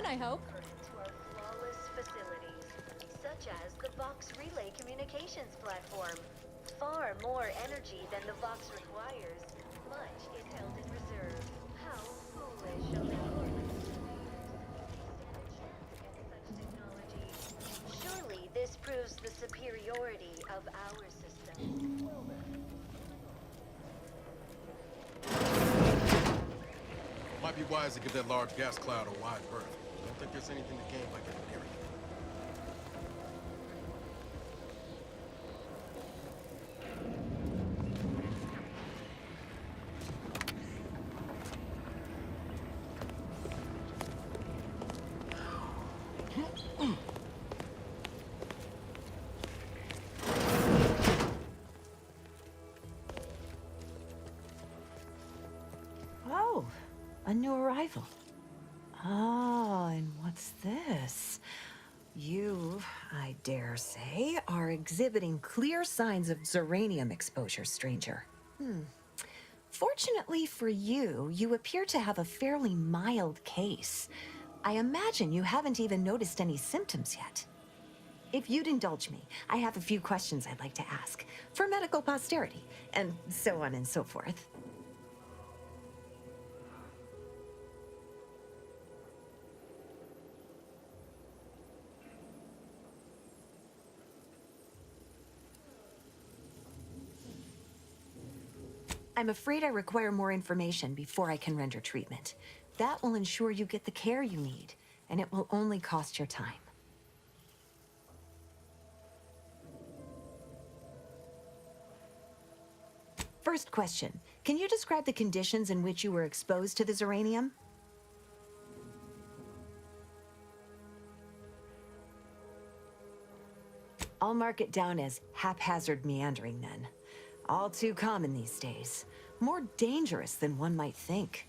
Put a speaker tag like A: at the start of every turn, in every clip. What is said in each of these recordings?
A: I hope.
B: To our flawless facilities, such as the Vox Relay Communications Platform. Far more energy than the Vox requires. Much is held in reserve. How foolish of the corporates to stand a chance against such technology. Surely this proves the superiority of our system.
C: Might be wise to give that large gas cloud a wide berth. I don't think there's anything to gain by getting near it.
D: Oh, a new arrival. Oh, and what's this? You, I dare say, are exhibiting clear signs of zeranium exposure, stranger. Fortunately for you, you appear to have a fairly mild case. I imagine you haven't even noticed any symptoms yet. If you'd indulge me, I have a few questions I'd like to ask, for medical posterity, and so on and so forth. I'm afraid I require more information before I can render treatment. That will ensure you get the care you need, and it will only cost your time. First question, can you describe the conditions in which you were exposed to the zeranium? I'll mark it down as haphazard meandering then. All too common these days. More dangerous than one might think.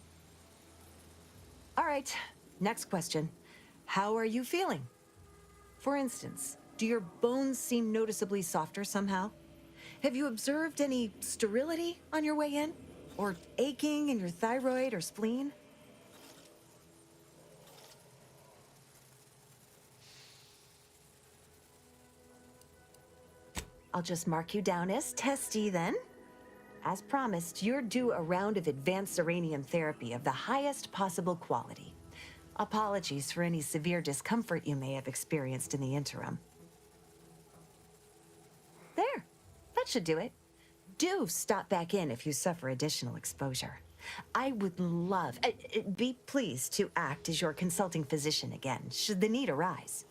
D: All right, next question. How are you feeling? For instance, do your bones seem noticeably softer somehow? Have you observed any sterility on your way in? Or aching in your thyroid or spleen? I'll just mark you down as testy then. As promised, you're due a round of advanced zeranium therapy of the highest possible quality. Apologies for any severe discomfort you may have experienced in the interim. There, that should do it. Do stop back in if you suffer additional exposure. I would love, be pleased to act as your consulting physician again, should the need arise.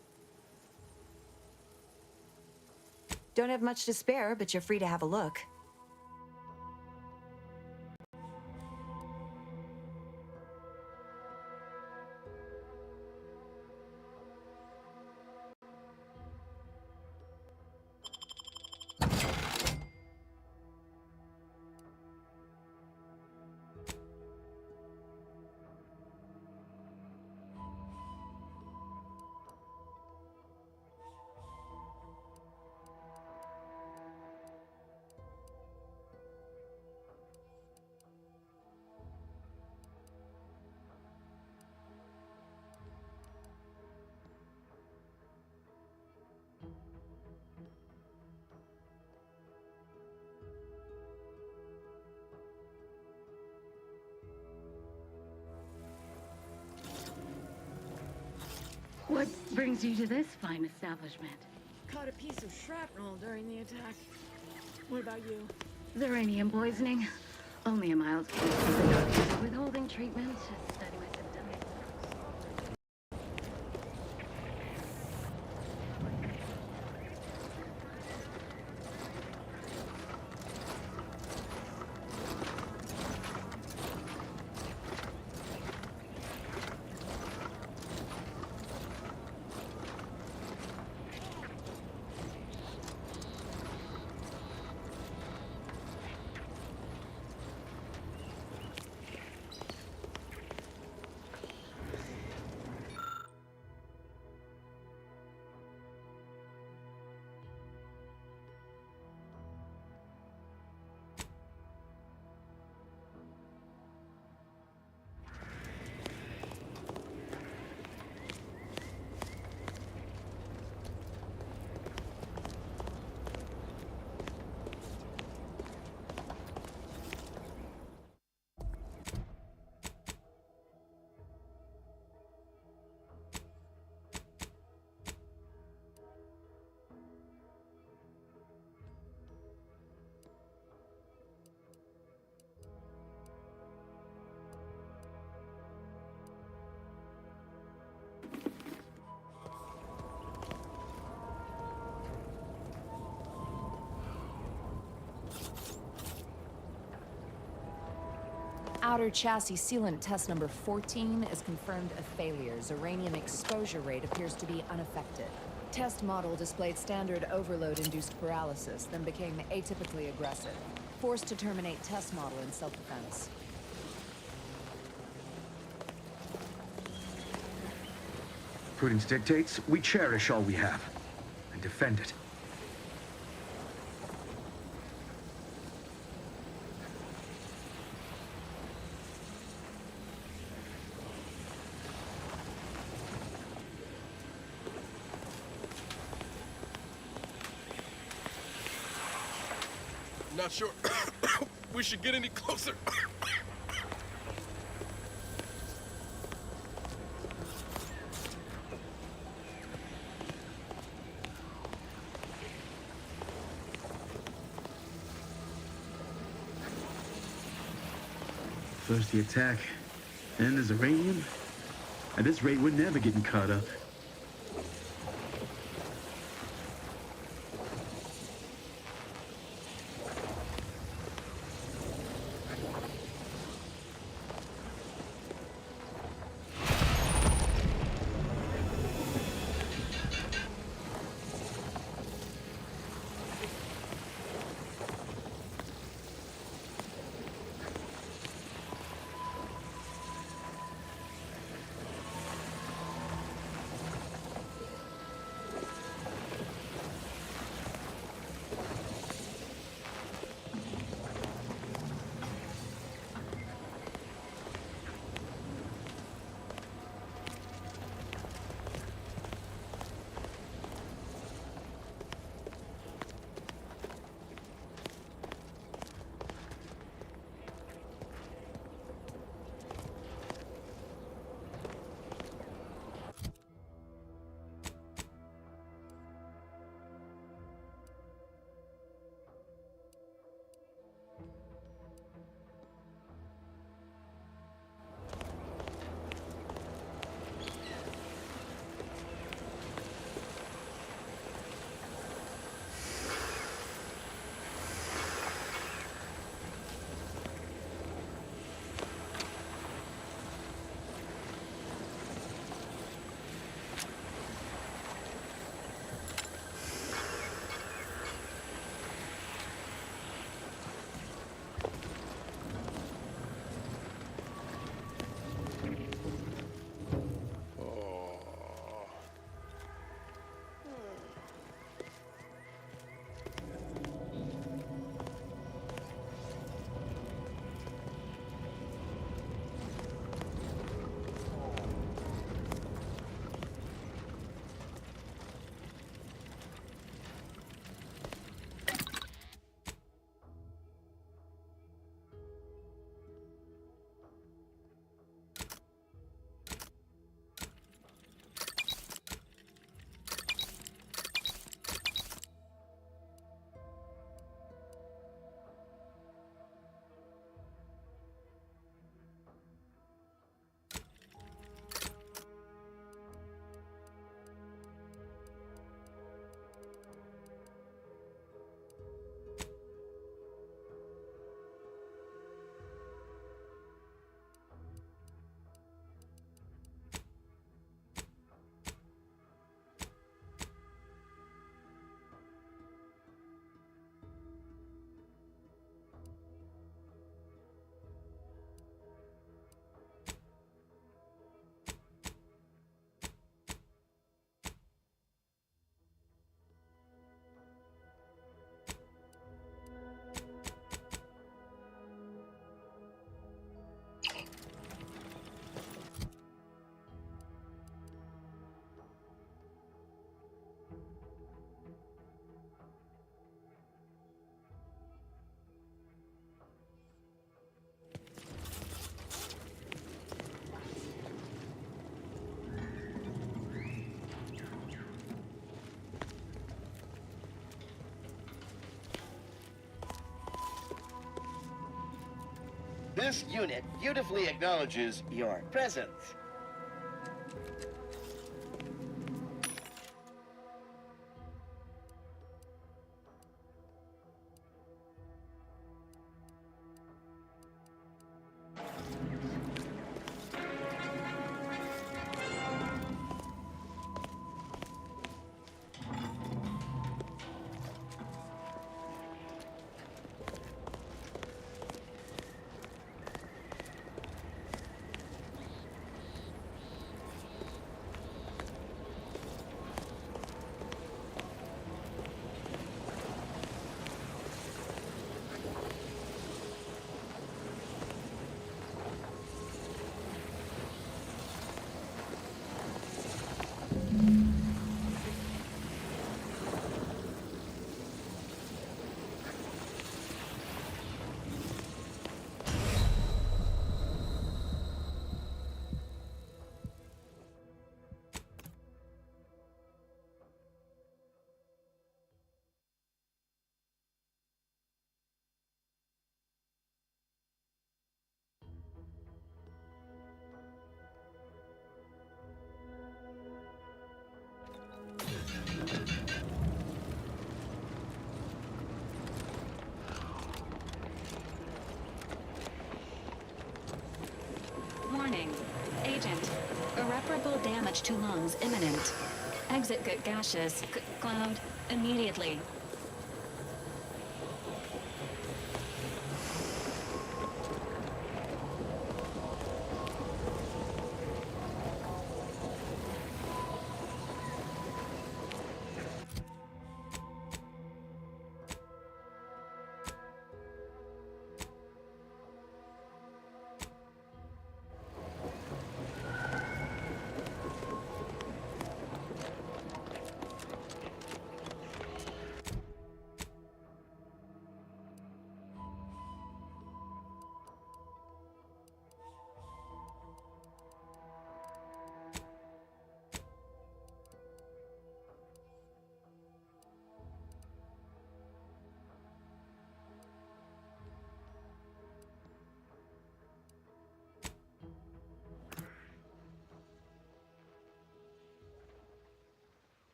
D: Don't have much to spare, but you're free to have a look.
A: brings you to this fine establishment?
E: Caught a piece of shrapnel during the attack. What about you?
A: Uranium poisoning. Only a mild case of the doctor's withholding treatment to study my symptoms.
F: Outer chassis sealant test number 14 is confirmed a failure. Uranium exposure rate appears to be unaffected. Test model displayed standard overload-induced paralysis, then became atypically aggressive. Forced to terminate test model in self-defense.
G: Prudence dictates we cherish all we have and defend it.
C: Not sure we should get any closer.
H: First the attack, then there's uranium. At this rate, we're never getting caught up.
I: This unit beautifully acknowledges your presence.
A: Warning. Agent. Irreparable damage to lungs imminent. Exit gaseous cloud immediately.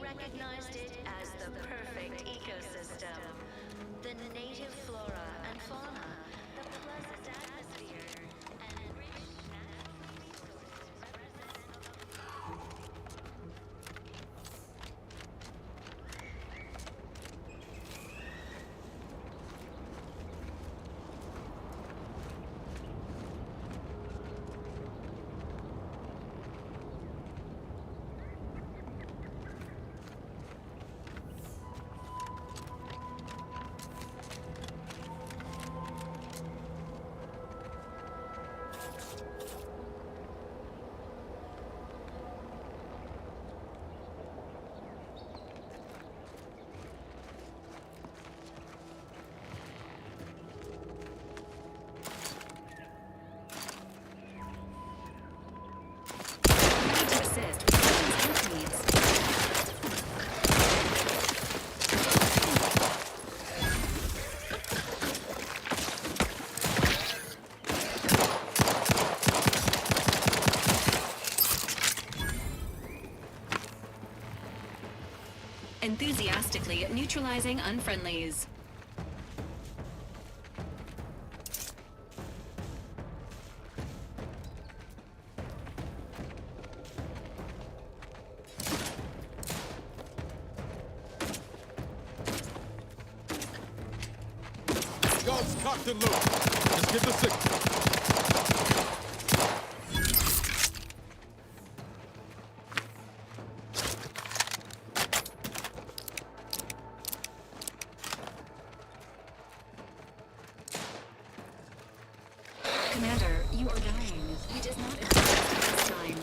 B: Recognized it as the perfect ecosystem. The native flora and fauna, the pleasant atmosphere, and rich natural enthusiastically neutralizing unfriendlies.
C: Guns cocked and loaded. Let's get the signal.
A: Commander, you are dying. We did not expect this time.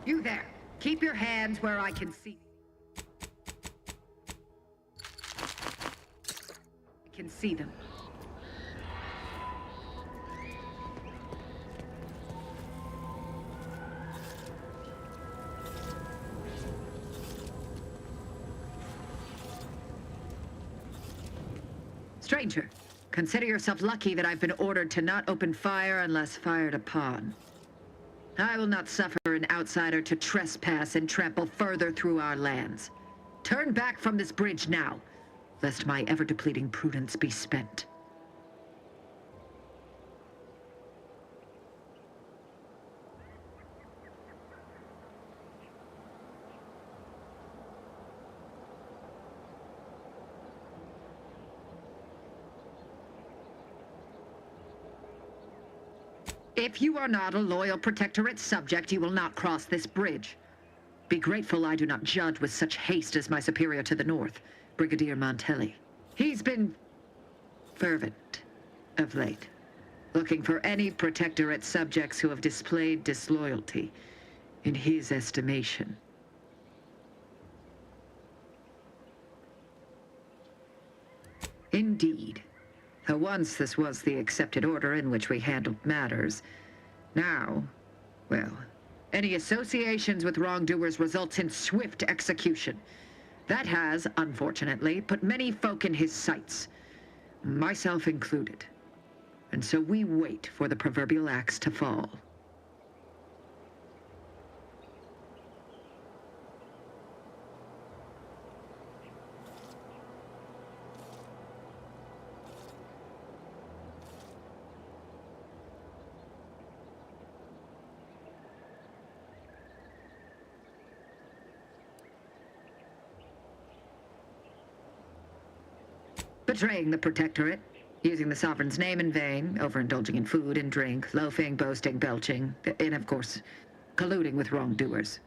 J: You there. Keep your hands where I can see. I can see them. Stranger, consider yourself lucky that I've been ordered to not open fire unless fired upon. I will not suffer an outsider to trespass and trample further through our lands. Turn back from this bridge now, lest my ever-depleting prudence be spent. If you are not a loyal Protectorate subject, you will not cross this bridge. Be grateful I do not judge with such haste as my superior to the north, Brigadier Montelli. He's been fervent of late, looking for any Protectorate subjects who have displayed disloyalty in his estimation. Indeed. Once this was the accepted order in which we handled matters. Now, well, any associations with wrongdoers results in swift execution. That has, unfortunately, put many folk in his sights, myself included. And so we wait for the proverbial axe to fall. Betraying the Protectorate, using the Sovereign's name in vain, overindulging in food and drink, loafing, boasting, belching, and of course, colluding with wrongdoers.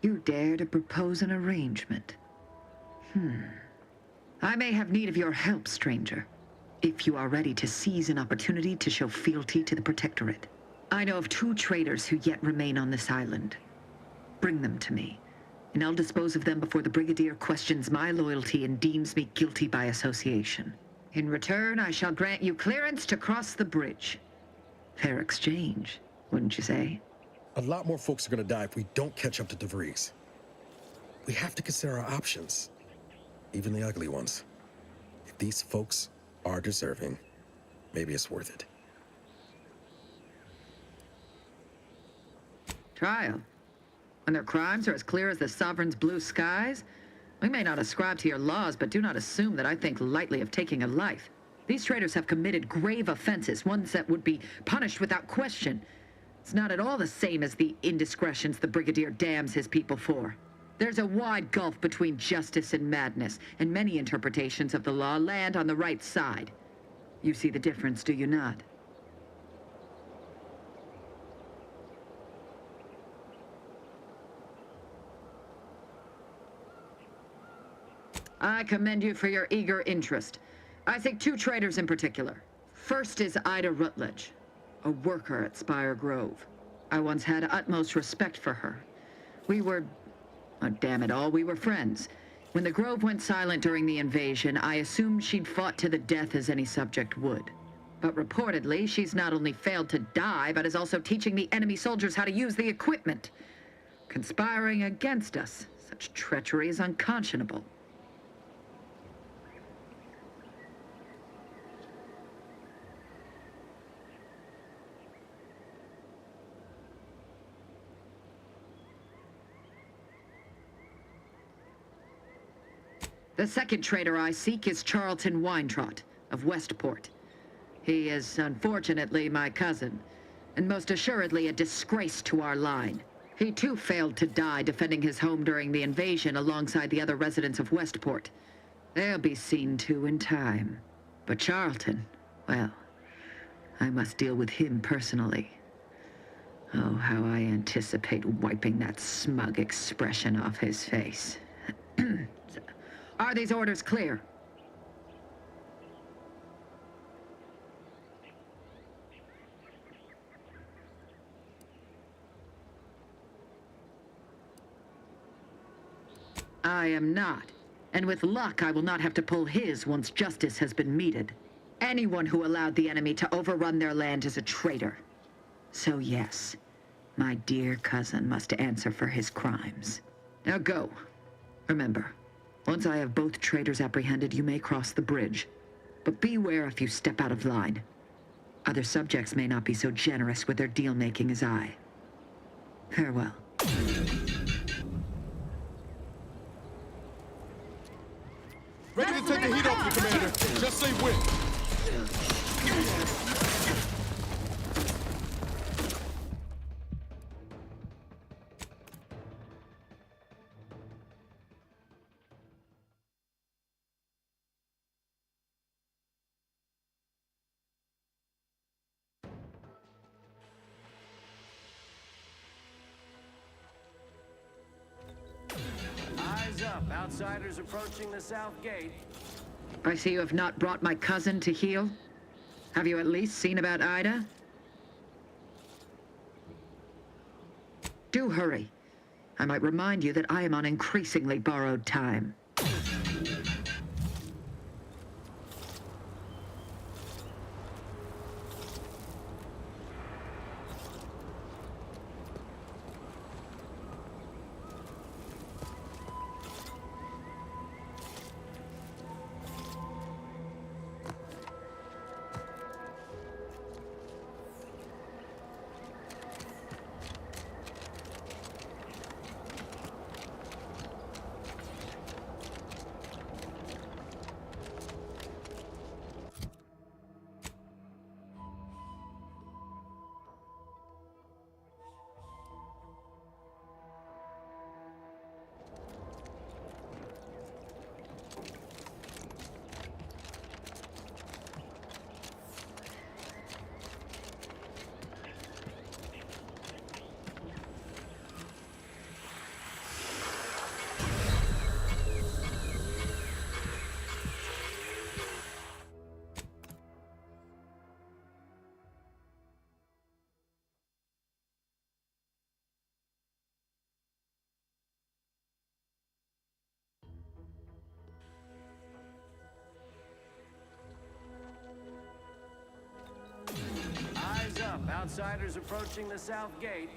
J: You dare to propose an arrangement? I may have need of your help, stranger, if you are ready to seize an opportunity to show fealty to the Protectorate. I know of 2 traitors who yet remain on this island. Bring them to me, and I'll dispose of them before the Brigadier questions my loyalty and deems me guilty by association. In return, I shall grant you clearance to cross the bridge. Fair exchange, wouldn't you say?
C: A lot more folks are gonna die if we don't catch up to DeVries. We have to consider our options, even the ugly ones. If these folks are deserving, maybe it's worth it.
J: Trial? When their crimes are as clear as the Sovereign's blue skies? We may not ascribe to your laws, but do not assume that I think lightly of taking a life. These traitors have committed grave offenses, ones that would be punished without question. It's not at all the same as the indiscretions the Brigadier damns his people for. There's a wide gulf between justice and madness, and many interpretations of the law land on the right side. You see the difference, do you not? I commend you for your eager interest. I think 2 traitors in particular. First is Ida Rutledge, a worker at Spire Grove. I once had utmost respect for her. We were, oh, damn it all, we were friends. When the Grove went silent during the invasion, I assumed she'd fought to the death as any subject would. But reportedly, she's not only failed to die, but is also teaching the enemy soldiers how to use the equipment. Conspiring against us. Such treachery is unconscionable. The second traitor I seek is Charlton Weintrot of Westport. He is, unfortunately, my cousin, and most assuredly a disgrace to our line. He too failed to die defending his home during the invasion alongside the other residents of Westport. They'll be seen to in time. But Charlton, well, I must deal with him personally. Oh, how I anticipate wiping that smug expression off his face. Are these orders clear? I am not. And with luck, I will not have to pull his once justice has been meted. Anyone who allowed the enemy to overrun their land is a traitor. So yes, my dear cousin must answer for his crimes. Now go. Remember, once I have both traitors apprehended, you may cross the bridge. But beware if you step out of line. Other subjects may not be so generous with their deal-making as I. Farewell.
K: Ready to take the heat off you, Commander. Just say when.
L: Eyes up. Outsiders approaching the south gate.
J: I see you have not brought my cousin to heel. Have you at least seen about Ida? Do hurry. I might remind you that I am on increasingly borrowed time.
L: Eyes up. Outsiders approaching the south gate.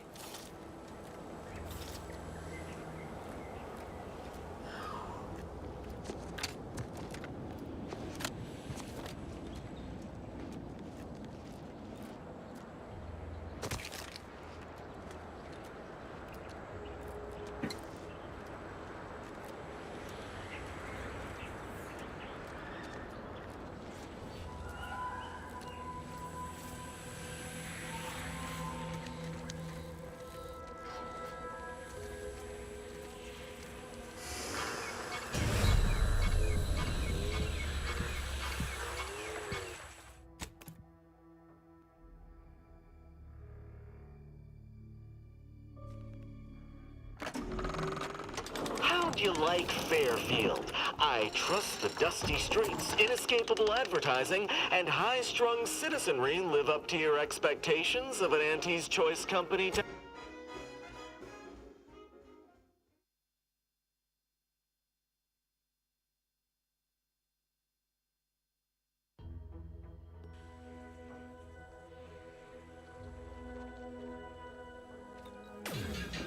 M: How'd you like Fairfield? I trust the dusty streets, inescapable advertising, and high-strung citizenry live up to your expectations of an Auntie's Choice company.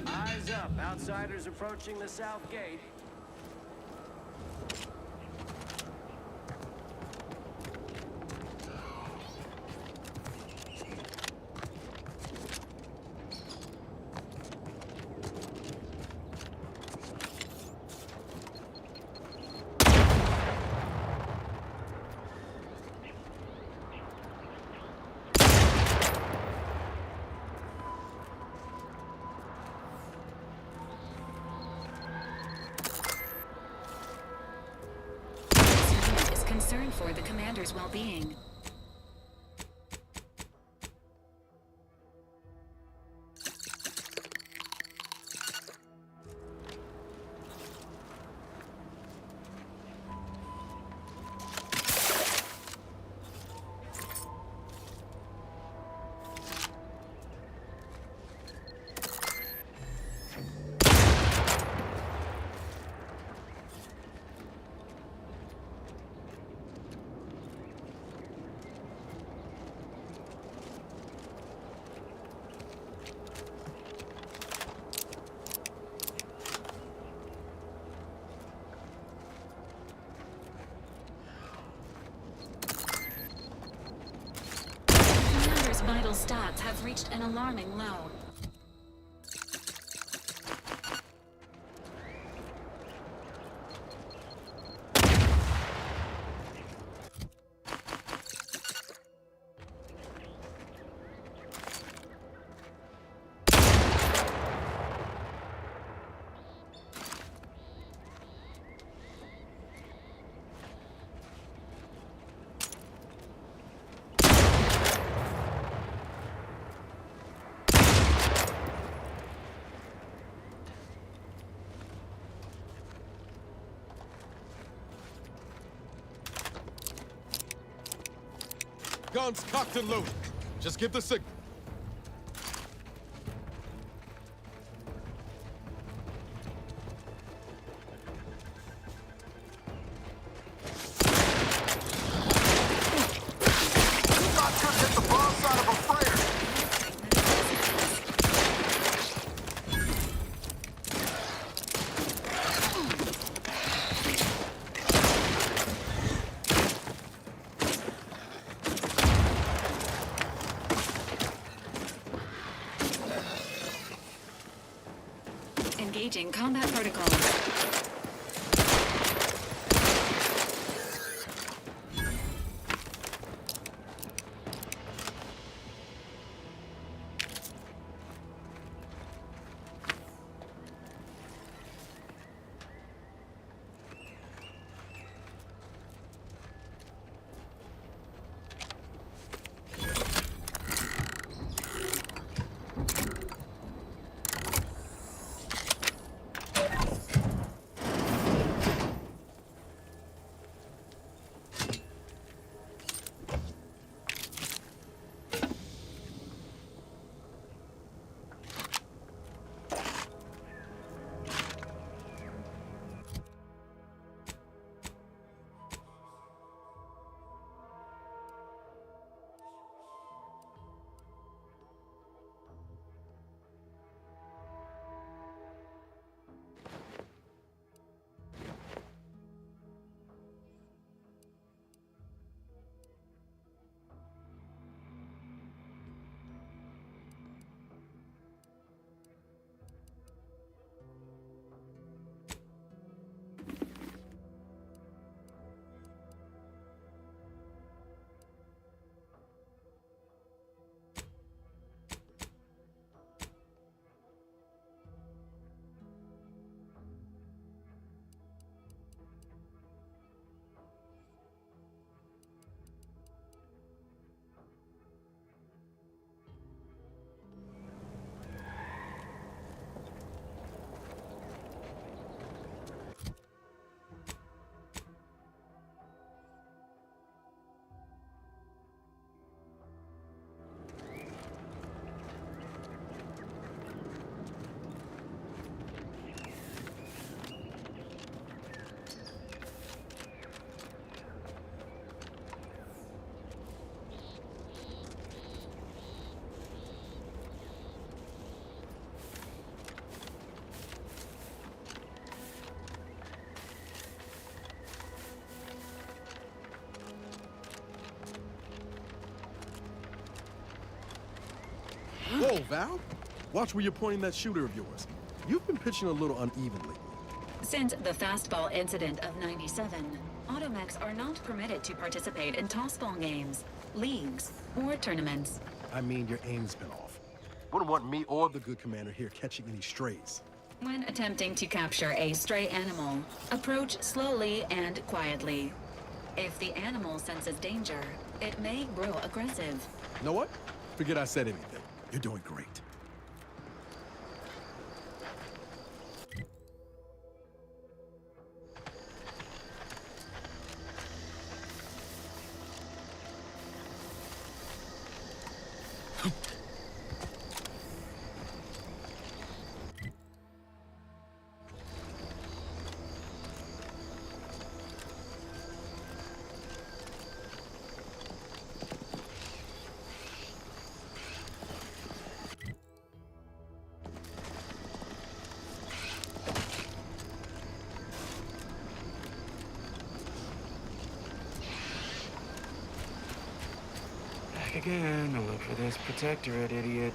L: Eyes up. Outsiders approaching the south gate.
N: concern for the commander's well-being. Vital stats have reached an alarming low.
K: Guns cocked and loaded. Just give the signal.
N: Engaging combat protocols.
K: Whoa, Val. Watch where you're pointing that shooter of yours. You've been pitching a little unevenly.
N: Since the fastball incident of '97, automechs are not permitted to participate in tossball games, leagues, or tournaments.
K: I mean, your aim's been off. Wouldn't want me or the good commander here catching any strays.
N: When attempting to capture a stray animal, approach slowly and quietly. If the animal senses danger, it may grow aggressive.
K: You know what? Forget I said anything. You're doing great.
L: Again, to look for this protectorate, idiot.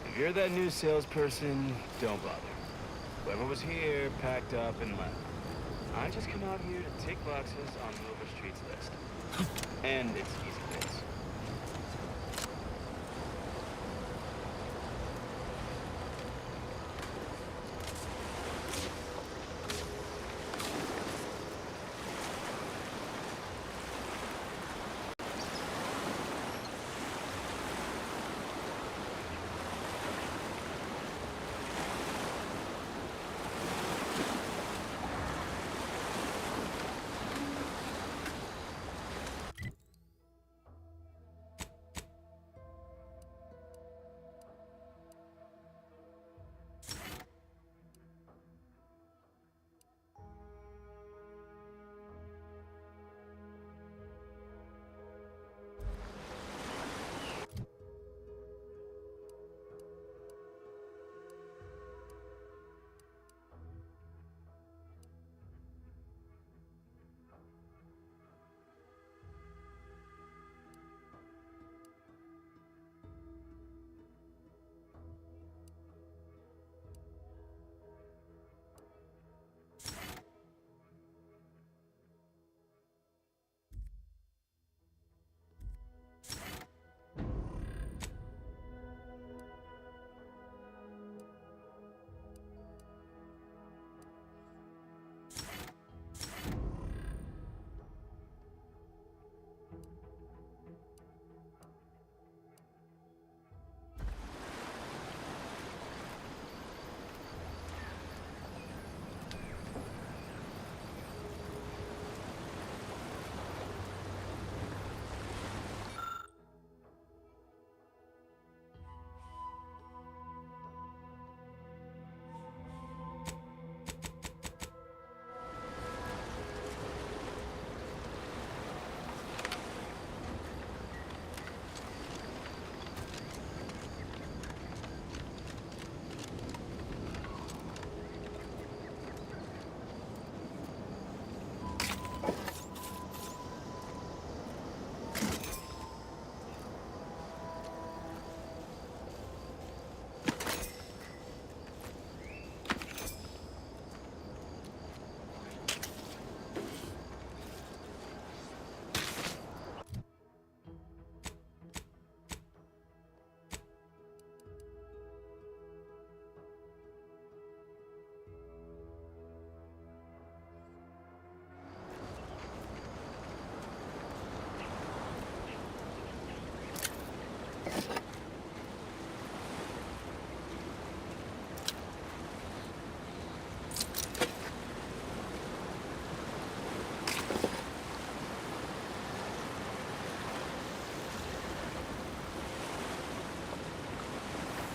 L: If you're that new salesperson, don't bother. Whoever was here packed up and left. I just come out here to tick boxes on Wilbur Street's list. And it's easy bits.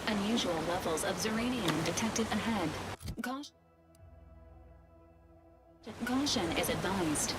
N: Unusual levels of Zeranium detected ahead. Caution is advised.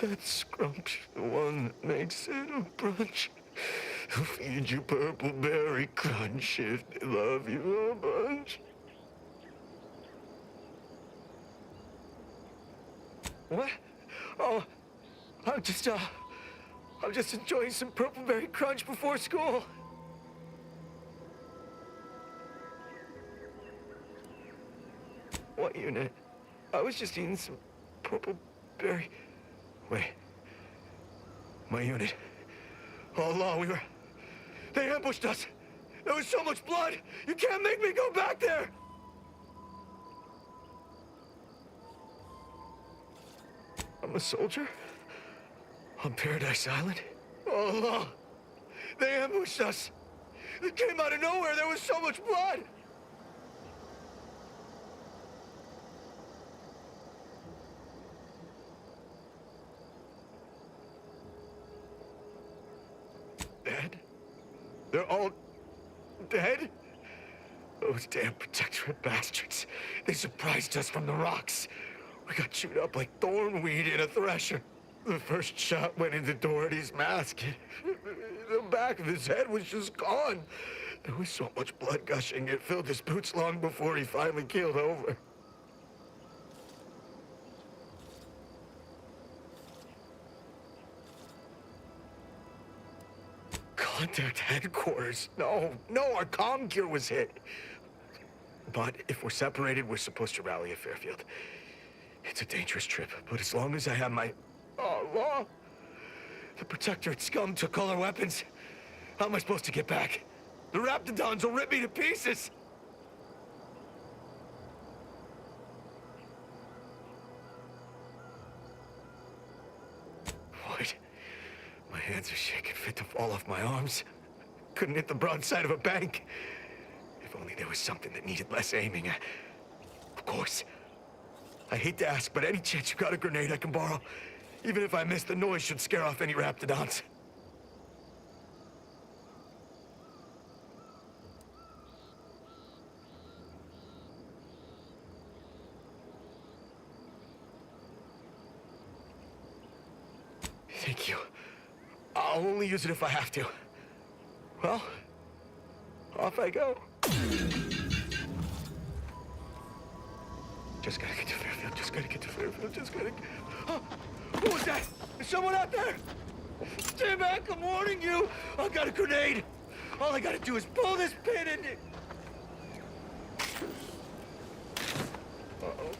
L: that scrumptious one that makes it a brunch. Who feeds you purple berry crunch if they love you a bunch. What? Oh, I'm just enjoying some purple berry crunch before school. What unit? I was just eating some purple berry. Wait. My unit. All along, they ambushed us. There was so much blood. You can't make me go back there. I'm a soldier on Paradise Island. All along, they ambushed us. It came out of nowhere. There was so much blood. Dead? They're all dead? Those damn protectorate bastards. They surprised us from the rocks. We got chewed up like thornweed in a thresher. The first shot went into Doherty's mask. The back of his head was just gone. There was so much blood gushing, it filled his boots long before he finally keeled over. Contact headquarters. No, our comm gear was hit. But if we're separated, we're supposed to rally at Fairfield. It's a dangerous trip, but as long as I have my... law. The Protectorate scum took all our weapons. How am I supposed to get back? The Raptidons will rip me to pieces! What? My hands are shaking fit to fall off my arms. Couldn't hit the broadside of a bank. If only there was something that needed less aiming. Of course. I hate to ask, but any chance you got a grenade I can borrow? Even if I miss, the noise should scare off any Raptidons. Thank you. I'll only use it if I have to. Well, off I go. Just gotta get to Fairfield, just gotta get to Fairfield, just gotta... Oh, who was that? Is someone out there? Stay back, I'm warning you! I got a grenade! All I gotta do is pull this pin and... Uh-oh.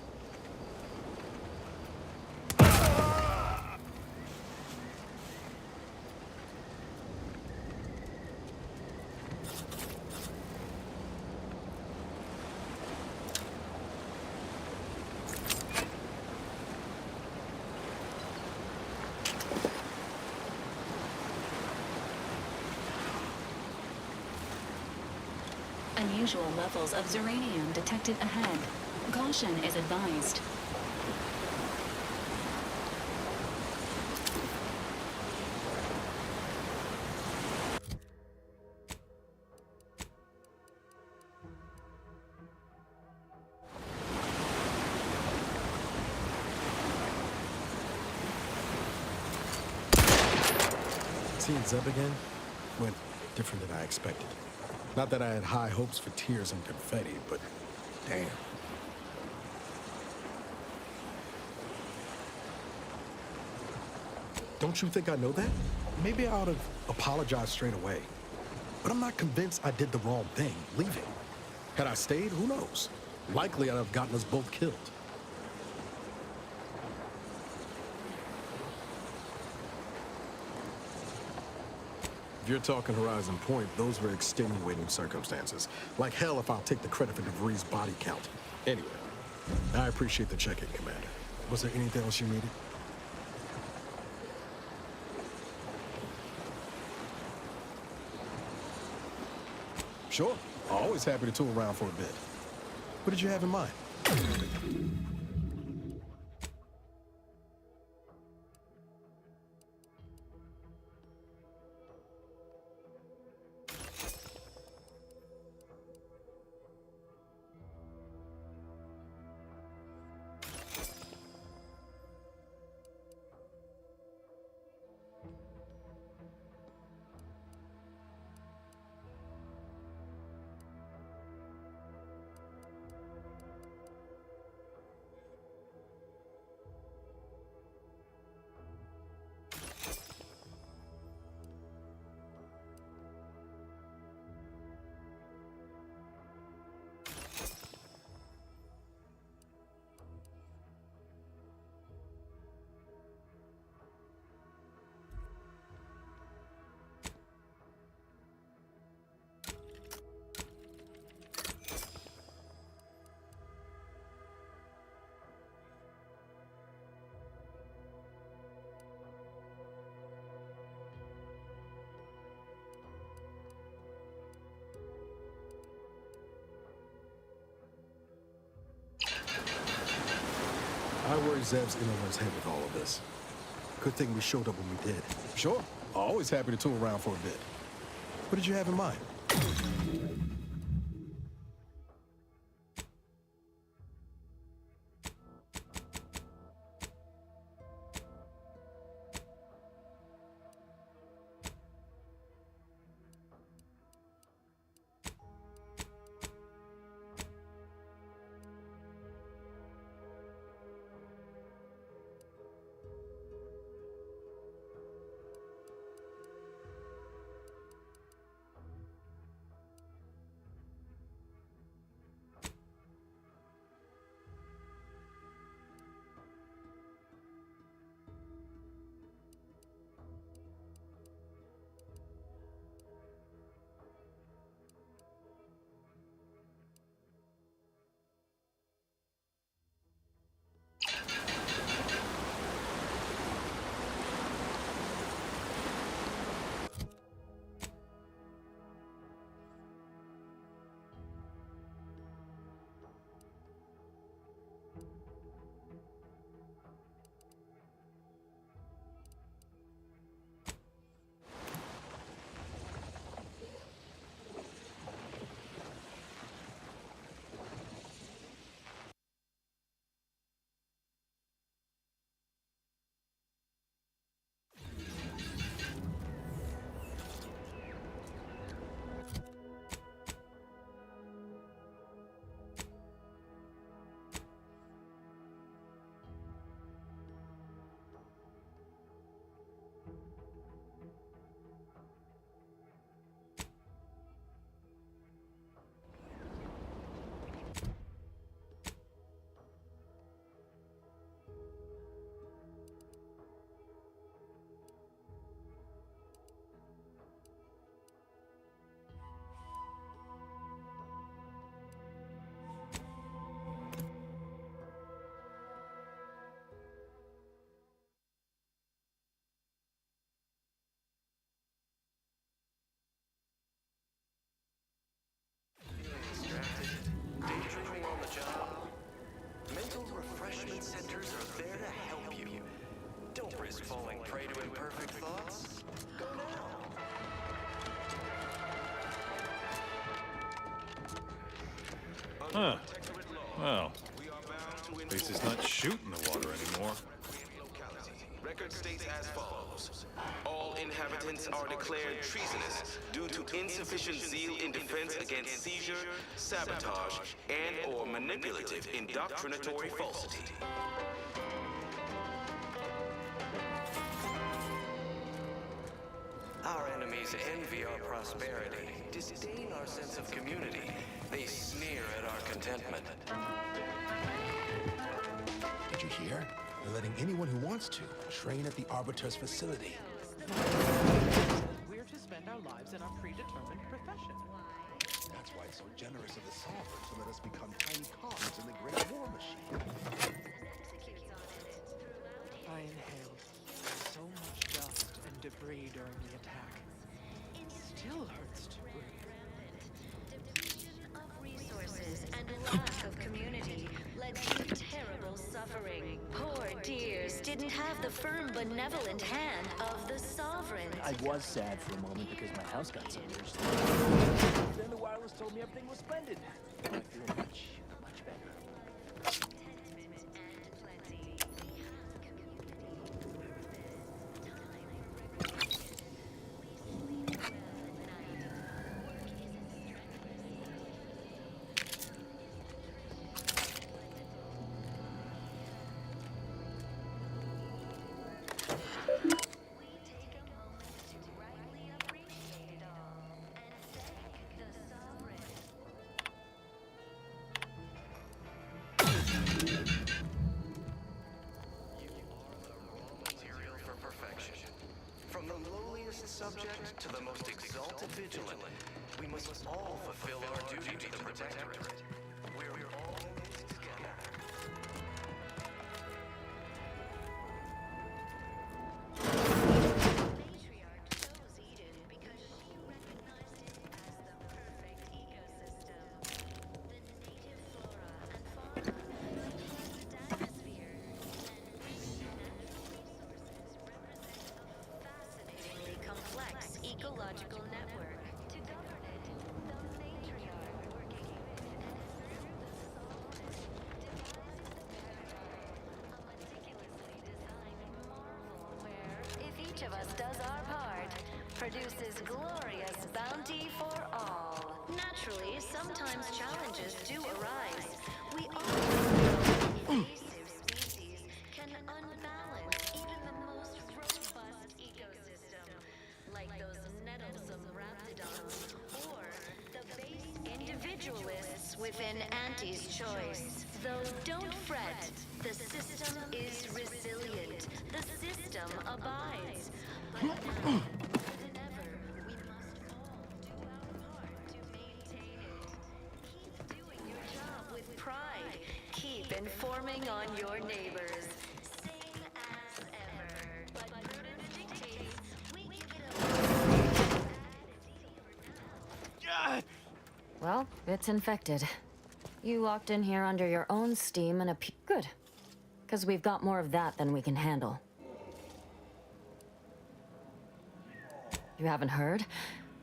N: Unusual levels of uranium detected ahead. Caution is advised.
C: Seeing Zeb again went different than I expected. Not that I had high hopes for tears and confetti, but damn. Don't you think I know that? Maybe I ought to apologize straight away. But I'm not convinced I did the wrong thing, leaving. Had I stayed, who knows? Likely I'd have gotten us both killed. If you're talking Horizon Point, those were extenuating circumstances. Like hell if I'll take the credit for DeVries' body count. Anyway, I appreciate the check-in, Commander. Was there anything else you needed? Sure. Always happy to tool around for a bit. What did you have in mind?
K: where Zev's in over his head with all of this. Good thing we showed up when we did. Sure. Always happy to tool around for a bit. What did you have in mind?
M: Centers are there to help you. Don't risk falling prey to imperfect thoughts. Go now.
O: Huh. Well, at least it's not shooting the water anymore.
P: Record states as follows. All inhabitants are declared treasonous due to insufficient zeal in defense against seizure, sabotage, and/or manipulative indoctrinatory falsity.
M: Our enemies envy our prosperity, disdain our sense of community. They sneer at our contentment.
Q: Did you hear? They're letting anyone who wants to train at the Arbiter's facility.
R: We're to spend our lives in our predetermined profession.
Q: That's why it's so generous of the Sovereign to let us become tiny cogs in the great war machine.
R: I inhaled so much dust and debris during the attack. It still hurts to breathe.
B: Depletion of resources and lack of community led to terrible suffering. Poor dears didn't have the firm, benevolent hand of the Sovereign.
S: I was sad for a moment because my house got some years. Then the wireless told me everything was splendid. I feel much better.
M: Subject to the most exalted vigilant, we must all fulfill our duty to the Protectorate. We're all in this together.
B: Matriarch chose Eden because she recognized it as the perfect ecosystem. The native flora and fauna, the climate atmosphere, produces glorious bounty for all. Naturally, sometimes challenges do arise. We all know invasive species can unbalance even the most robust ecosystem, like those nettlesome raptidons or the base individualists within Auntie's choice. Though don't fret, the system is resilient. The system abides. But now, more than ever, we must all do our part to maintain it. Keep doing your job with pride. Keep informing on your neighbors. Same as ever. But prudence dictates we give it a
T: Well, it's infected. You walked in here under your own steam and good. Because we've got more of that than we can handle. You haven't heard?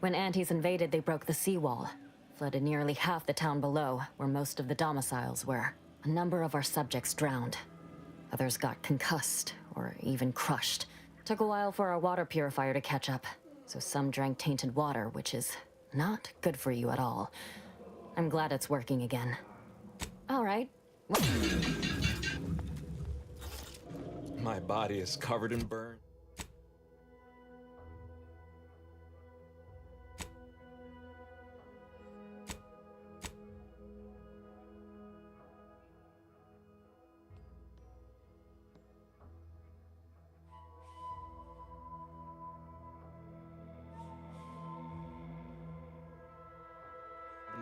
T: When Antes invaded, they broke the seawall. Flooded nearly half the town below, where most of the domiciles were. A number of our subjects drowned. Others got concussed, or even crushed. Took a while for our water purifier to catch up. So some drank tainted water, which is not good for you at all. I'm glad it's working again. All right.
U: My body is covered in burn.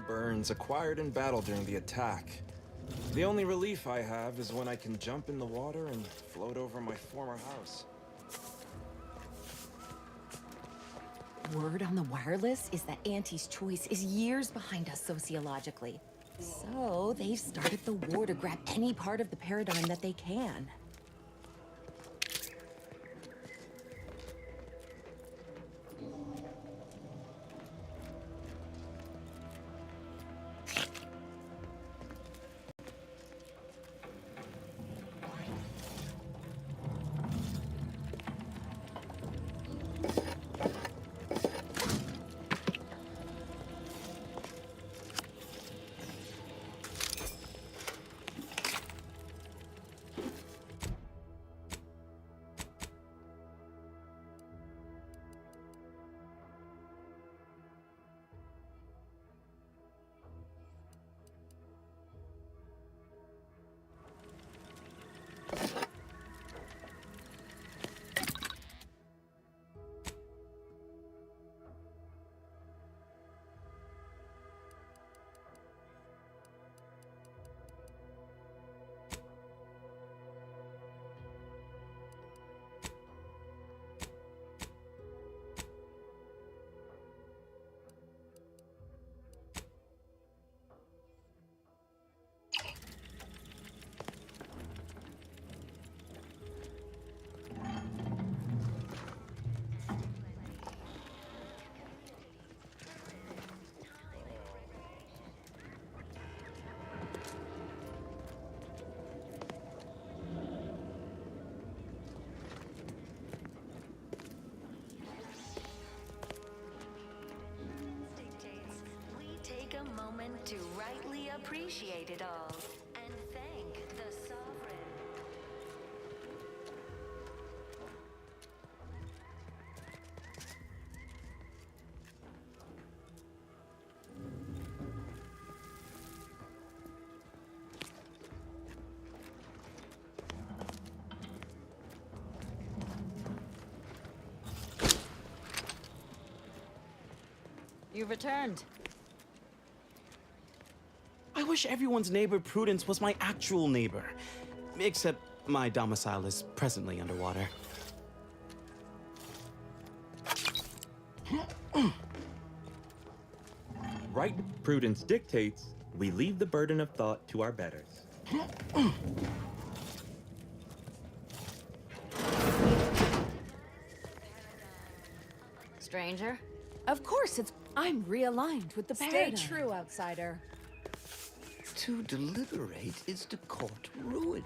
U: Burns acquired in battle during the attack. The only relief I have is when I can jump in the water and float over my former house.
F: Word on the wireless is that Auntie's choice is years behind us sociologically. So they've started the war to grab any part of the paradigm that they can.
B: To rightly appreciate it all and thank the sovereign.
T: You've returned.
V: I wish everyone's neighbor Prudence was my actual neighbor. Except my domicile is presently underwater.
U: Right prudence dictates we leave the burden of thought to our betters.
T: Stranger?
F: Of course, I'm realigned with the paradigm.
E: Stay true, outsider.
W: To deliberate is to court ruin.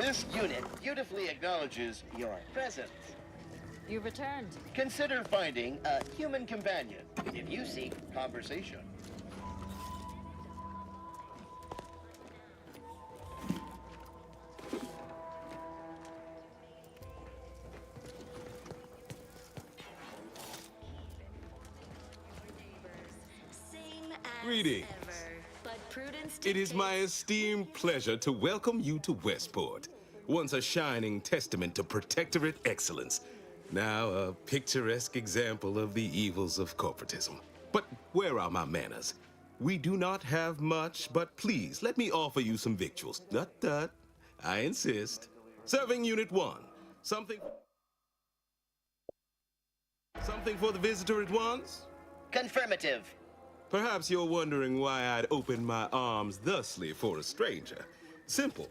I: This unit beautifully acknowledges your presence.
T: You returned.
I: Consider finding a human companion if you seek conversation.
D: Greetings. It is my esteemed pleasure to welcome you to Westport, once a shining testament to protectorate excellence, now a picturesque example of the evils of corporatism. But where are my manners? We do not have much, but please let me offer you some victuals. Tut. I insist. Serving Unit 1. Something for the visitor at once?
I: Confirmative.
D: Perhaps you're wondering why I'd open my arms thusly for a stranger. Simple.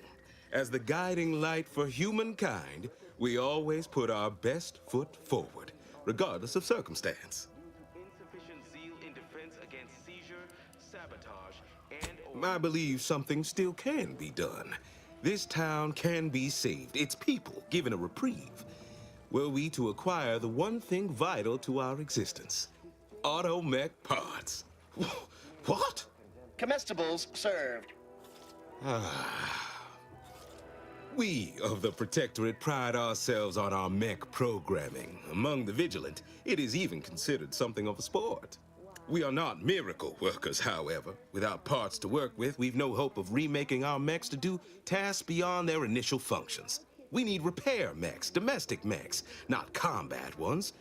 D: As the guiding light for humankind, we always put our best foot forward, regardless of circumstance.
P: Insufficient zeal in defense against seizure, sabotage, and
D: I believe something still can be done. This town can be saved, its people given a reprieve. Were we to acquire the one thing vital to our existence, automech parts. What?
I: Comestibles served.
D: We of the Protectorate pride ourselves on our mech programming. Among the vigilant, it is even considered something of a sport. We are not miracle workers, however. Without parts to work with, we've no hope of remaking our mechs to do tasks beyond their initial functions. We need repair mechs, domestic mechs, not combat ones.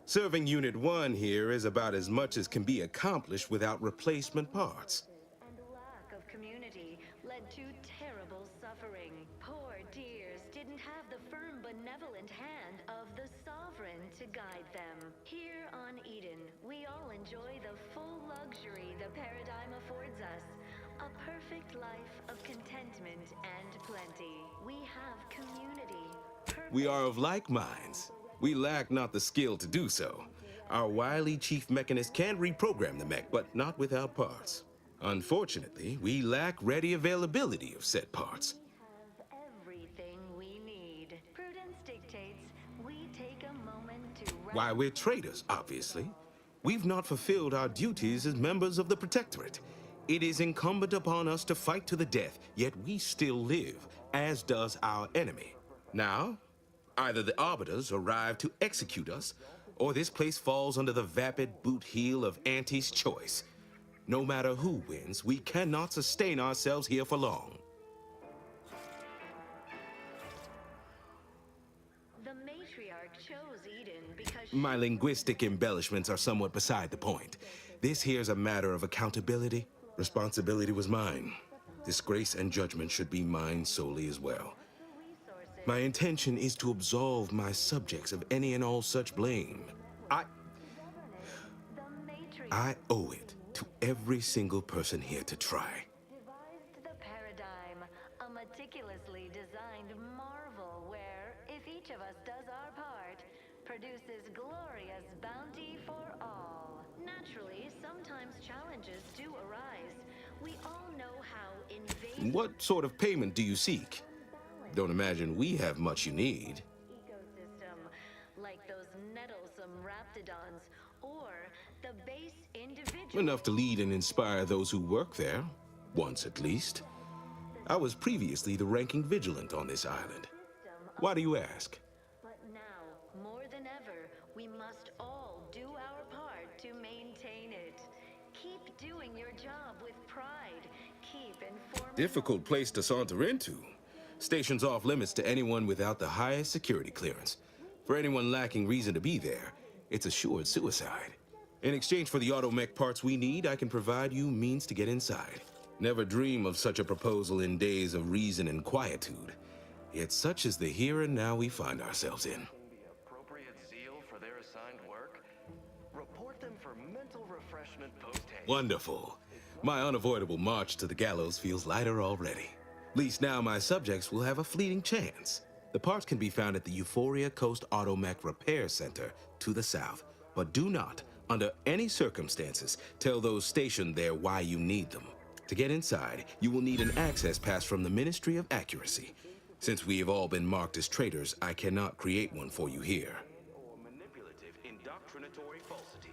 D: Serving Unit 1 here is about as much as can be accomplished without replacement parts.
B: And lack of community led to terrible suffering. Poor dears didn't have the firm, benevolent hand of the sovereign to guide them. Here on Eden, we all enjoy the full luxury the paradigm affords us. A perfect life of contentment and plenty. We have community.
D: We are of like minds. We lack not the skill to do so. Our wily chief mechanist can reprogram the mech, but not without parts. Unfortunately, we lack ready availability of said parts.
B: We have everything we need. Prudence dictates we take a moment to
D: Why, we're traitors, obviously. We've not fulfilled our duties as members of the Protectorate. It is incumbent upon us to fight to the death, yet we still live, as does our enemy. Now, either the Arbiters arrive to execute us, or this place falls under the vapid boot heel of Auntie's choice. No matter who wins, we cannot sustain ourselves here for long.
B: The matriarch chose Eden because
D: My linguistic embellishments are somewhat beside the point. This here's a matter of accountability. Responsibility was mine. Disgrace and judgment should be mine solely as well. My intention is to absolve my subjects of any and all such blame. I owe it to every single person here to try.
B: devised the paradigm, a meticulously designed marvel where, if each of us does our part, produces glorious bounty for all. Naturally, sometimes challenges do arise. We all know how invasive
D: What sort of payment do you seek? Don't imagine we have much you need.
B: ecosystem, like those nettlesome raptidons, or the base individual.
D: Enough to lead and inspire those who work there, once at least. I was previously the ranking vigilant on this island. Why do you ask?
B: But now, more than ever, we must all do our part to maintain it. Keep doing your job with pride. Keep informing.
D: Difficult place to saunter into. Station's off limits to anyone without the highest security clearance. For anyone lacking reason to be there, it's assured suicide. In exchange for the automech parts we need, I can provide you means to get inside. Never dream of such a proposal in days of reason and quietude. Yet such is the here and now we find ourselves in.
L: Appropriate zeal for their assigned work. Report them for mental refreshment post-haste.
D: Wonderful. My unavoidable march to the gallows feels lighter already. At least now my subjects will have a fleeting chance. The parts can be found at the Euphoria Coast Automech Repair Center to the south. But do not, under any circumstances, tell those stationed there why you need them. To get inside, you will need an access pass from the Ministry of Accuracy. Since we have all been marked as traitors, I cannot create one for you here.
P: Or manipulative indoctrinatory falsity.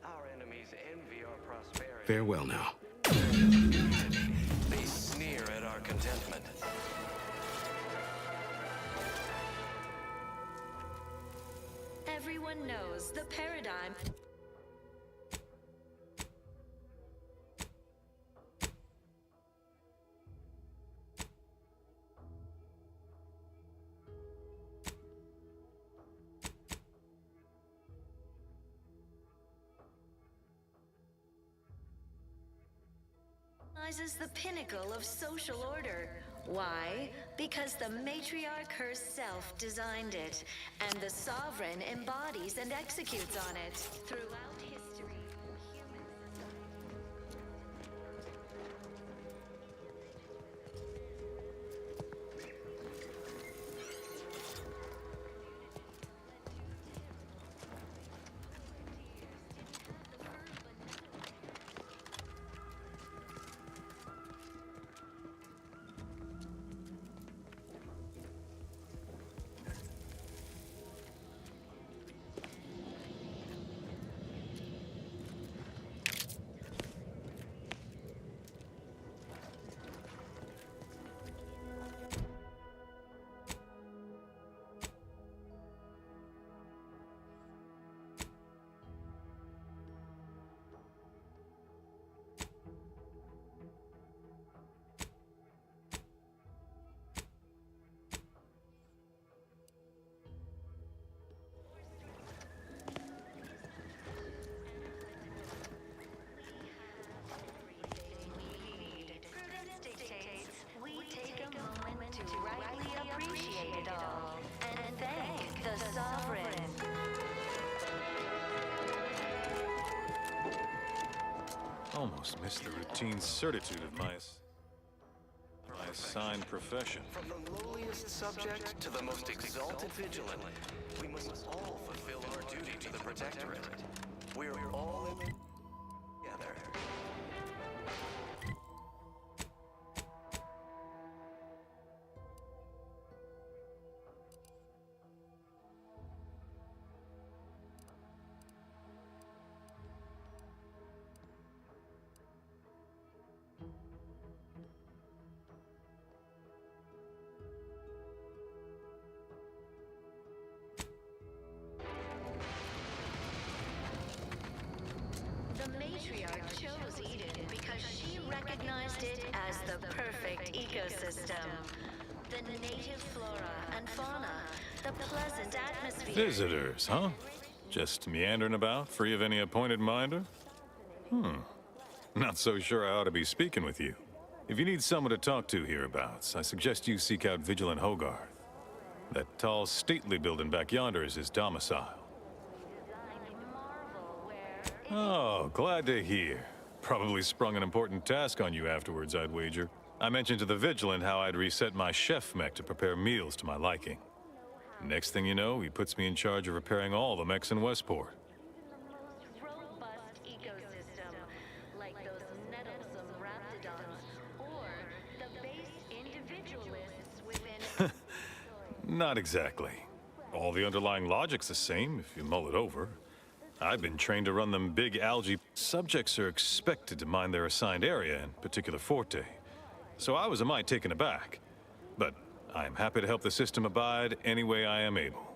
P: Our enemies envy our prosperity.
D: Farewell now.
M: They sneer at our contentment.
B: Everyone knows the paradigm. Is the pinnacle of social order. Why? Because the matriarch herself designed it, and the sovereign embodies and executes on it. Throughout history,
O: Almost missed the routine certitude of my assigned profession.
M: From the lowliest subject to the most exalted vigilant, we must all fulfill our duty to the Protectorate. We're all in together.
B: recognized it as the perfect ecosystem. The native flora and fauna, the pleasant atmosphere.
O: Visitors, huh? Just meandering about, free of any appointed minder? Not so sure I ought to be speaking with you. If you need someone to talk to hereabouts, I suggest you seek out Vigilant Hogarth. That tall, stately building back yonder is his domicile. Oh, glad to hear. Probably sprung an important task on you afterwards, I'd wager. I mentioned to the Vigilant how I'd reset my chef mech to prepare meals to my liking. Next thing you know, he puts me in charge of repairing all the mechs in Westport.
B: Robust ecosystem, like those nettlesome raptidons, or the base individualists within.
O: Not exactly. All the underlying logic's the same, if you mull it over. I've been trained to run them big algae. Subjects are expected to mind their assigned area and particular forte. So I was a mite taken aback. But I am happy to help the system abide any way I am able.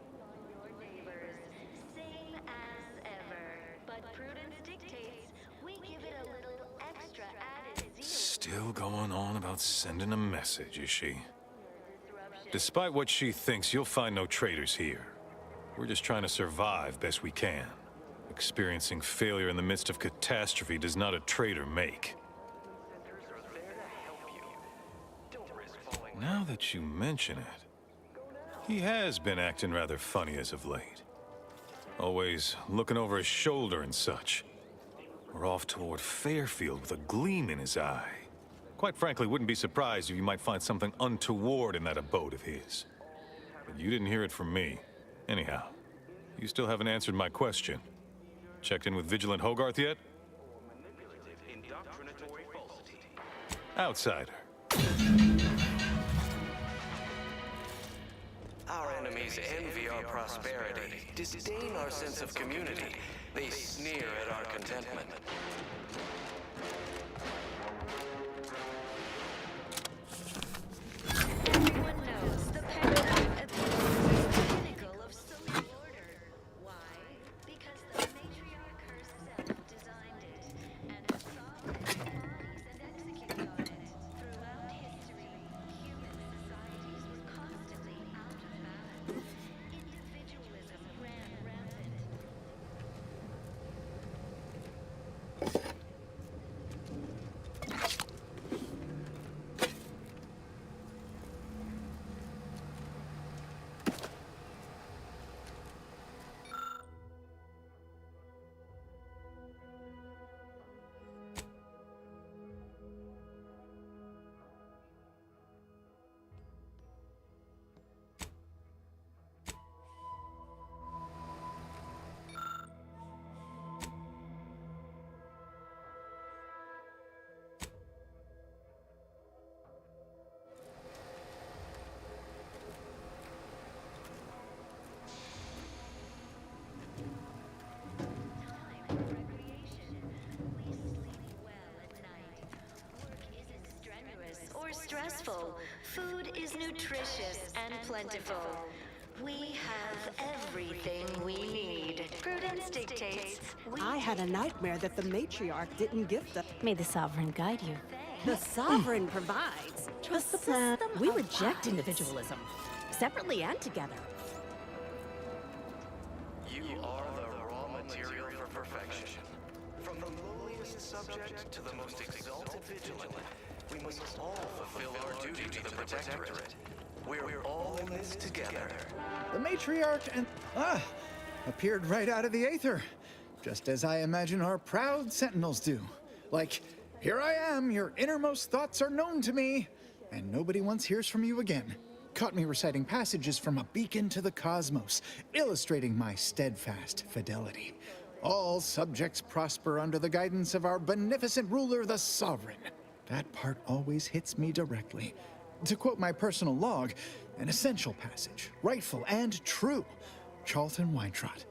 B: Same as ever, but prudence dictates we give it a little extra added zeal.
O: Still going on about sending a message, is she? Despite what she thinks, you'll find no traitors here. We're just trying to survive best we can. Experiencing failure in the midst of catastrophe does not a traitor make. Now that you mention it, he has been acting rather funny as of late. Always looking over his shoulder and such. We're off toward Fairfield with a gleam in his eye. Quite frankly, wouldn't be surprised if you might find something untoward in that abode of his. But you didn't hear it from me. Anyhow, you still haven't answered my question. Checked in with Vigilant Hogarth yet? Outsider.
M: Our enemies envy our prosperity, disdain our sense of community. They sneer at our contentment.
B: Everyone knows the paradigm appears as the pinnacle of social order. Why? Because the matriarch herself designed it, and her sovereign embodies and executes on it. Throughout history, human societies were constantly out of balance. Individualism ran rampant. Stressful. Food is nutritious and plentiful. We have everything we need. Prudence dictates.
A: I had a nightmare that the matriarch didn't give the...
G: May the Sovereign guide you.
A: The Sovereign provides.
G: Trust the system. We reject individualism, separately and together.
M: You are the raw material for perfection. From the lowliest subject to the most exalted vigilant, we must all fulfill our duty to the Protectorate. We're all in this together.
H: The matriarch and... appeared right out of the aether. Just as I imagine our proud sentinels do. Like, here I am, your innermost thoughts are known to me, and nobody once hears from you again. Caught me reciting passages from a beacon to the cosmos, illustrating my steadfast fidelity. All subjects prosper under the guidance of our beneficent ruler, the Sovereign. That part always hits me directly. To quote my personal log, an essential passage, rightful and true. Charlton Weintrott.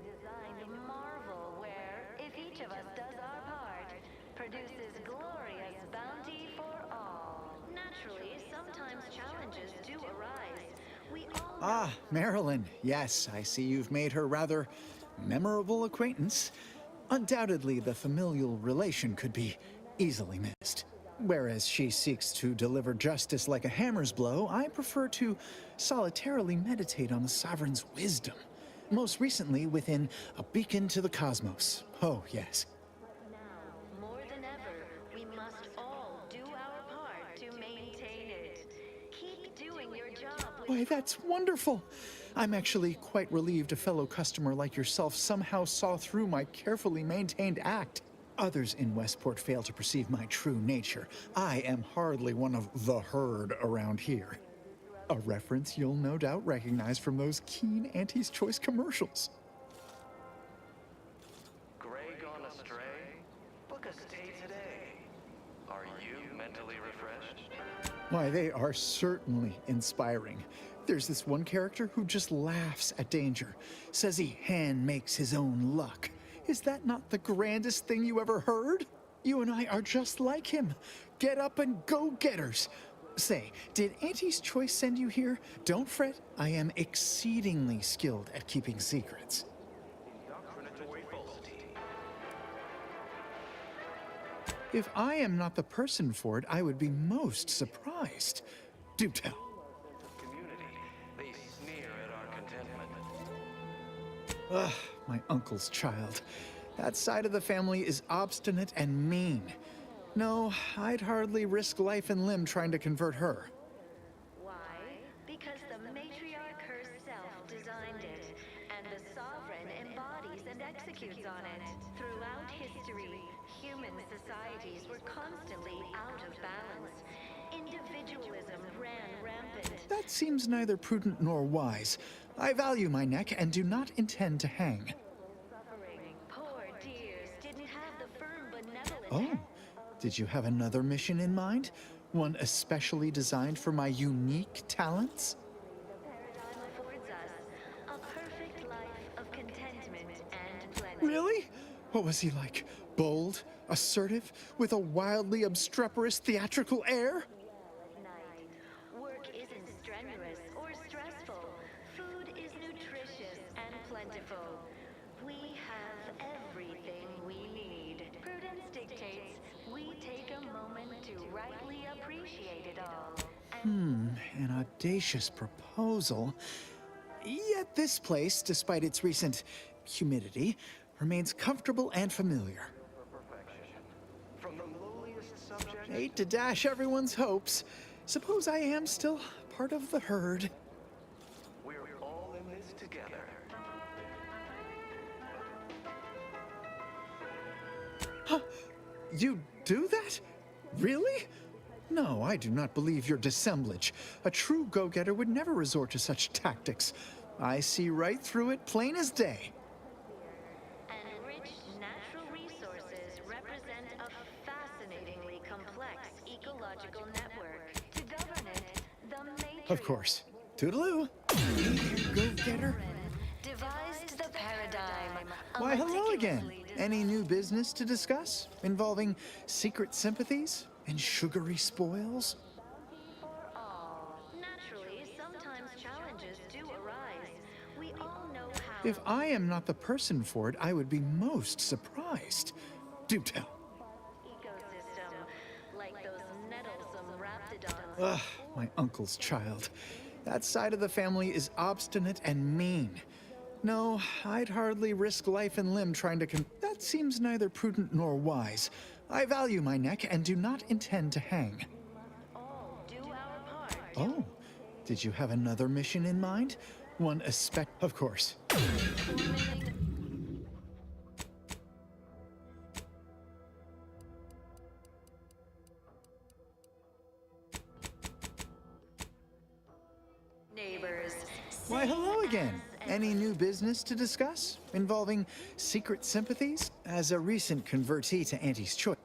B: Designed marvel where, if each of us does our part, produces glorious bounty for all. Naturally, sometimes challenges do arise. We all
H: Marilyn. Yes, I see you've made her rather memorable acquaintance. Undoubtedly, the familial relation could be easily missed. Whereas she seeks to deliver justice like a hammer's blow, I prefer to solitarily meditate on the Sovereign's wisdom. Most recently within A Beacon to the Cosmos. Oh, yes.
B: now, more than ever, we must all do our part to maintain it. Keep doing your job with...
H: Why, that's wonderful. I'm actually quite relieved a fellow customer like yourself somehow saw through my carefully maintained act. Others in Westport fail to perceive my true nature. I am hardly one of the herd around here. A reference you'll no doubt recognize from those keen Auntie's Choice commercials.
M: Gray gone astray? Book a stay today. Are you mentally refreshed?
H: Why, they are certainly inspiring. There's this one character who just laughs at danger, says he hand makes his own luck. Is that not the grandest thing you ever heard? You and I are just like him. Get up and go-getters. Say, did Auntie's Choice send you here? Don't fret, I am exceedingly skilled at keeping secrets. If I am not the person for it, I would be most surprised. Do tell.
M: They sneer at our contentment.
H: Ugh, my uncle's child. That side of the family is obstinate and mean. No, I'd hardly risk life and limb trying to convert her.
B: Why? Because the matriarch herself designed it, and the Sovereign embodies and executes on it. Throughout history, human societies were constantly out of balance. Individualism ran rampant.
H: That seems neither prudent nor wise. I value my neck and do not intend to hang.
B: Suffering, poor dears didn't have the firm benevolence.
H: Oh, Did you have another mission in mind? One especially designed for my unique talents?
B: Affords us a perfect life of contentment and plenty.
H: Really? What was he like? Bold? Assertive? With a wildly obstreperous theatrical air?
B: Work isn't strenuous or stressful. Food is nutritious and plentiful. We have everything we need. Prudence dictates we take a moment to rightly appreciate it all.
H: An audacious proposal. Yet this place, despite its recent humidity, remains comfortable and familiar. Hate to dash everyone's hopes. Suppose I am still part of the herd.
W: We're all in this together.
H: Huh? You do that? Really? No, I do not believe your dissemblage. A true go-getter would never resort to such tactics. I see right through it, plain as day.
B: Enriched natural resources represent a fascinatingly complex ecological network. To govern it, the matrix
H: Of course. Toodaloo. Go-getter.
B: devised the paradigm.
H: Why, hello again. Any new business to discuss? Involving secret sympathies and sugary spoils?
B: Naturally, sometimes challenges do arise. We all know how.
H: If I am not the person for it, I would be most surprised. Do tell.
B: Ecosystem, like those nettlesome raptidons.
H: Ugh, my uncle's child. That side of the family is obstinate and mean. No, I'd hardly risk life and limb trying to That seems neither prudent nor wise. I value my neck and do not intend to hang. Oh, did you have another mission in mind? One Of course.
B: Neighbors.
H: Why, hello again. Any new business to discuss? Involving secret sympathies? As a recent convertee to Auntie's choice.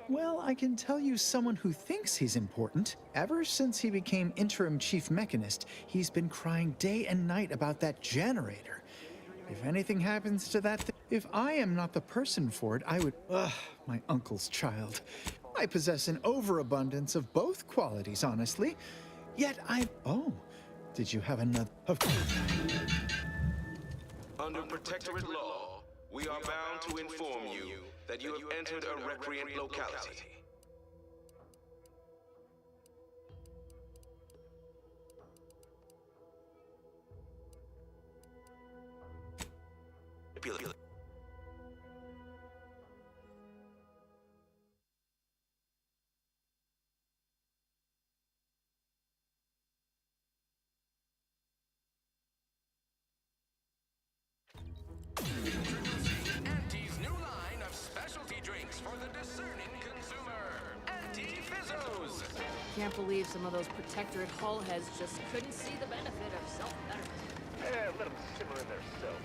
H: Well, I can tell you someone who thinks he's important. Ever since he became interim chief mechanist, he's been crying day and night about that generator. If anything happens to that if I am not the person for it, I would... Ugh, my uncle's child. I possess an overabundance of both qualities, honestly. Yet Oh, did you have another...
P: Under protectorate law, we are bound to inform you that you have entered a recreant locality.
C: Auntie's new line of specialty drinks for the discerning consumer. Anti-Fizzos.
E: Can't believe some of those protectorate hull heads just couldn't see the benefit of self-betterment.
S: Let them simmer in their cells.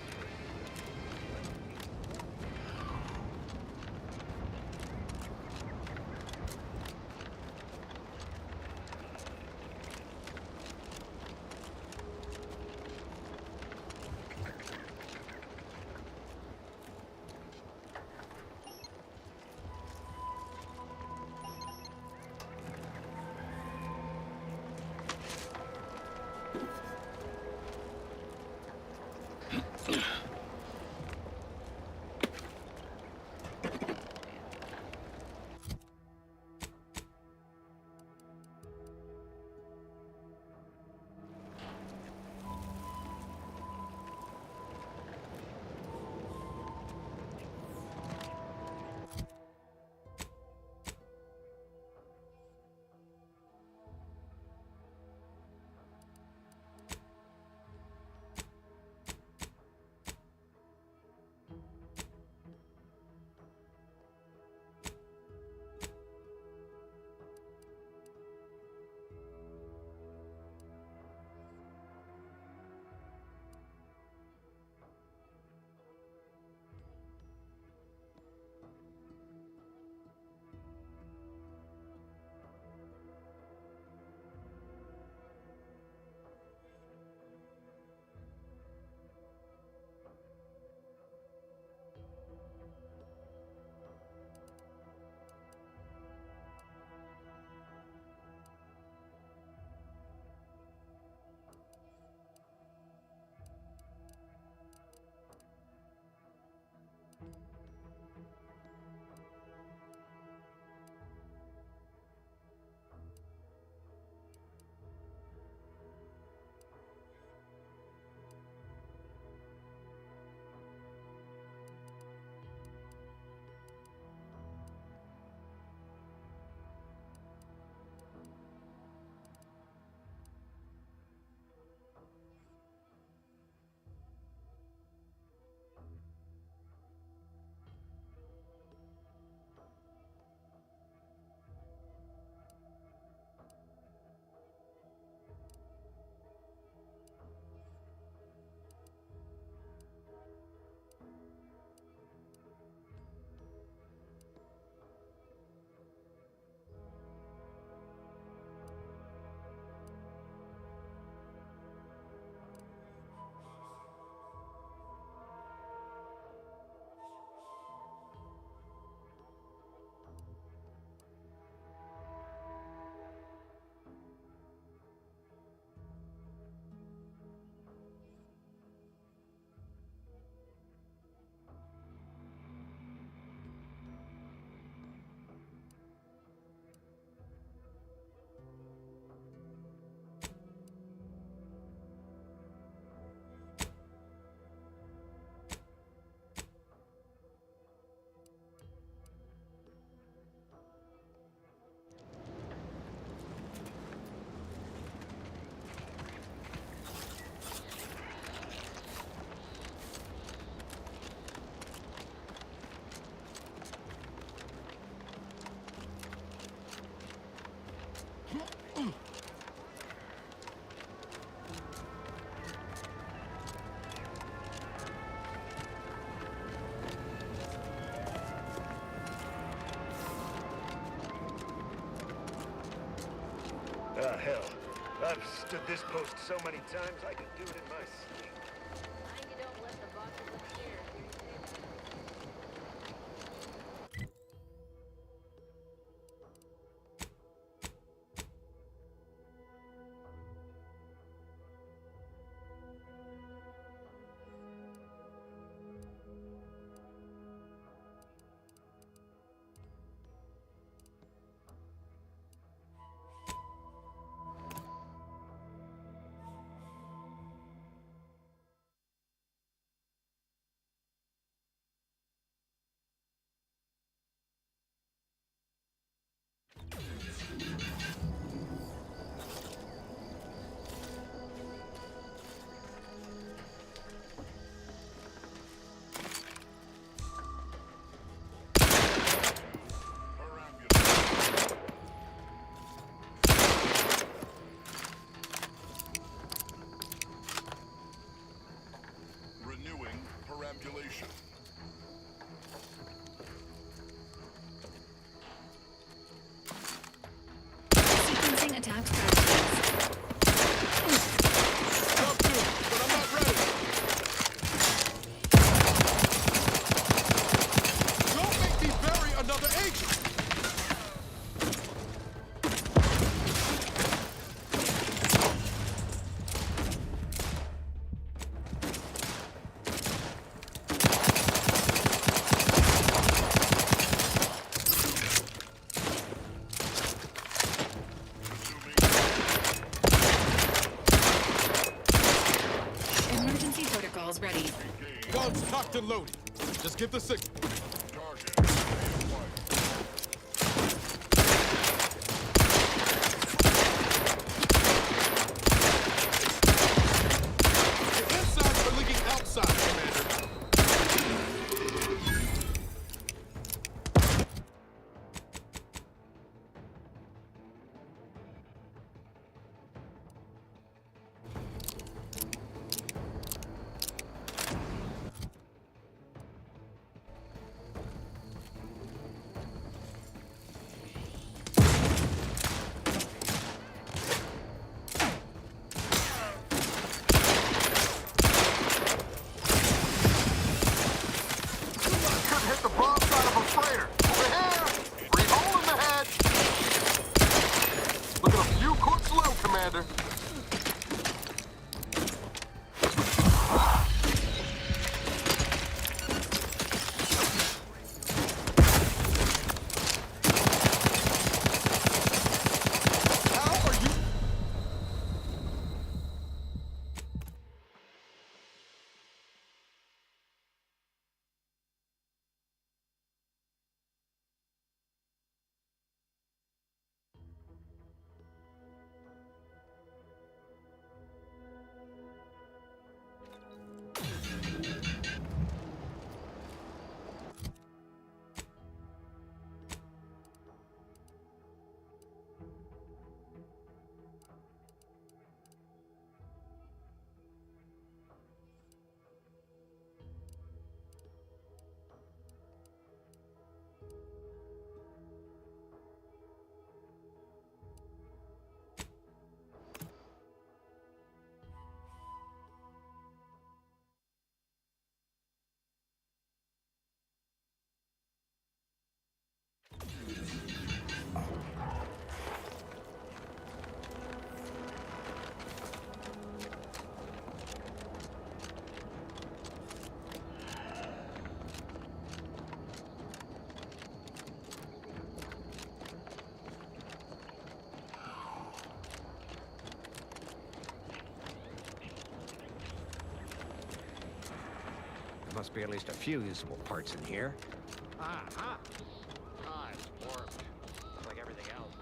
L: Ah, hell. I've stood this post so many times I could do it in my sleep.
E: You don't let the boxes upstairs, do you?
Q: Renewing perambulation.
F: Sequencing attack strategies.
Q: Jump to, but I'm not ready. Don't make me bury another agent.
F: Emergency protocols ready.
Q: Guns cocked and loaded. Just give the signal. The insides are leaking outside, Commander.
J: Hit the broadside of a freighter. Over here! Breathe hole in the head! Looking a few quarts low, Commander.
Q: How are you?
K: Must be at least a few usable parts in here.
J: Ah, it's warped. Just like everything else.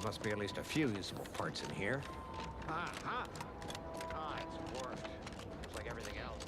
K: There must be at least a few usable parts in here.
J: Ah, it's warped. Just like everything else.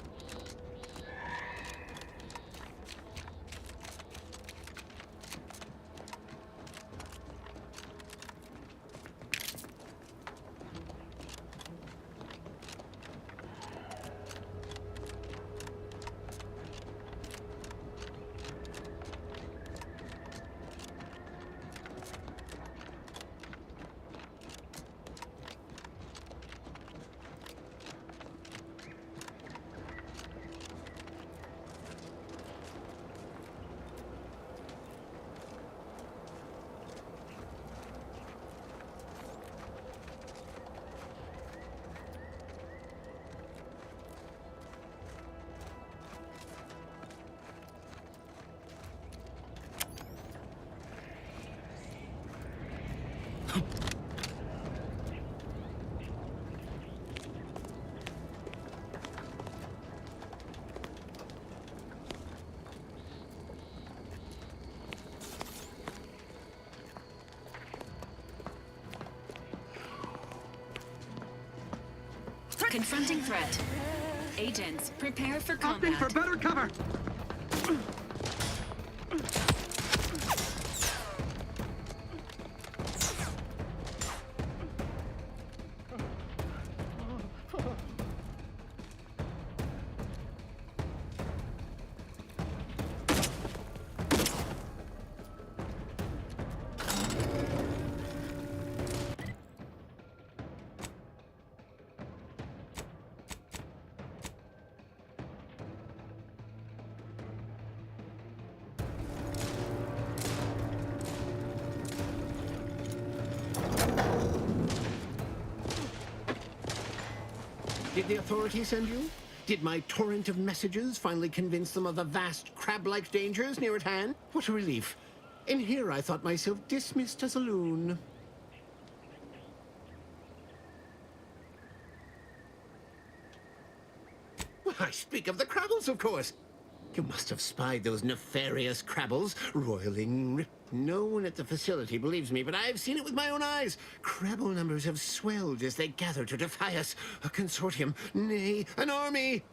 N: Confronting threat. Agents, prepare for combat.
R: Opting for better cover!
V: Did the authorities send you? Did my torrent of messages finally convince them of the vast crab-like dangers near at hand? What a relief. In here I thought myself dismissed as a loon. Well, I speak of the Crabbles, of course. You must have spied those nefarious Crabbles, roiling rip. No one at the facility believes me, but I've seen it with my own eyes. Crabble numbers have swelled as they gather to defy us. A consortium, nay, an army.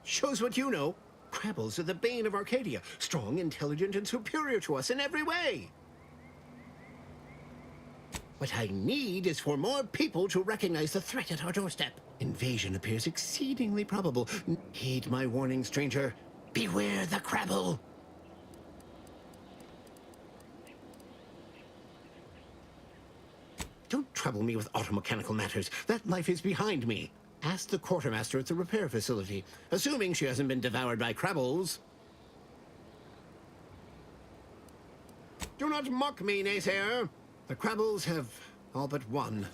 V: Shows what you know. Crabbles are the bane of Arcadia. Strong, intelligent, and superior to us in every way. What I need is for more people to recognize the threat at our doorstep. Invasion appears exceedingly probable. Heed my warning, stranger. Beware the Crabble. Don't trouble me with automechanical matters. That life is behind me. Ask the quartermaster at the repair facility, assuming she hasn't been devoured by Crabbles. Do not mock me, naysayer. The Crabbles have all but won.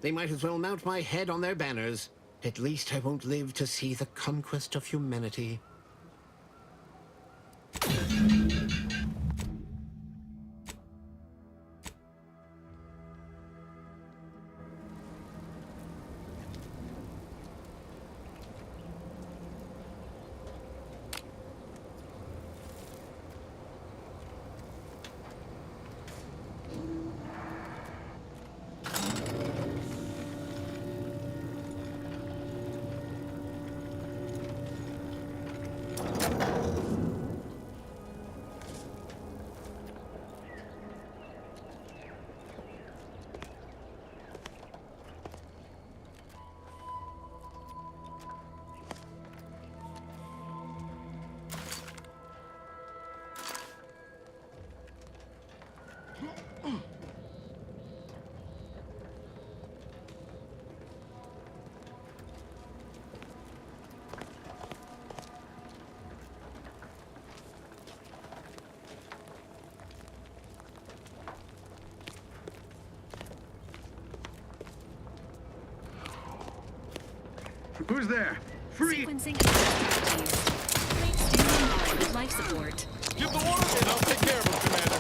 V: They might as well mount my head on their banners. At least I won't live to see the conquest of humanity.
R: Who's there? Free!
N: Sequencing strategies. Standing by with life support.
R: Give the order and I'll take care of him, Commander.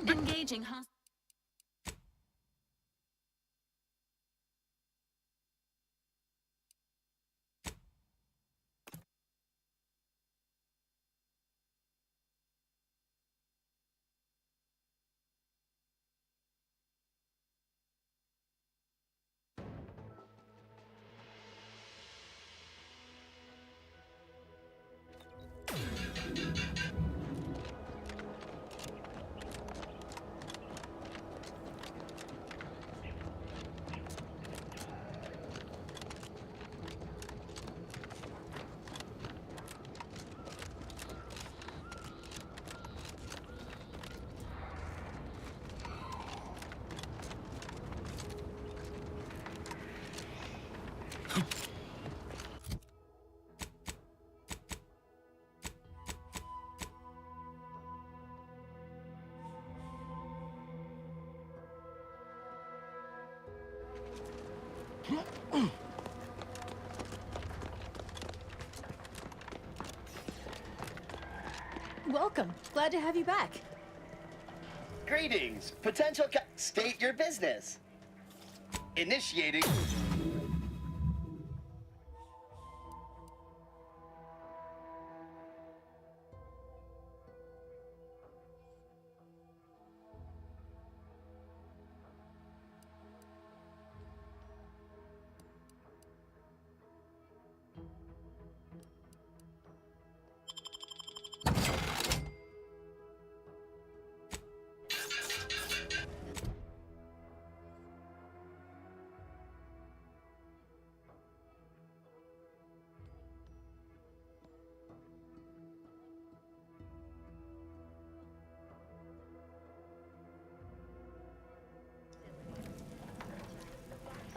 N: Engaging hostile.
G: Welcome. Glad to have you back.
I: Greetings. State your business. Initiating.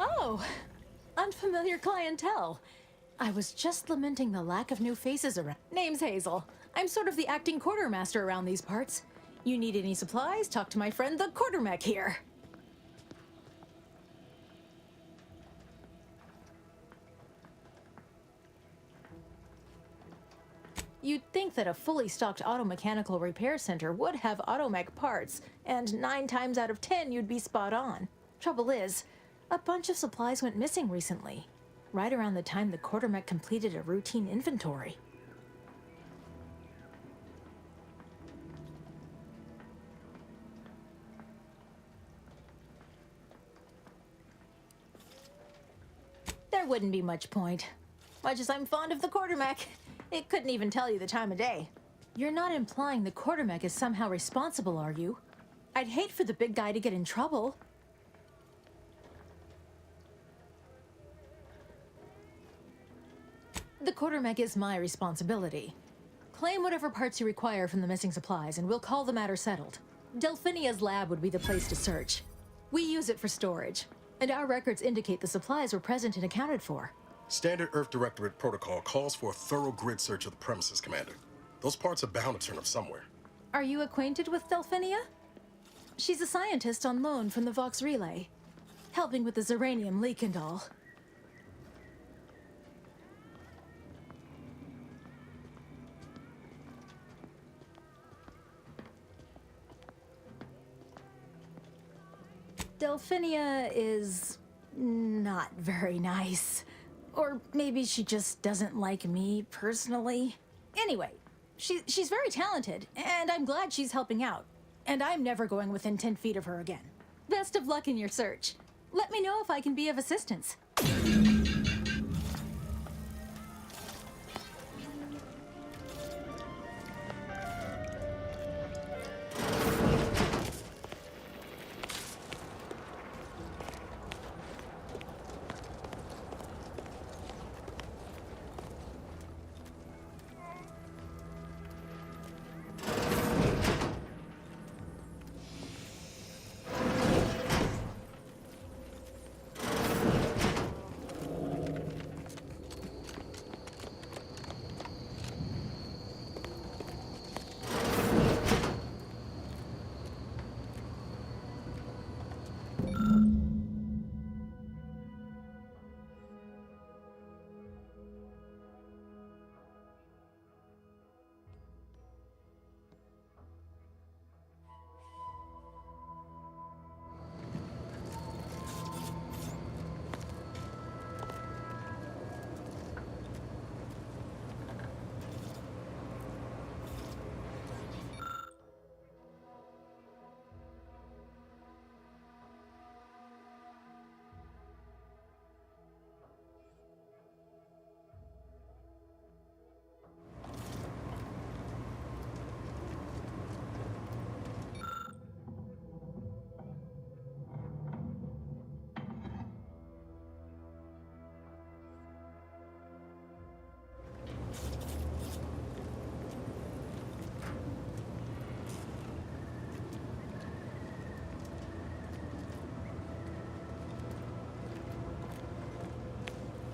G: Oh, unfamiliar clientele. I was just lamenting the lack of new faces around. Name's Hazel. I'm sort of the acting quartermaster around these parts. You need any supplies? Talk to my friend the quartermech here. You'd think that a fully stocked auto-mechanical repair center would have automech parts, and 9 times out of 10 you'd be spot on. Trouble is, a bunch of supplies went missing recently, right around the time the quartermech completed a routine inventory. There wouldn't be much point. Much as I'm fond of the quartermech, it couldn't even tell you the time of day. You're not implying the quartermech is somehow responsible, are you? I'd hate for the big guy to get in trouble. The quartermech is my responsibility. Claim whatever parts you require from the missing supplies, and we'll call the matter settled. Delphinia's lab would be the place to search. We use it for storage, and our records indicate the supplies were present and accounted for.
Q: Standard Earth Directorate protocol calls for a thorough grid search of the premises, Commander. Those parts are bound to turn up somewhere.
G: Are you acquainted with Delphinia? She's a scientist on loan from the Vox Relay, helping with the Zeranium leak and all. Delphinia is not very nice. Or maybe she just doesn't like me personally. Anyway, she's very talented, and I'm glad she's helping out. And I'm never going within 10 feet of her again. Best of luck in your search. Let me know if I can be of assistance.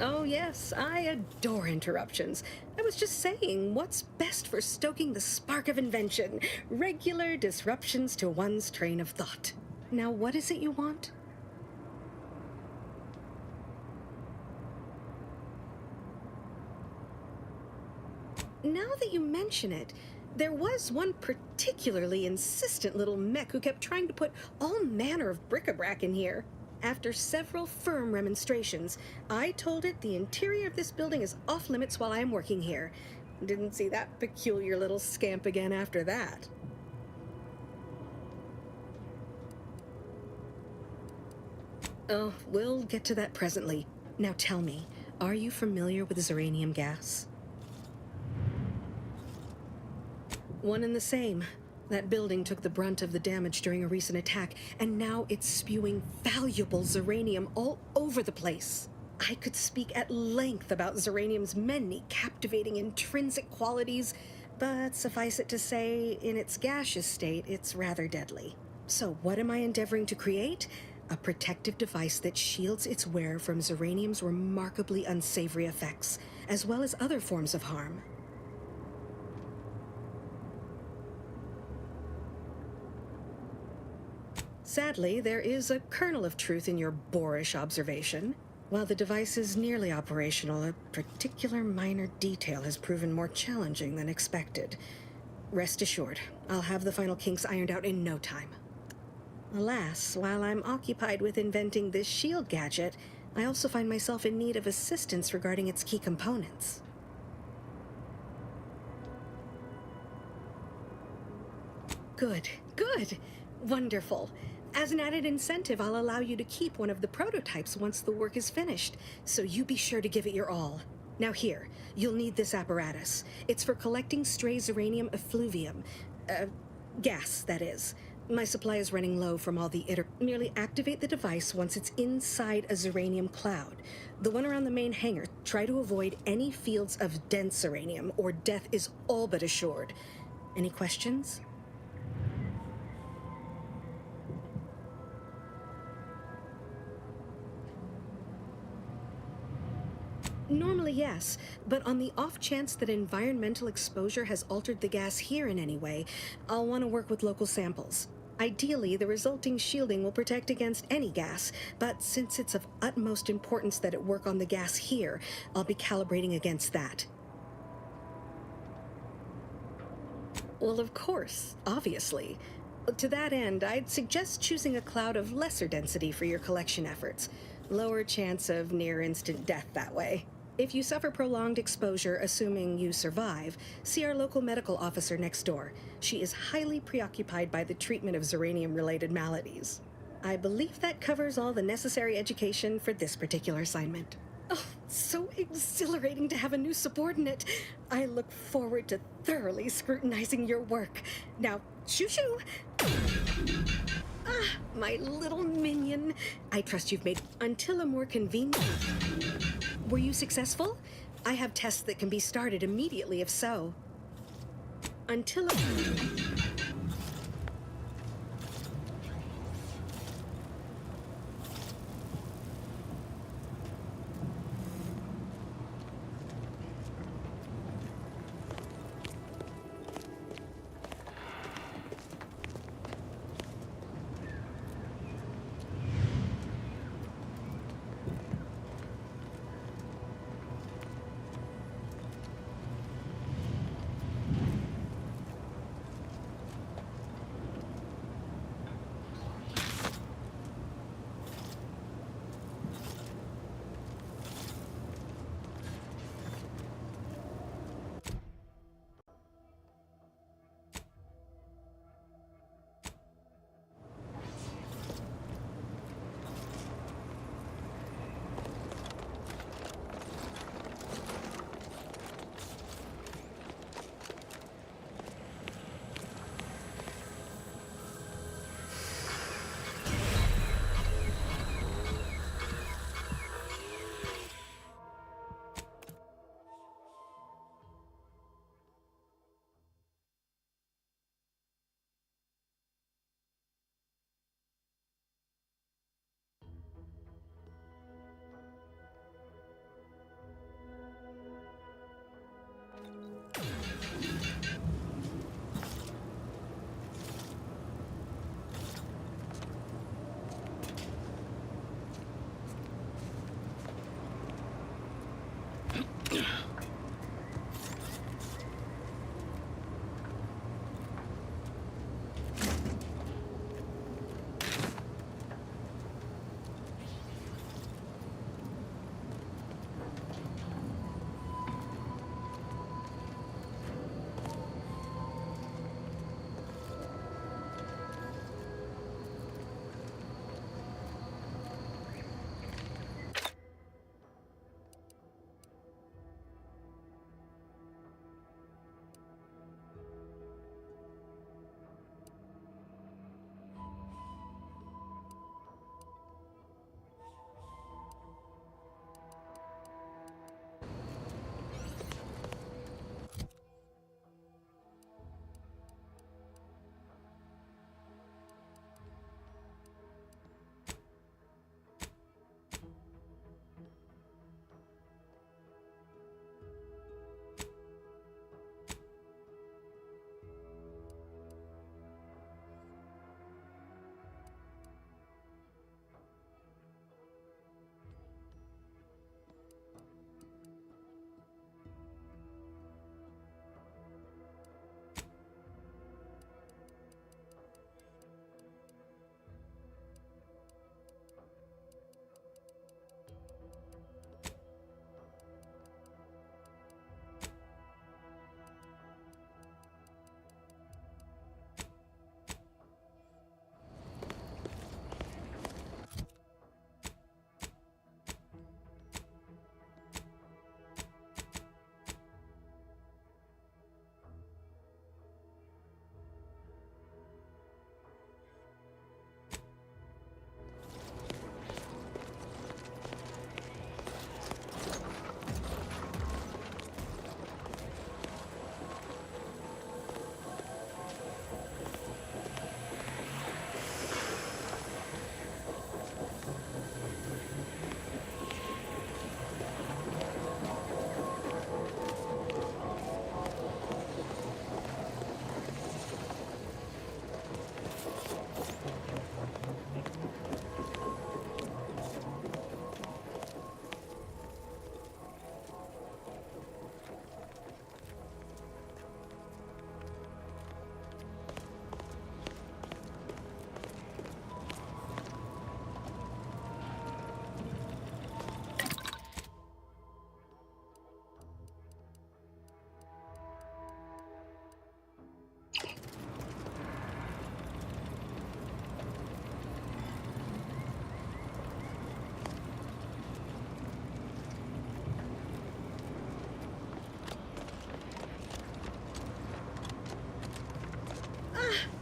A: Oh, yes, I adore interruptions. I was just saying, what's best for stoking the spark of invention? Regular disruptions to one's train of thought. Now, what is it you want? Now that you mention it, there was one particularly insistent little mech who kept trying to put all manner of bric-a-brac in here. After several firm remonstrations, I told it the interior of this building is off limits while I am working here. Didn't see that peculiar little scamp again after that. Oh, we'll get to that presently. Now tell me, are you familiar with ziranium gas? One and the same. That building took the brunt of the damage during a recent attack, and now it's spewing valuable ziranium all over the place. I could speak at length about ziranium's many captivating intrinsic qualities, but suffice it to say, in its gaseous state, it's rather deadly. So what am I endeavoring to create? A protective device that shields its wearer from ziranium's remarkably unsavory effects, as well as other forms of harm. Sadly, there is a kernel of truth in your boorish observation. While the device is nearly operational, a particular minor detail has proven more challenging than expected. Rest assured, I'll have the final kinks ironed out in no time. Alas, while I'm occupied with inventing this shield gadget, I also find myself in need of assistance regarding its key components. Good, good, wonderful. As an added incentive, I'll allow you to keep one of the prototypes once the work is finished, so you be sure to give it your all. Now here, you'll need this apparatus. It's for collecting stray ziranium effluvium. Gas, that is. My supply is running low from all the Merely activate the device once it's inside a ziranium cloud. The one around the main hangar. Try to avoid any fields of dense ziranium, or death is all but assured. Any questions? Normally, yes, but on the off chance that environmental exposure has altered the gas here in any way, I'll want to work with local samples. Ideally, the resulting shielding will protect against any gas, but since it's of utmost importance that it work on the gas here, I'll be calibrating against that. Well, of course, obviously. To that end, I'd suggest choosing a cloud of lesser density for your collection efforts. Lower chance of near-instant death that way. If you suffer prolonged exposure, assuming you survive, see our local medical officer next door. She is highly preoccupied by the treatment of ziranium-related maladies. I believe that covers all the necessary education for this particular assignment. Oh, so exhilarating to have a new subordinate. I look forward to thoroughly scrutinizing your work. Now, shoo-shoo! Ah, my little minion. I trust you've made until a more convenient... Were you successful? I have tests that can be started immediately if so. Until...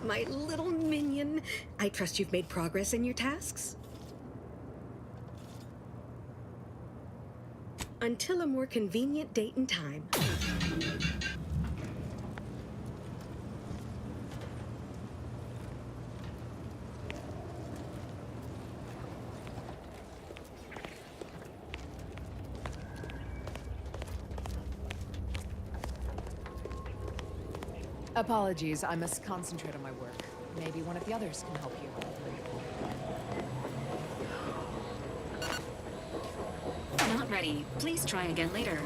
A: my little minion. I trust you've made progress in your tasks? Until a more convenient date and time.
F: Apologies, I must concentrate on my work. Maybe one of the others can help you.
N: Not ready. Please try again later.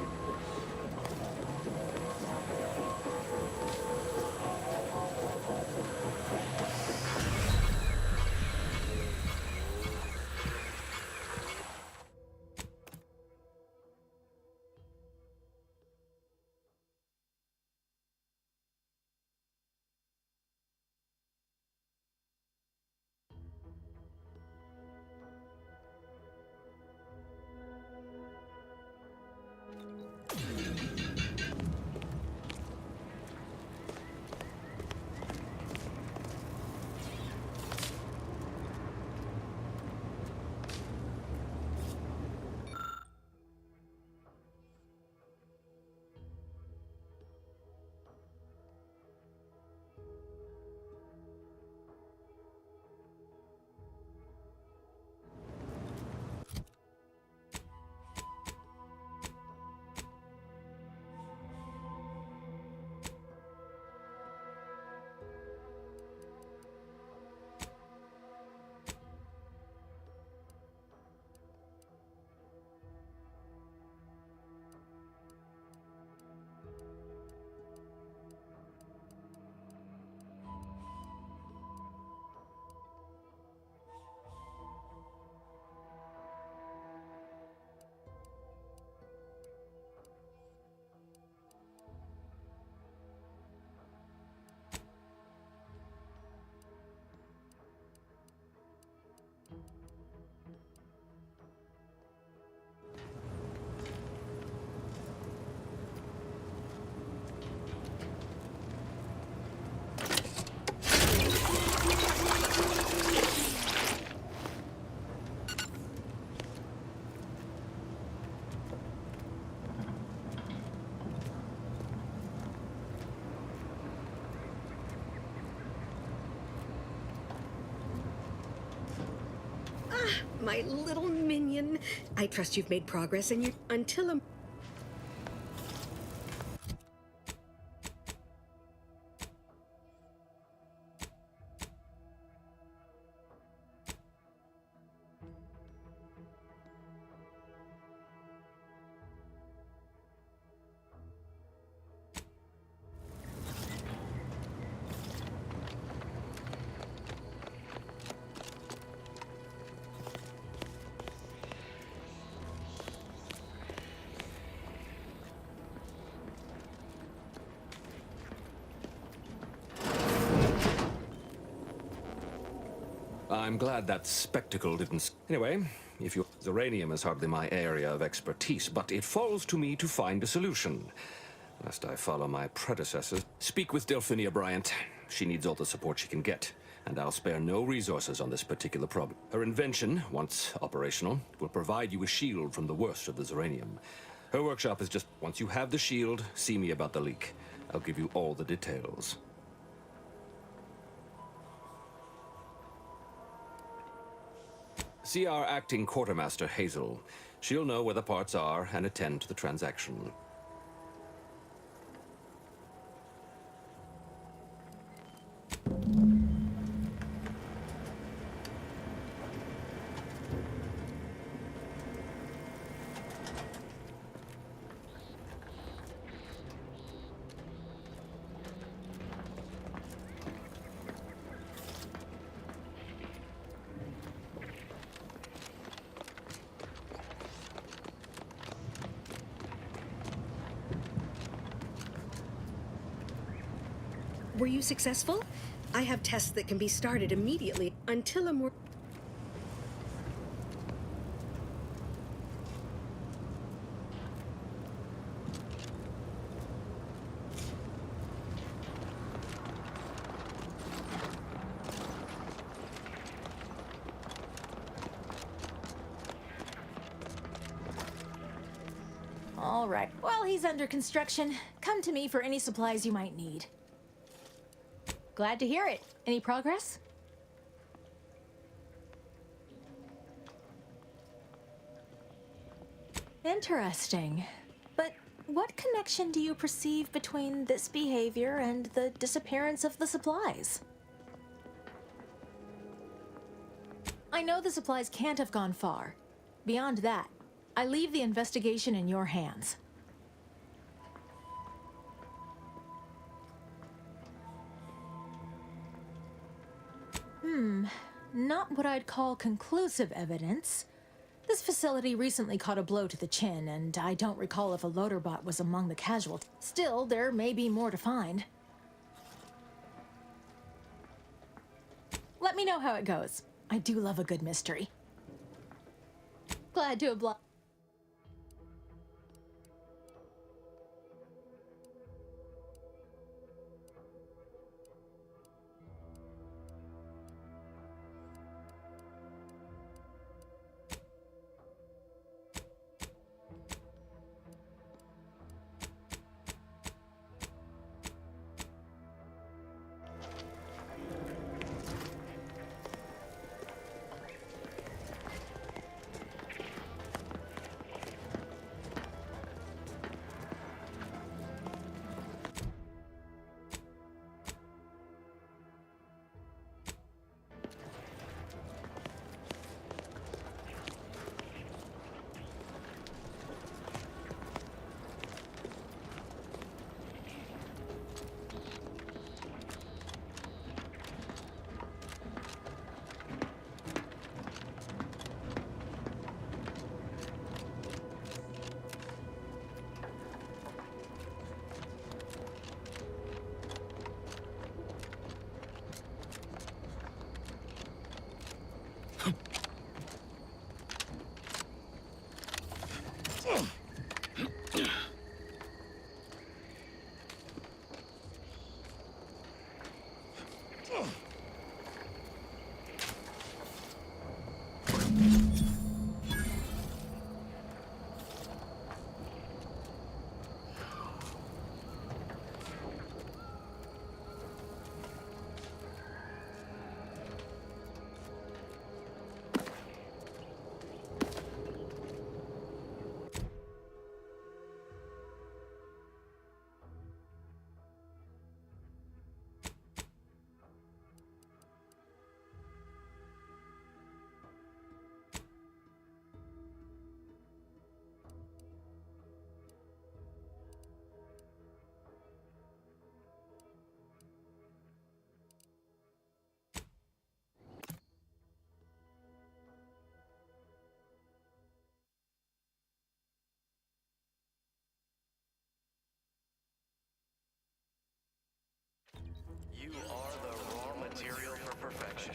A: My little minion. I trust you've made progress in your... Until a...
K: I'm glad that spectacle didn't... Anyway, if you... Uranium is hardly my area of expertise, but it falls to me to find a solution. Lest I follow my predecessors. Speak with Delphinia Bryant. She needs all the support she can get, and I'll spare no resources on this particular problem. Her invention, once operational, will provide you a shield from the worst of the uranium. Her workshop is just... Once you have the shield, see me about the leak. I'll give you all the details. See our acting quartermaster, Hazel. She'll know where the parts are and attend to the transaction.
A: Were you successful? I have tests that can be started immediately until a more...
G: All right. While he's under construction, come to me for any supplies you might need. Glad to hear it. Any progress? Interesting. But what connection do you perceive between this behavior and the disappearance of the supplies? I know the supplies can't have gone far. Beyond that, I leave the investigation in your hands. Not what I'd call conclusive evidence. This facility recently caught a blow to the chin, and I don't recall if a loader bot was among the casualties. Still, there may be more to find. Let me know how it goes. I do love a good mystery. Glad to oblige.
C: You are the raw material for perfection.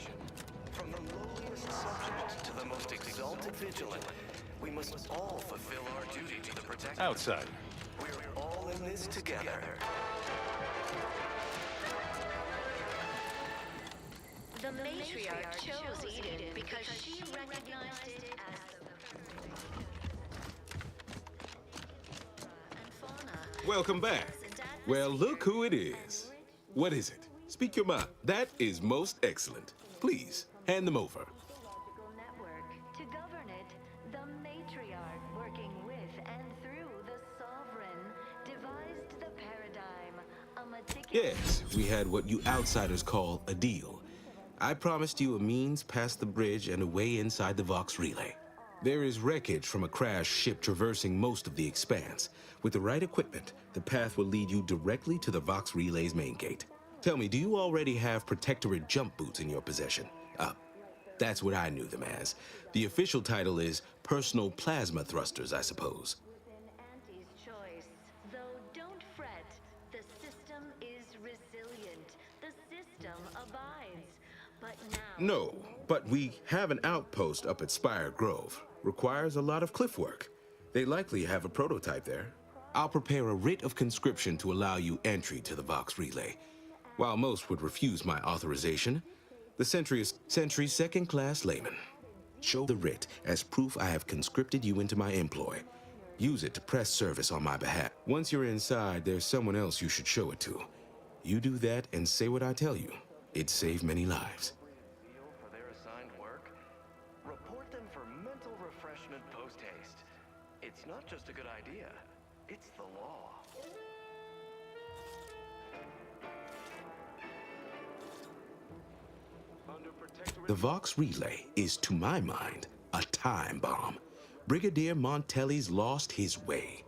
C: From the lowliest subject to the most exalted vigilant, we must all fulfill our duty to the protector.
O: Outside.
C: We're all in this together.
B: The matriarch chose Eden because she recognized it as the
D: Welcome back. Well, look who it is. What is it? Speak your mind. That is most excellent. Please, hand them over.
B: network. To govern it, the matriarch, working with and through the sovereign, devised the paradigm, a meticulous...
D: Yes, we had what you outsiders call a deal. I promised you a means past the bridge and a way inside the Vox relay. There is wreckage from a crashed ship traversing most of the expanse. With the right equipment, the path will lead you directly to the Vox relay's main gate. Tell me, do you already have Protectorate jump boots in your possession? That's what I knew them as. The official title is Personal Plasma Thrusters, I suppose.
B: Auntie's choice. Though don't fret, the system is resilient. The system abides. But now...
D: No, but we have an outpost up at Spire Grove. Requires a lot of cliff work. They likely have a prototype there. I'll prepare a writ of conscription to allow you entry to the Vox relay. While most would refuse my authorization, the Sentry is second-class layman. Show the writ as proof I have conscripted you into my employ. Use it to press service on my behalf. Once you're inside, there's someone else you should show it to. You do that and say what I tell you. It'd save many lives.
C: For their assigned work, report them for mental refreshment post-haste. It's not just a good idea, it's the law.
D: The Vox Relay is, to my mind, a time bomb. Brigadier Montelli's lost his way.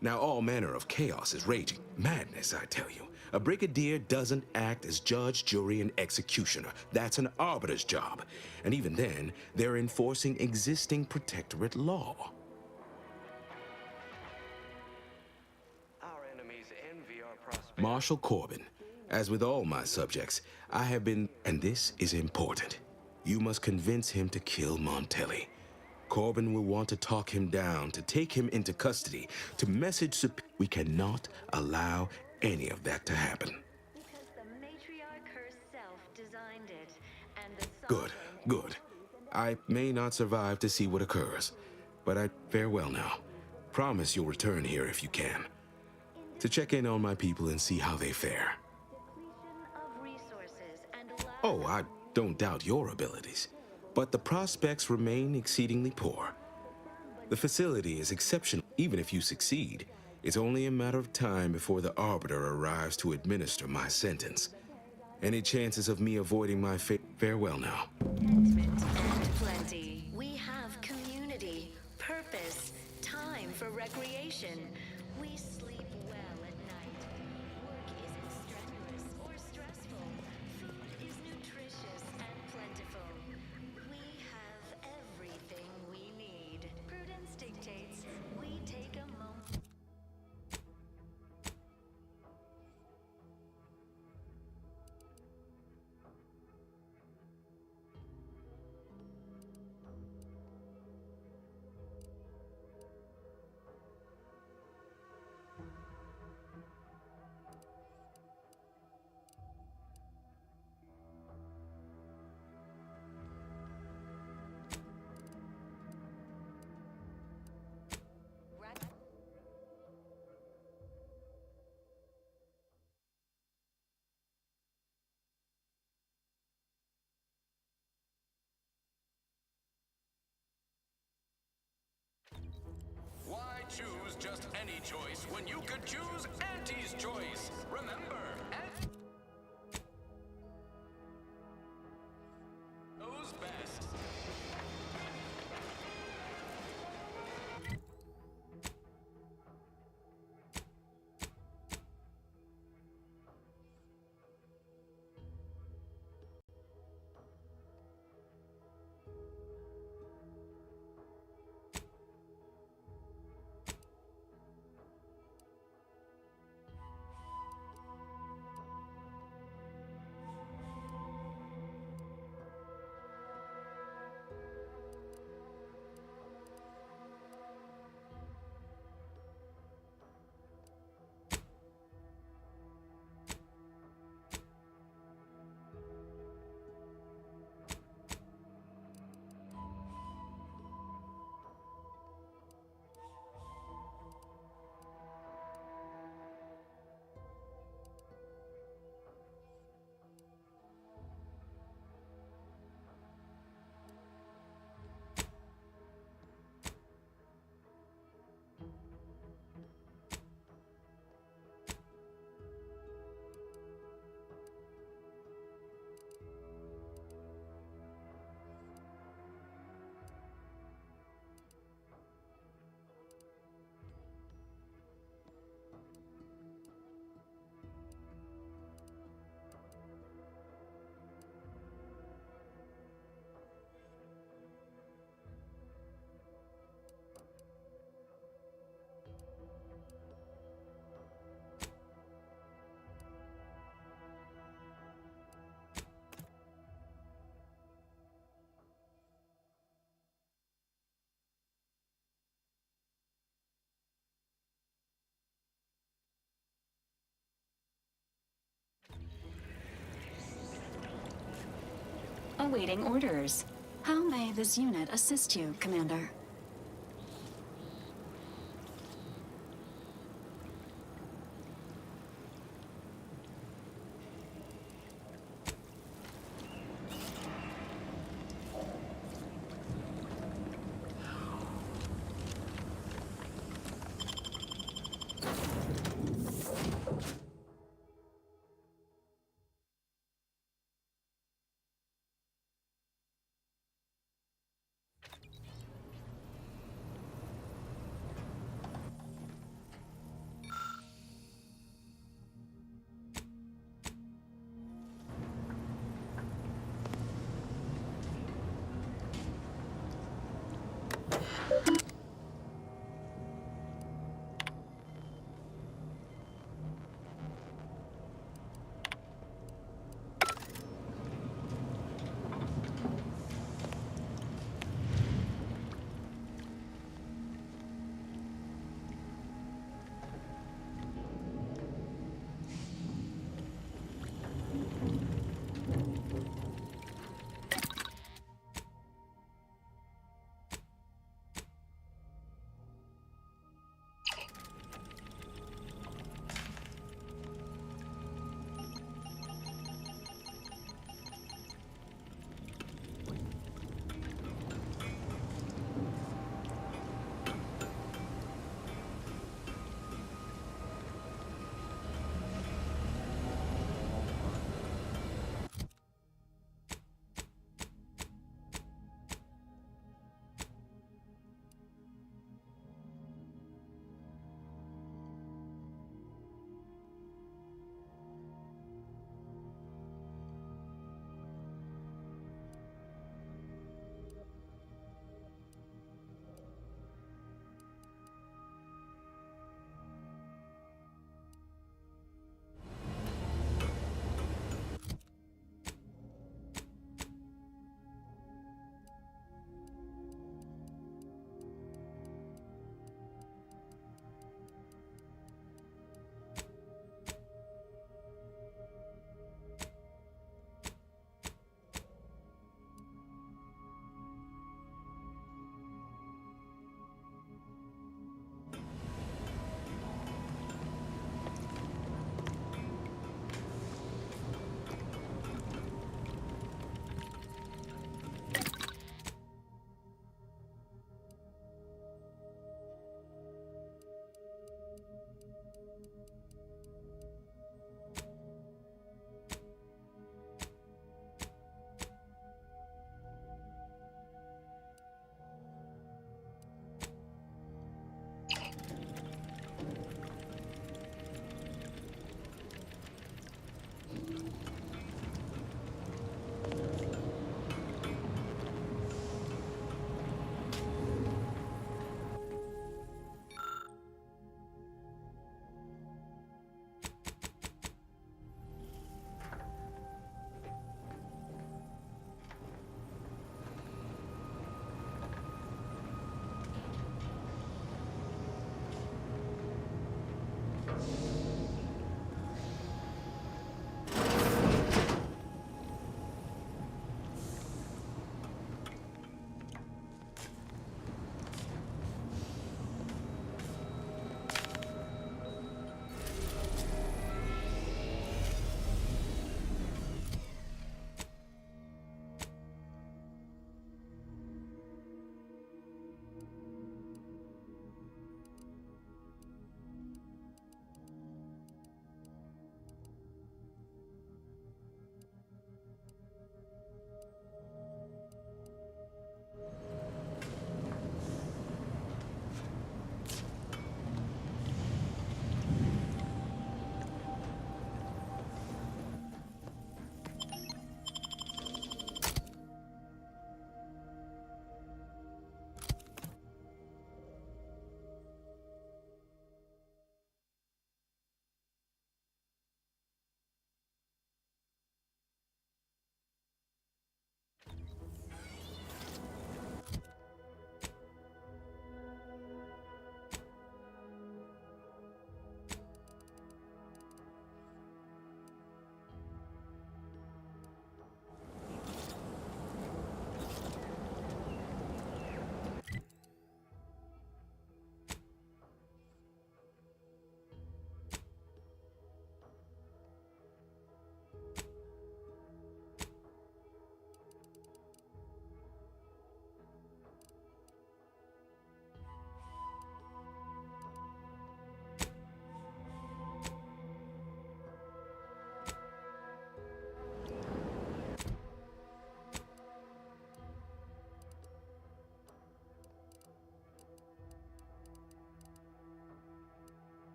D: Now all manner of chaos is raging. Madness, I tell you. A brigadier doesn't act as judge, jury, and executioner. That's an arbiter's job. And even then, they're enforcing existing protectorate law.
C: Our enemies envy our prosperity.
D: Marshal Corbin, as with all my subjects, I have been, and this is important, you must convince him to kill Montelli. Corbin will want to talk him down, to take him into custody, to message we cannot allow any of that to happen.
B: Because the matriarch herself designed it, and the
D: Good, good. I may not survive to see what occurs, but I farewell now. Promise you'll return here if you can, to check in on my people and see how they fare. Oh, I don't doubt your abilities, but the prospects remain exceedingly poor. The facility is exceptional. Even if you succeed, it's only a matter of time before the Arbiter arrives to administer my sentence. Any chances of me avoiding my fate? Farewell now.
B: contentment and plenty. We have community, purpose, time for recreation. We sleep well at night. Work isn't strenuous or stressful. Food is nutritious and plentiful. We have everything we need. Prudence dictates we take a moment.
M: Why choose just any choice when you could choose Auntie's choice? Remember, Aunt knows best.
N: Awaiting orders. How may this unit assist you, Commander?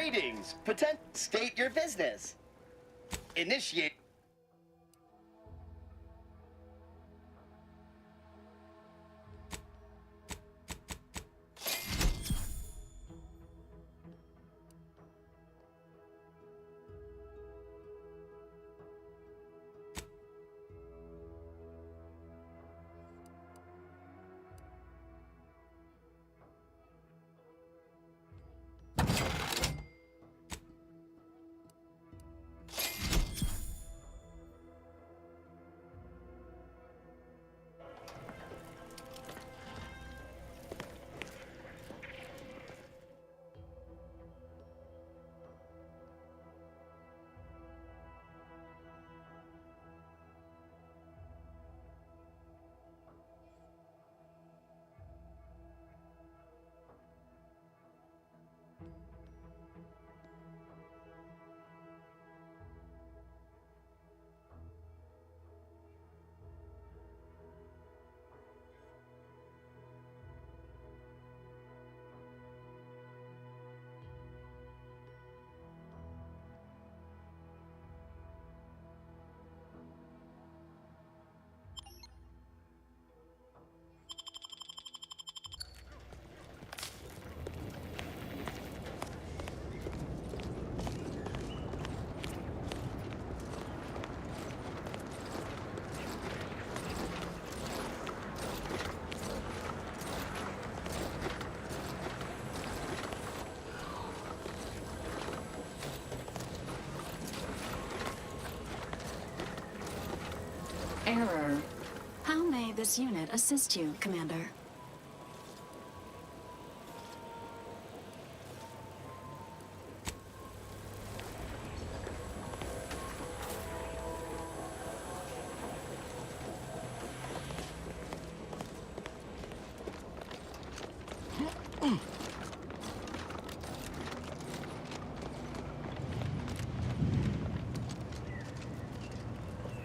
I: Greetings. State your business. Initiate.
N: Error. How may this unit assist you, Commander?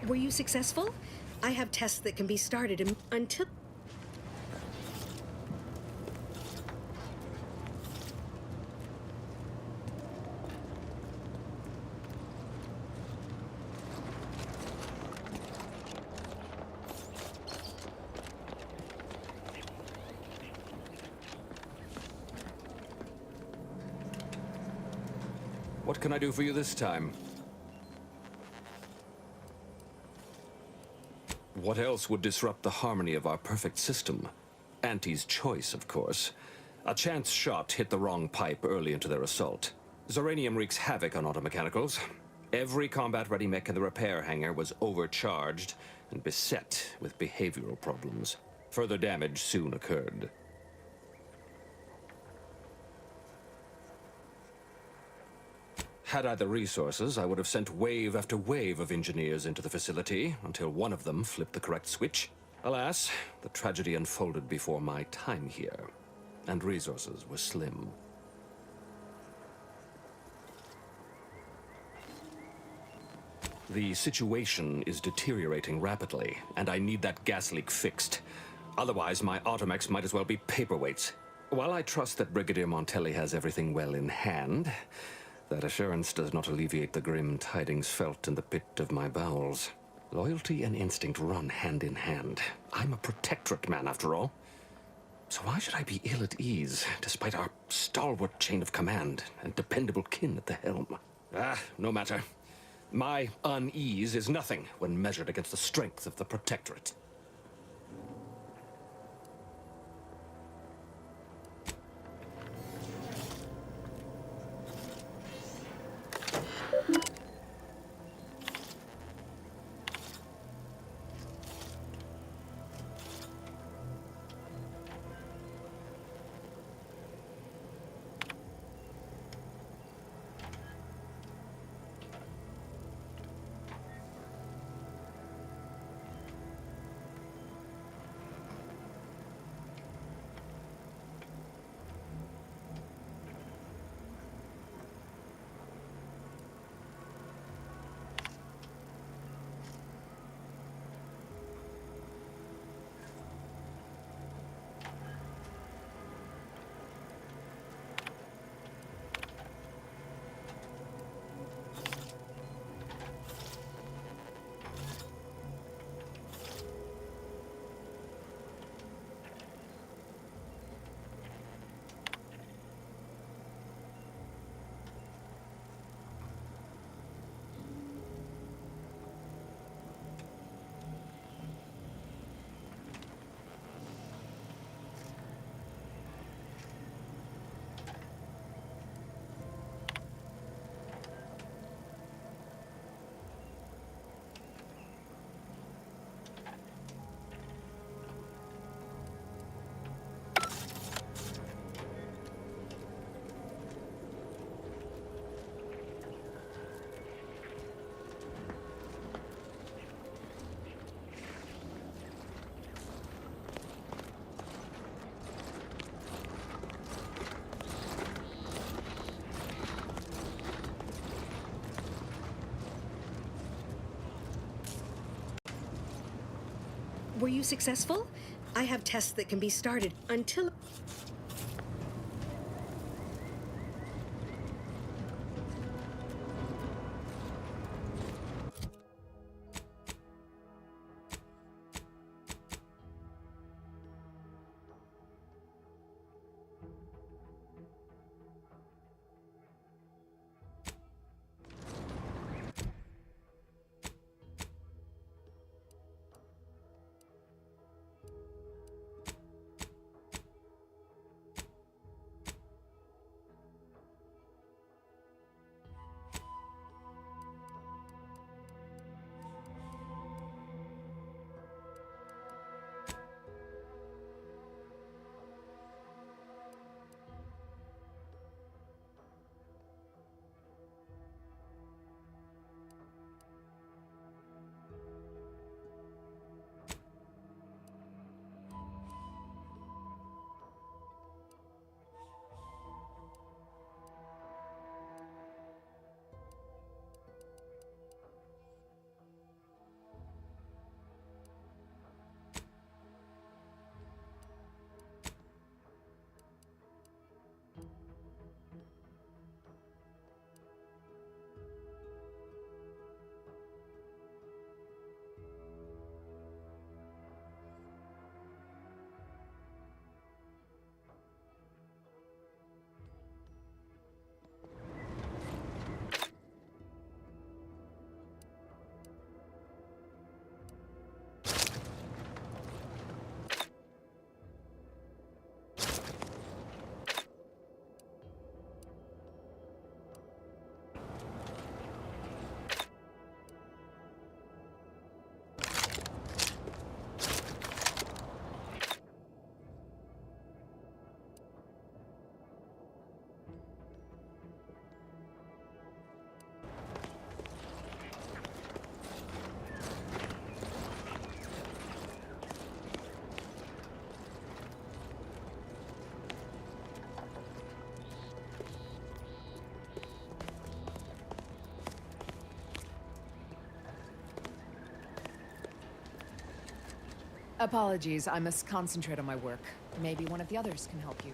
A: Were you successful? I have tests that can be started until...
K: What can I do for you this time? What else would disrupt the harmony of our perfect system? Auntie's choice, of course. A chance shot hit the wrong pipe early into their assault. Zoranium wreaks havoc on automechanicals. Every combat-ready mech in the repair hangar was overcharged and beset with behavioral problems. Further damage soon occurred. Had I the resources, I would have sent wave after wave of engineers into the facility until one of them flipped the correct switch. Alas, the tragedy unfolded before my time here, and resources were slim. The situation is deteriorating rapidly, and I need that gas leak fixed. Otherwise, my automechs might as well be paperweights. While I trust that Brigadier Montelli has everything well in hand, that assurance does not alleviate the grim tidings felt in the pit of my bowels. Loyalty and instinct run hand in hand. I'm a protectorate man, after all. So why should I be ill at ease, despite our stalwart chain of command and dependable kin at the helm? No matter. My unease is nothing when measured against the strength of the protectorate.
A: Were you successful? I have tests that can be started until...
F: Apologies, I must concentrate on my work. Maybe one of the others can help you.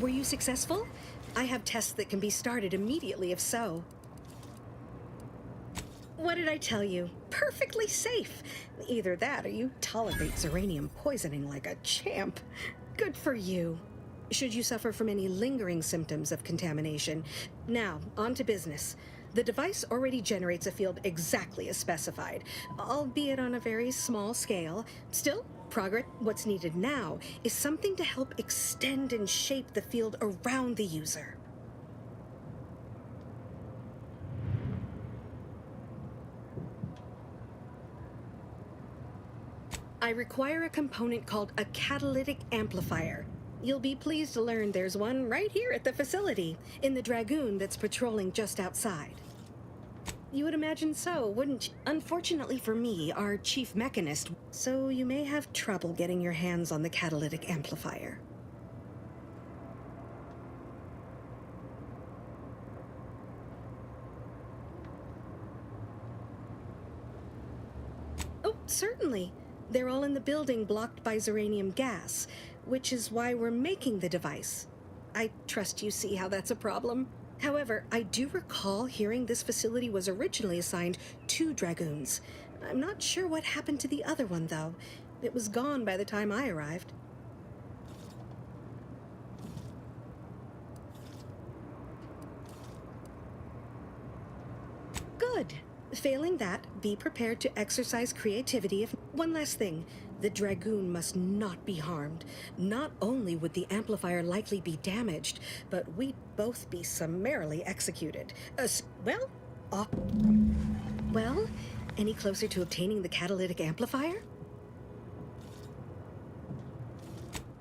A: Were you successful? I have tests that can be started immediately if so. What did I tell you? Perfectly safe. Either that or you tolerate uranium poisoning like a champ. Good for you. Should you suffer from any lingering symptoms of contamination. Now, on to business. The device already generates a field exactly as specified, albeit on a very small scale. Still, progress. What's needed now is something to help extend and shape the field around the user. I require a component called a catalytic amplifier. You'll be pleased to learn there's one right here at the facility, in the Dragoon that's patrolling just outside. You would imagine so, wouldn't you? Unfortunately for me, our chief mechanist, so you may have trouble getting your hands on the catalytic amplifier. Oh, certainly. They're all in the building blocked by Zeranium gas, which is why we're making the device. I trust you see how that's a problem. However, I do recall hearing this facility was originally assigned 2 Dragoons. I'm not sure what happened to the other one, though. It was gone by the time I arrived. Good. Failing that, be prepared to exercise creativity if... One last thing. The Dragoon must not be harmed. Not only would the amplifier likely be damaged, but we'd both be summarily executed. Well, any closer to obtaining the catalytic amplifier?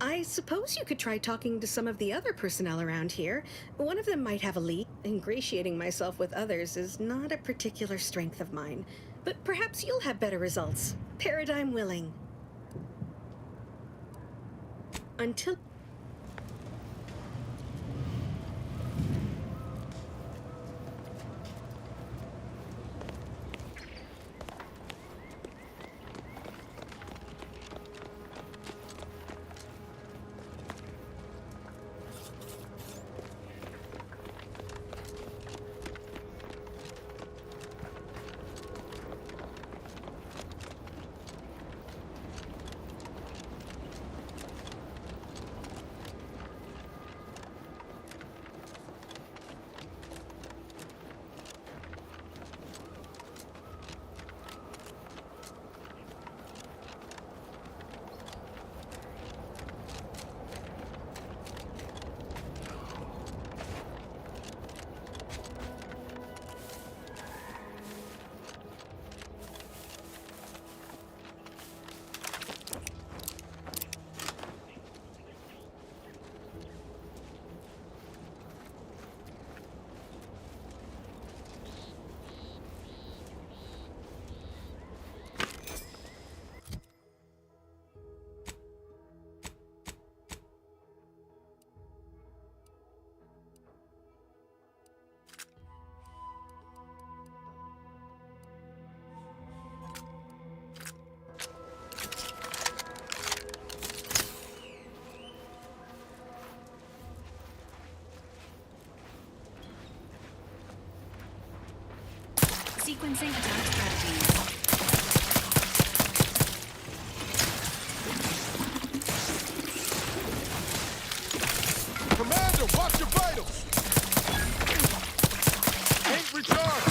A: I suppose you could try talking to some of the other personnel around here. One of them might have a lead. Ingratiating myself with others is not a particular strength of mine, but perhaps you'll have better results. Paradigm willing. Until...
N: Sequencing attack strategies.
R: Commander, watch your vitals! Ain't recharged!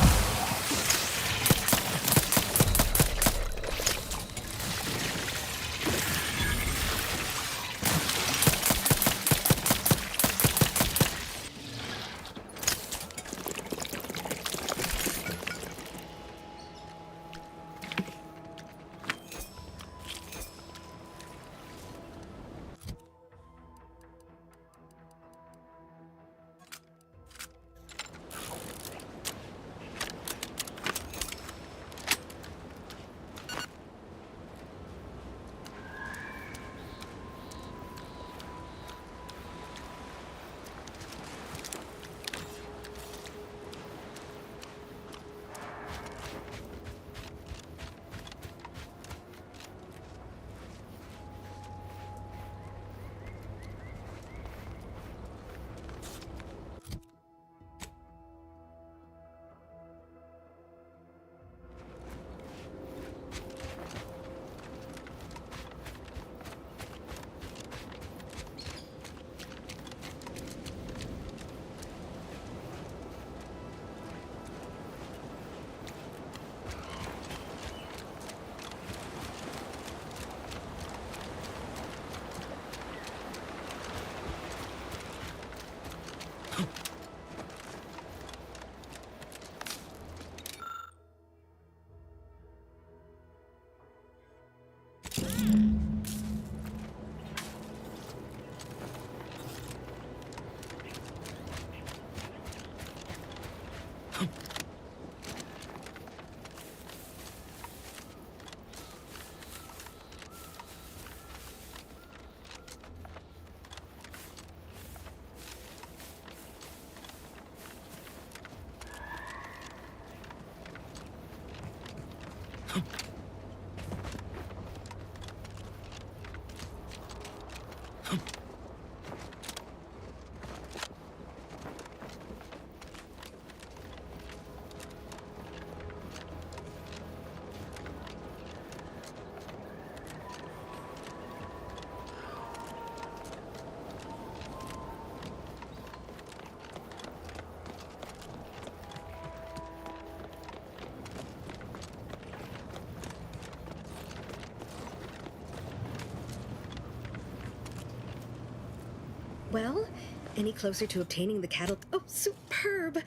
A: Well, any closer to obtaining the cattle? Oh, superb!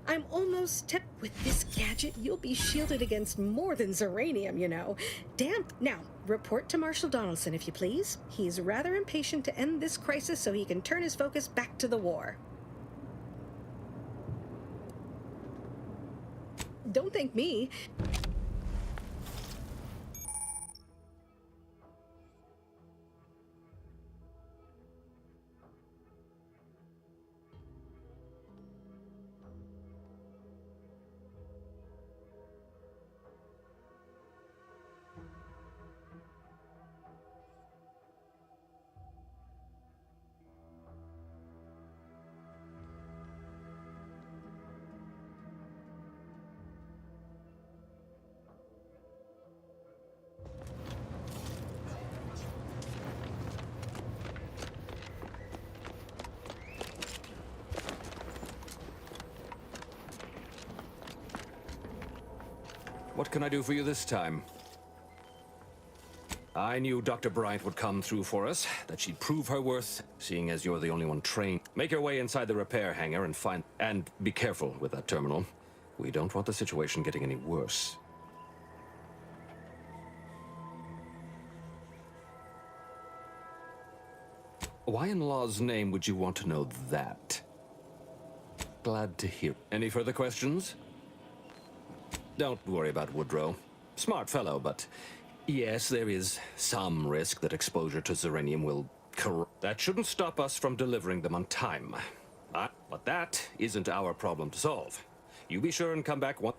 A: I'm almost with this gadget, you'll be shielded against more than Zeranium, you know. Damn. Now, report to Marshal Donaldson, if you please. He's rather impatient to end this crisis so he can turn his focus back to the war. Don't thank me.
K: What can I do for you this time? I knew Dr. Bryant would come through for us, that she'd prove her worth, seeing as you're the only one trained. Make your way inside the repair hangar and find... And be careful with that terminal. We don't want the situation getting any worse. Why in law's name would you want to know that? Glad to hear. Any further questions? Don't worry about Woodrow. Smart fellow, but yes, there is some risk that exposure to Zeranium will corrupt. That shouldn't stop us from delivering them on time. But that isn't our problem to solve. You be sure and come back once.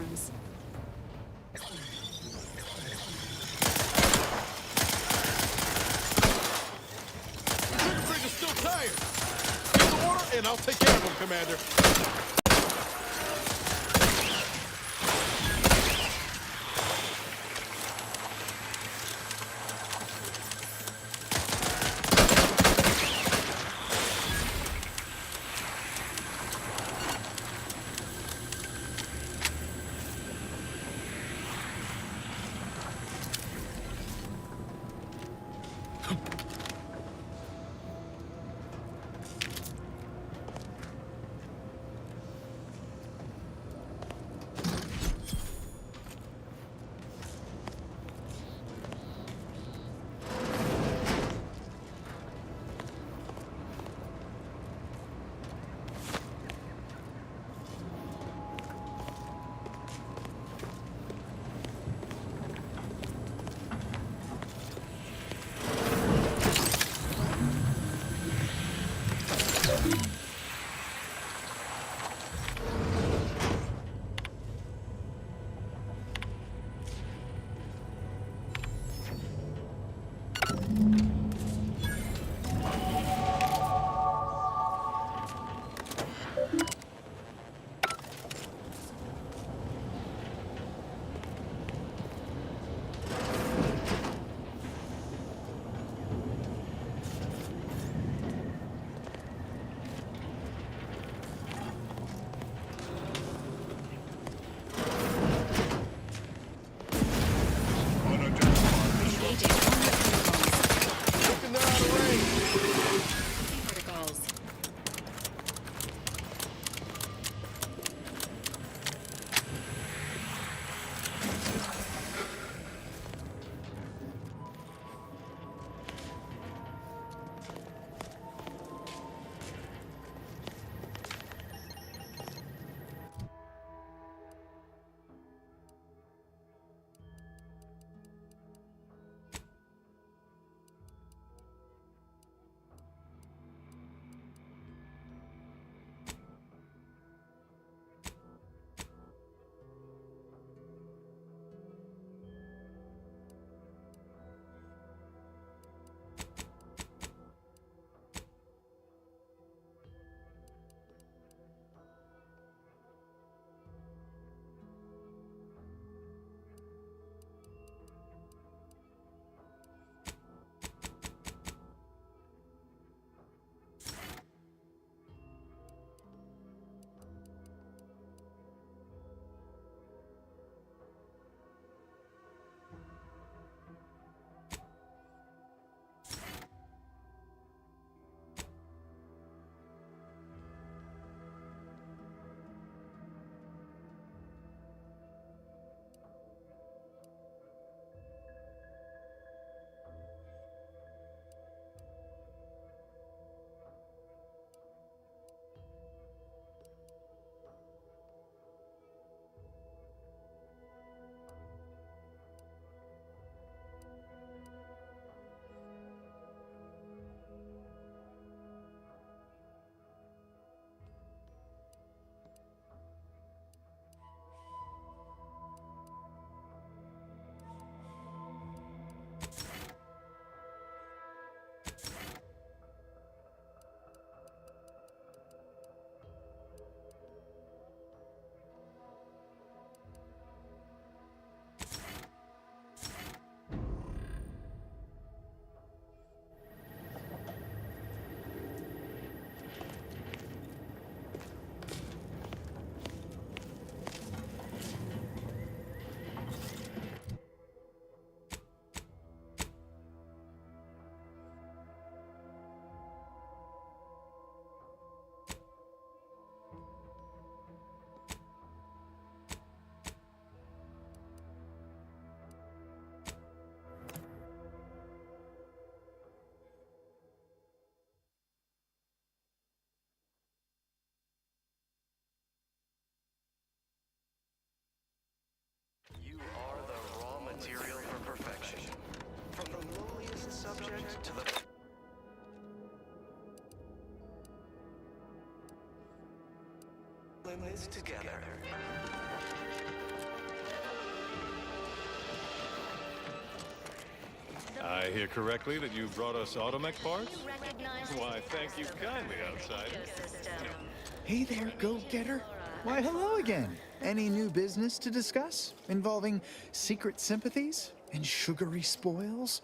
N: platforms.
R: The bridge is still tired. Get the water and I'll take care of him, Commander.
C: You are the raw material for perfection. From the lowliest subject to the... in this together.
O: hear correctly that you brought us automech parts? Why, thank you kindly, outsider.
H: Hey there, go-getter. Why, hello again. Any new business to discuss involving secret sympathies and sugary spoils?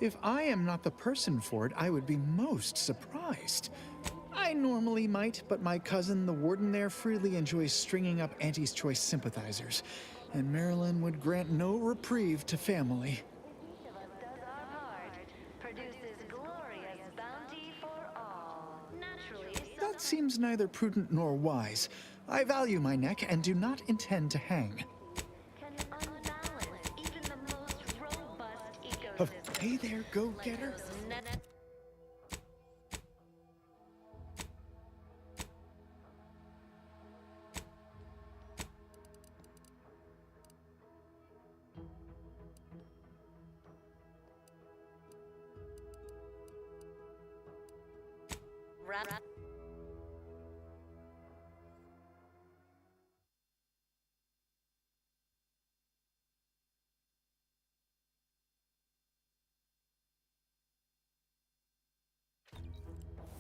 H: If I am not the person for it, I would be most surprised. I normally might, but my cousin, the warden there, freely enjoys stringing up Auntie's Choice sympathizers, and Marilyn would grant no reprieve to family. That seems neither prudent nor wise. I value my neck and do not intend to hang. Hey there, go-getter.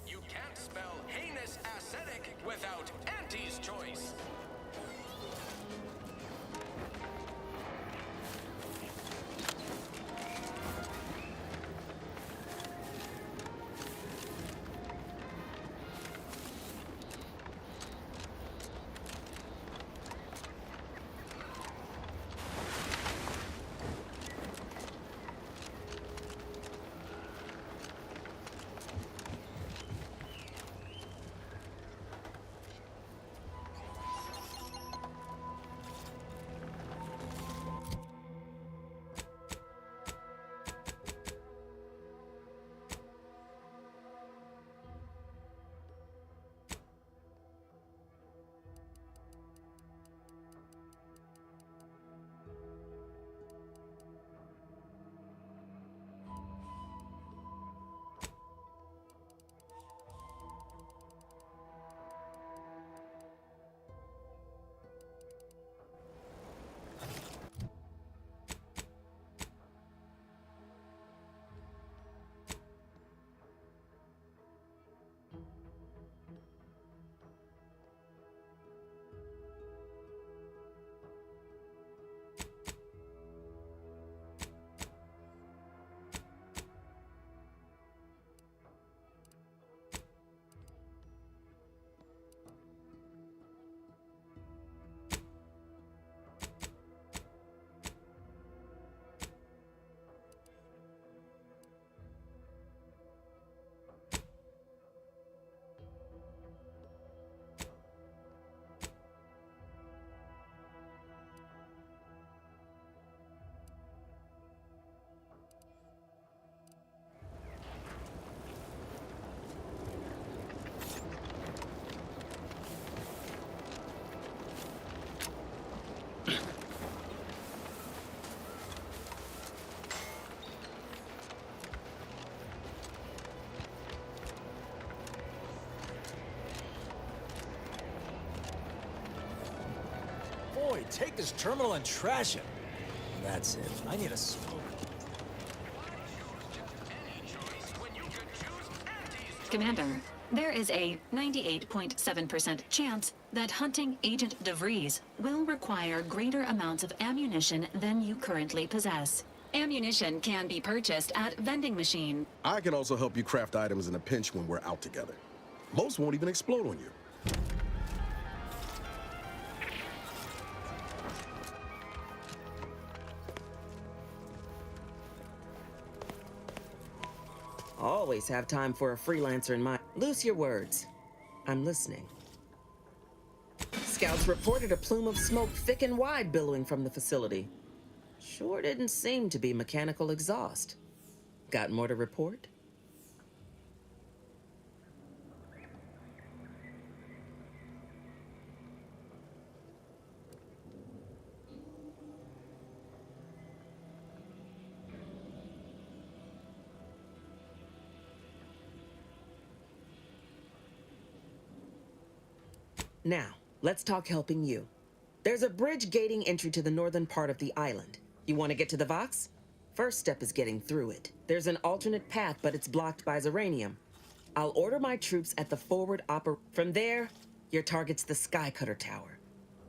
M: You can't spell heinous ascetic without Auntie's Choice.
S: Boy, take this terminal and trash it. That's it. I need a smoke.
N: Commander, there is a 98.7% chance that hunting Agent DeVries will require greater amounts of ammunition than you currently possess. Ammunition can be purchased at vending machine.
R: I can also help you craft items in a pinch when we're out together. Most won't even explode on you.
T: Always have time for a freelancer in mind. Loose your words. I'm listening. Scouts reported a plume of smoke thick and wide billowing from the facility. Sure didn't seem to be mechanical exhaust. Got more to report? Now, let's talk helping you. There's a bridge gating entry to the northern part of the island. You want to get to the Vox? First step is getting through it. There's an alternate path, but it's blocked by Zeranium. I'll order my troops at the forward From there, your target's the Skycutter Tower.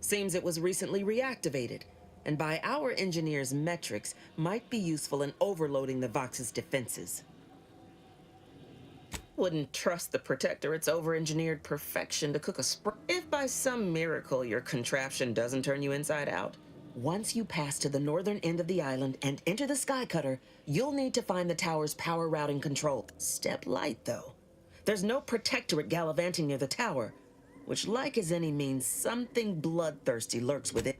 T: Seems it was recently reactivated, and by our engineers' metrics, might be useful in overloading the Vox's defenses. Wouldn't trust the Protectorate's over-engineered perfection to cook a If by some miracle your contraption doesn't turn you inside out, once you pass to the northern end of the island and enter the Skycutter, you'll need to find the tower's power routing control. Step light, though. There's no Protectorate gallivanting near the tower, which, like as any, means something bloodthirsty lurks with it.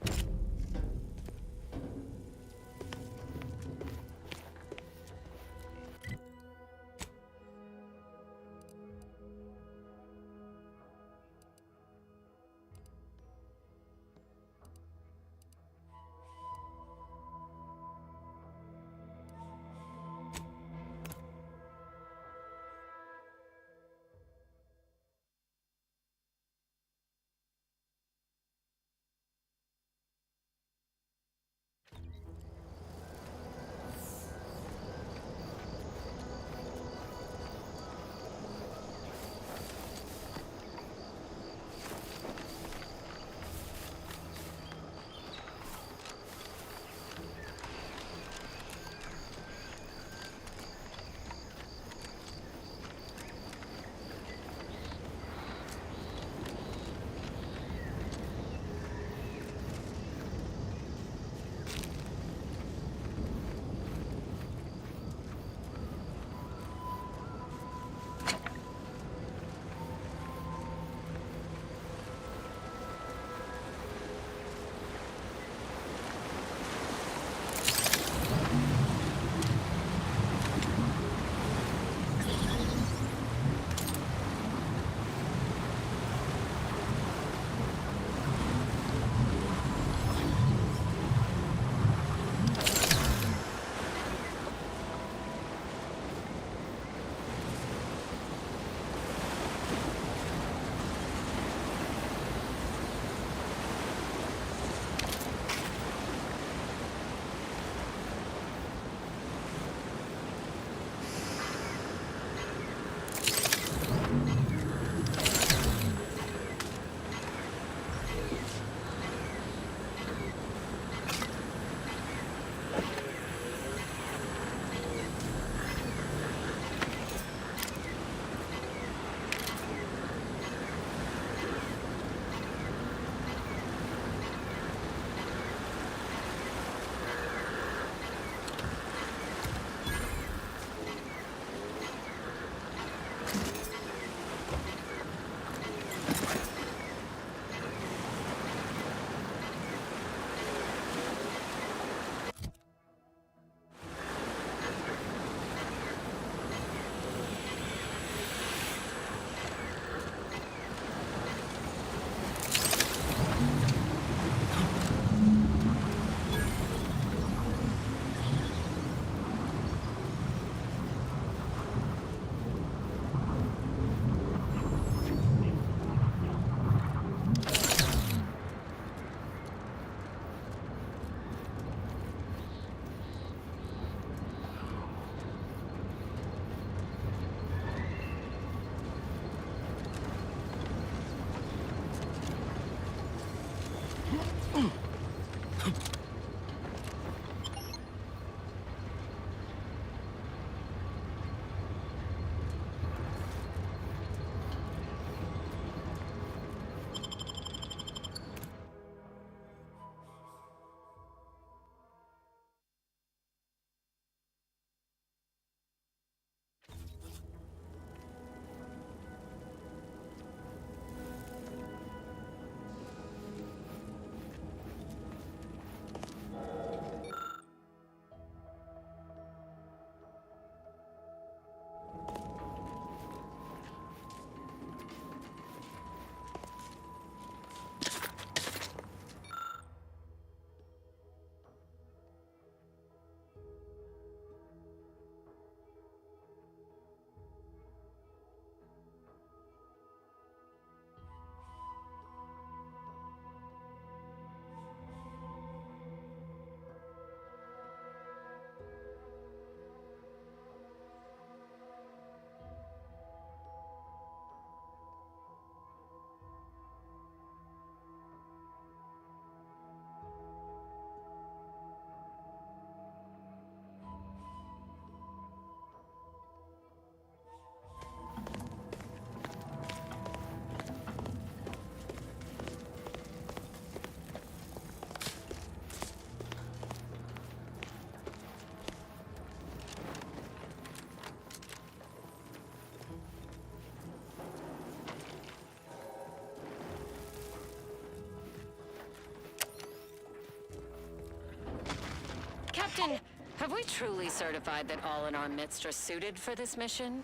N: Captain, have we truly certified that all in our midst are suited for this mission?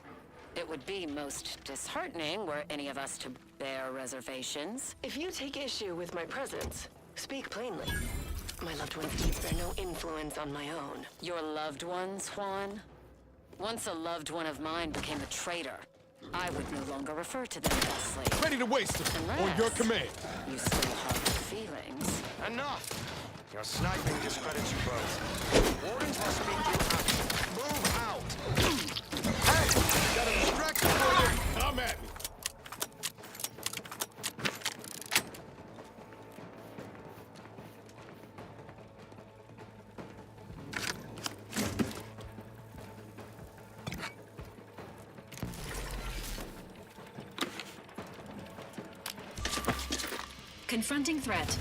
N: It would be most disheartening were any of us to bear reservations.
P: If you take issue with my presence, speak plainly. My loved ones need bear no influence on my own.
N: Your loved ones, Juan? Once a loved one of mine became a traitor, I would no longer refer to them thusly.
R: Ready to waste them on your command.
N: You still harbor feelings.
J: Enough! Your sniping discredits you both. Wardens must speak through action. Move out!
R: Hey! Got a distraction for you! Come at me!
N: Confronting threat.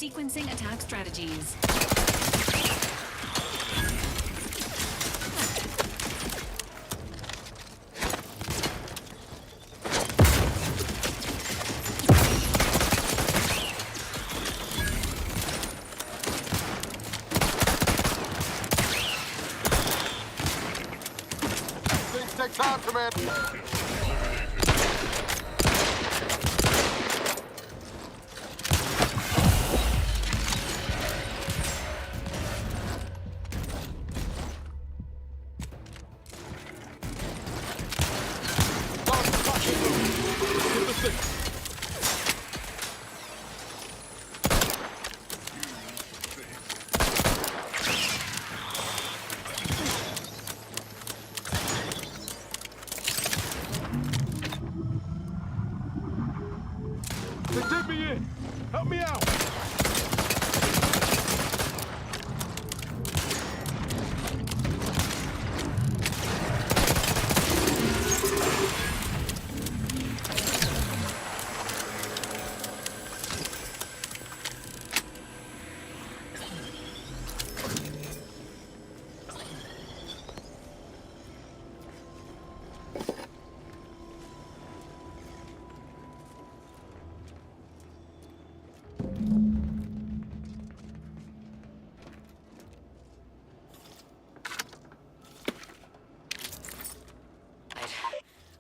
N: Sequencing attack strategies.
R: Things take time, Commander. They did me in. Help me out.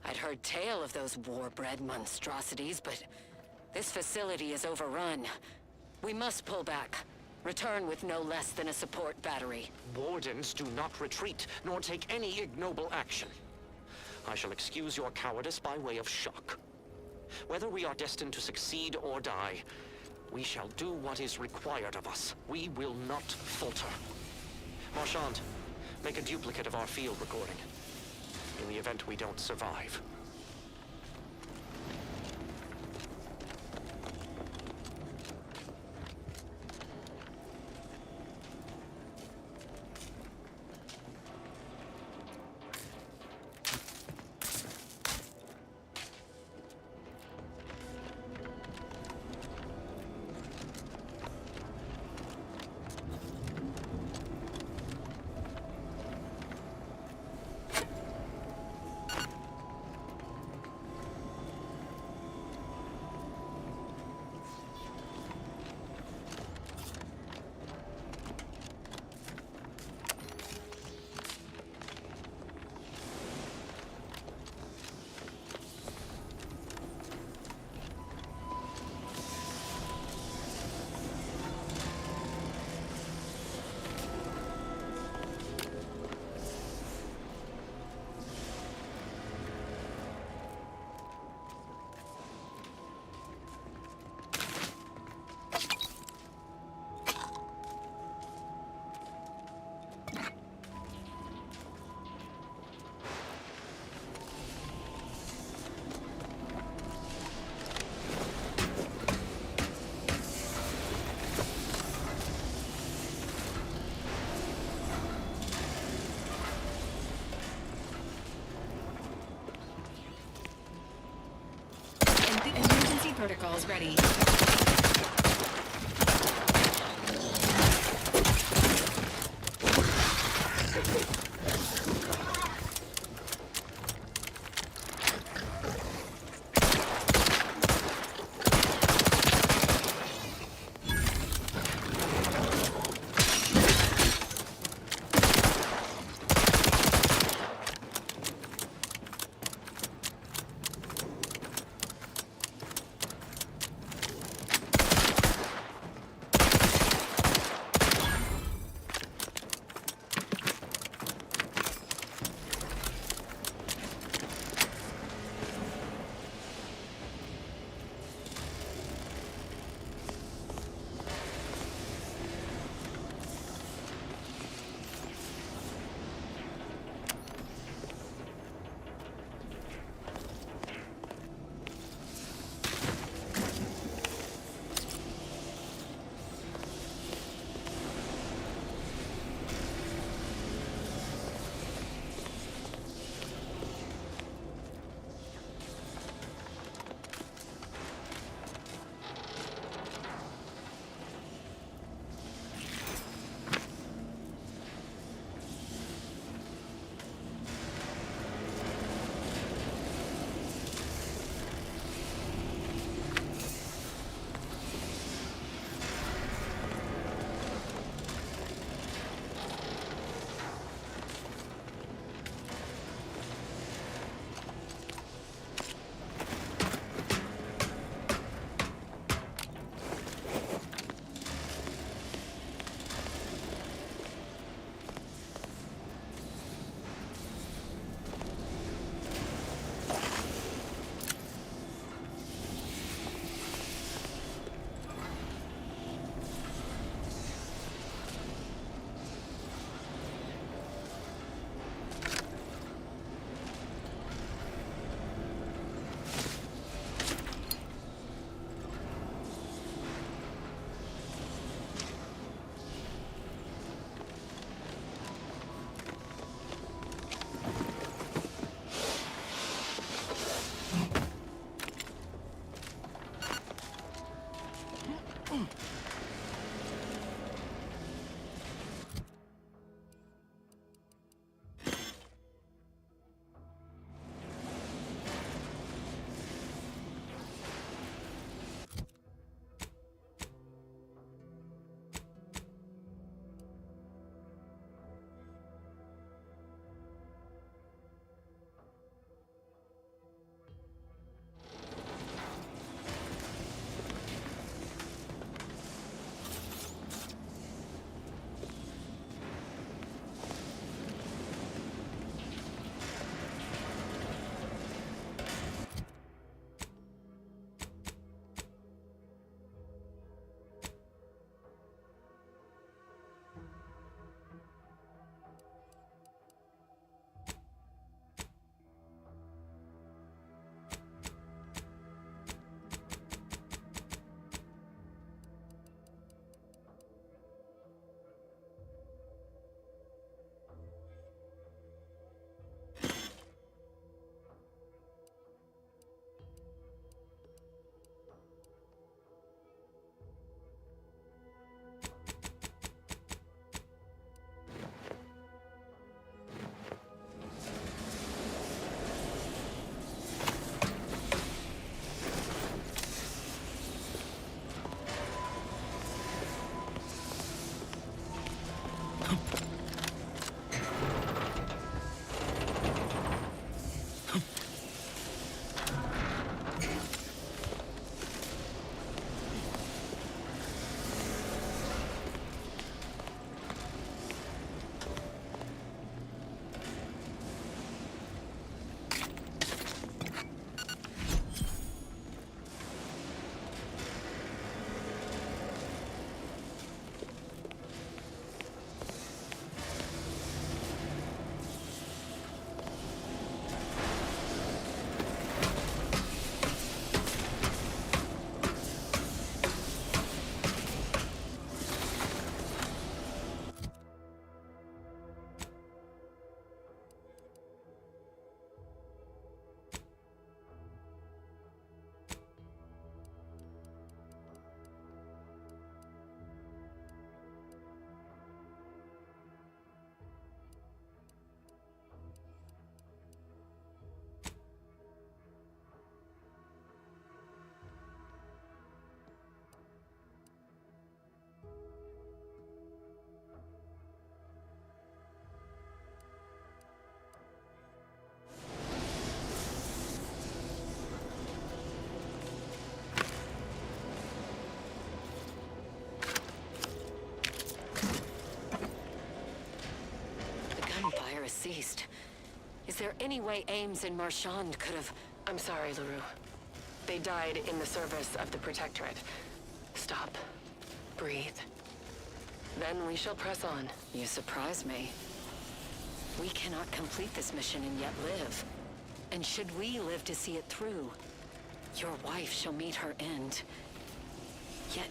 P: I'd heard tale of those war-bred monstrosities, but this facility is overrun. We must pull back. Return with no less than a support battery.
J: Wardens do not retreat, nor take any ignoble action. I shall excuse your cowardice by way of shock. Whether we are destined to succeed or die, we shall do what is required of us. We will not falter. Marchand, make a duplicate of our field recording. In the event we don't survive.
N: Emergency protocols ready.
P: Is there any way Ames and Marchand could have...
L: I'm sorry, LaRue. They died in the service of the Protectorate. Stop. Breathe. Then we shall press on.
P: You surprise me. We cannot complete this mission and yet live. And should we live to see it through, your wife shall meet her end. Yet,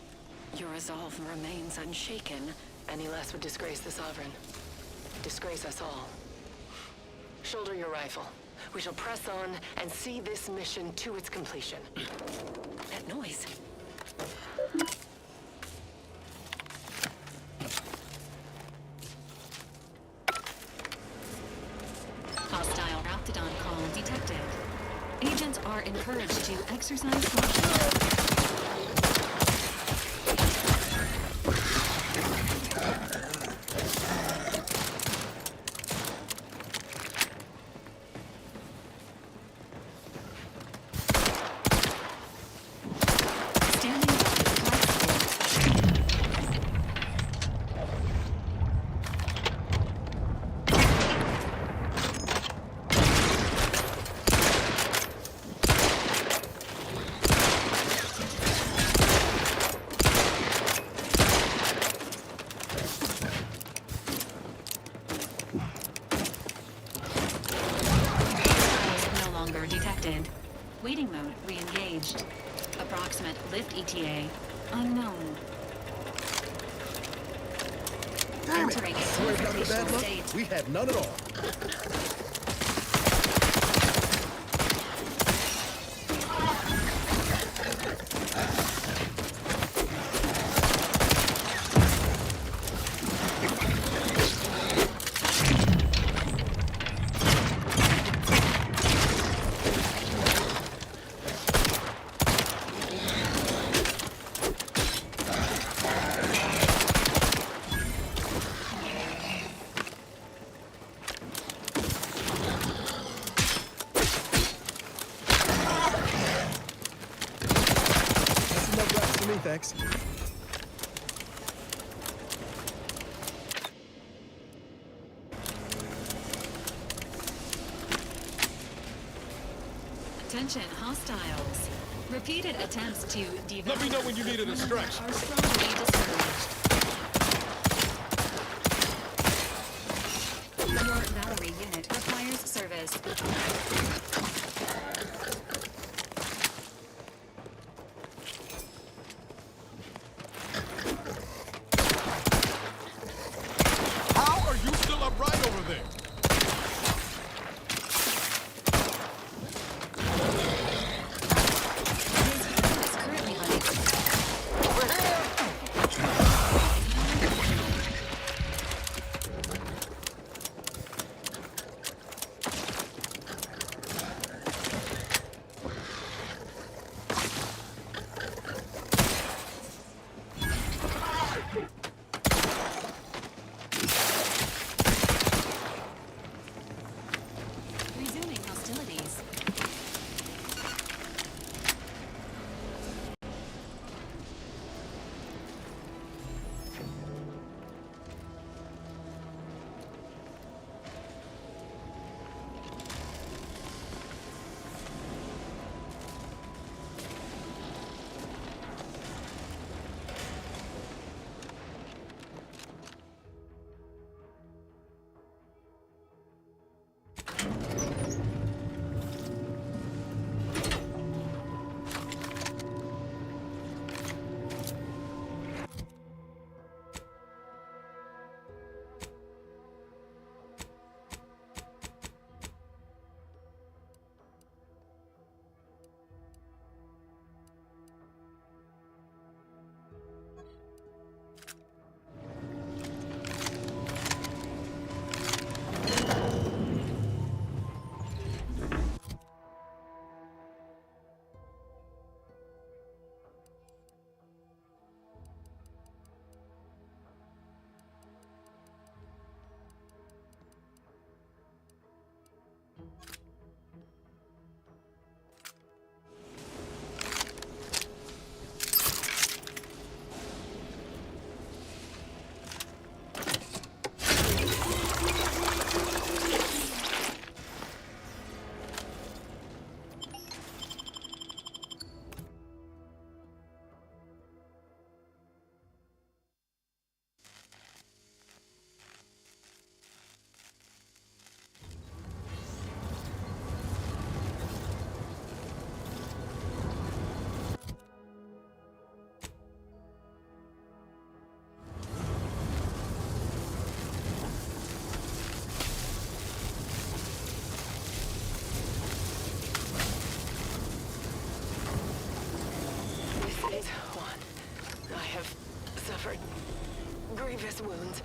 P: your resolve remains unshaken.
L: Any less would disgrace the Sovereign. Disgrace us all. Shoulder your rifle. We shall press on and see this mission to its completion.
P: That noise. Hostile Raptidon call detected. Agents are encouraged to exercise caution. Waiting mode re-engaged. Approximate lift ETA unknown.
R: Damn it!
P: Entering
R: Sorry about the bad luck.
P: state.
R: We had none at all. Thanks.
N: Attention, hostiles. Repeated attempts to devalue...
R: Let me know when you need a distraction.
N: ...are strongly discouraged. Your Valerie unit requires service.
R: How are you still upright over there?
L: serious wounds.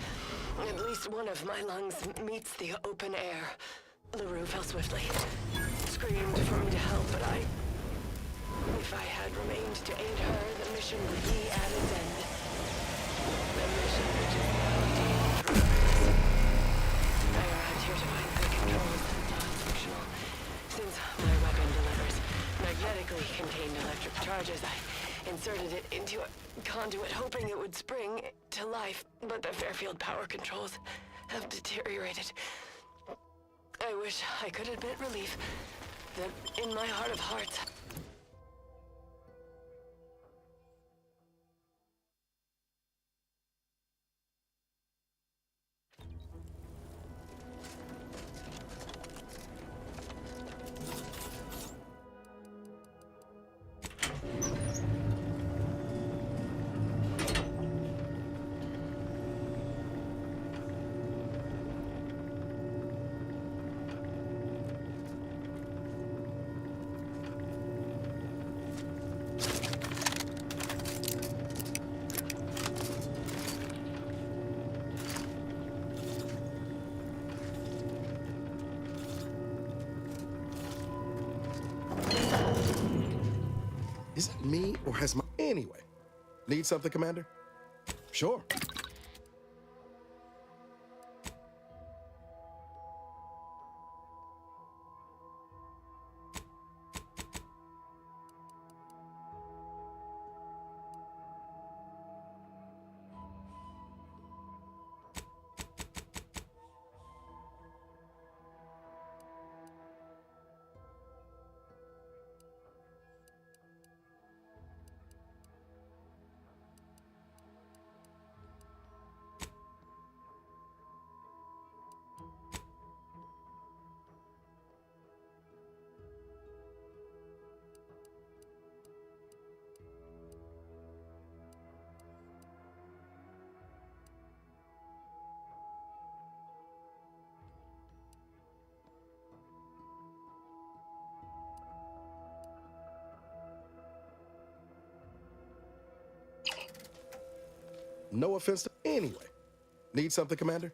L: At least one of my lungs meets the open air. LaRue fell swiftly. Screamed for me to help, but if I had remained to aid her, the mission would be at its end. The mission which is now dangerous. I arrived here to find the controls non-functional. Since my weapon delivers magnetically contained electric charges, I inserted it into a conduit, hoping it would spring to life, but the Fairfield power controls have deteriorated. I wish I could admit relief that in my heart of hearts,
R: Is it me, or has my... Anyway. Need something, Commander? Sure. No offense to... Anyway. Need something, Commander?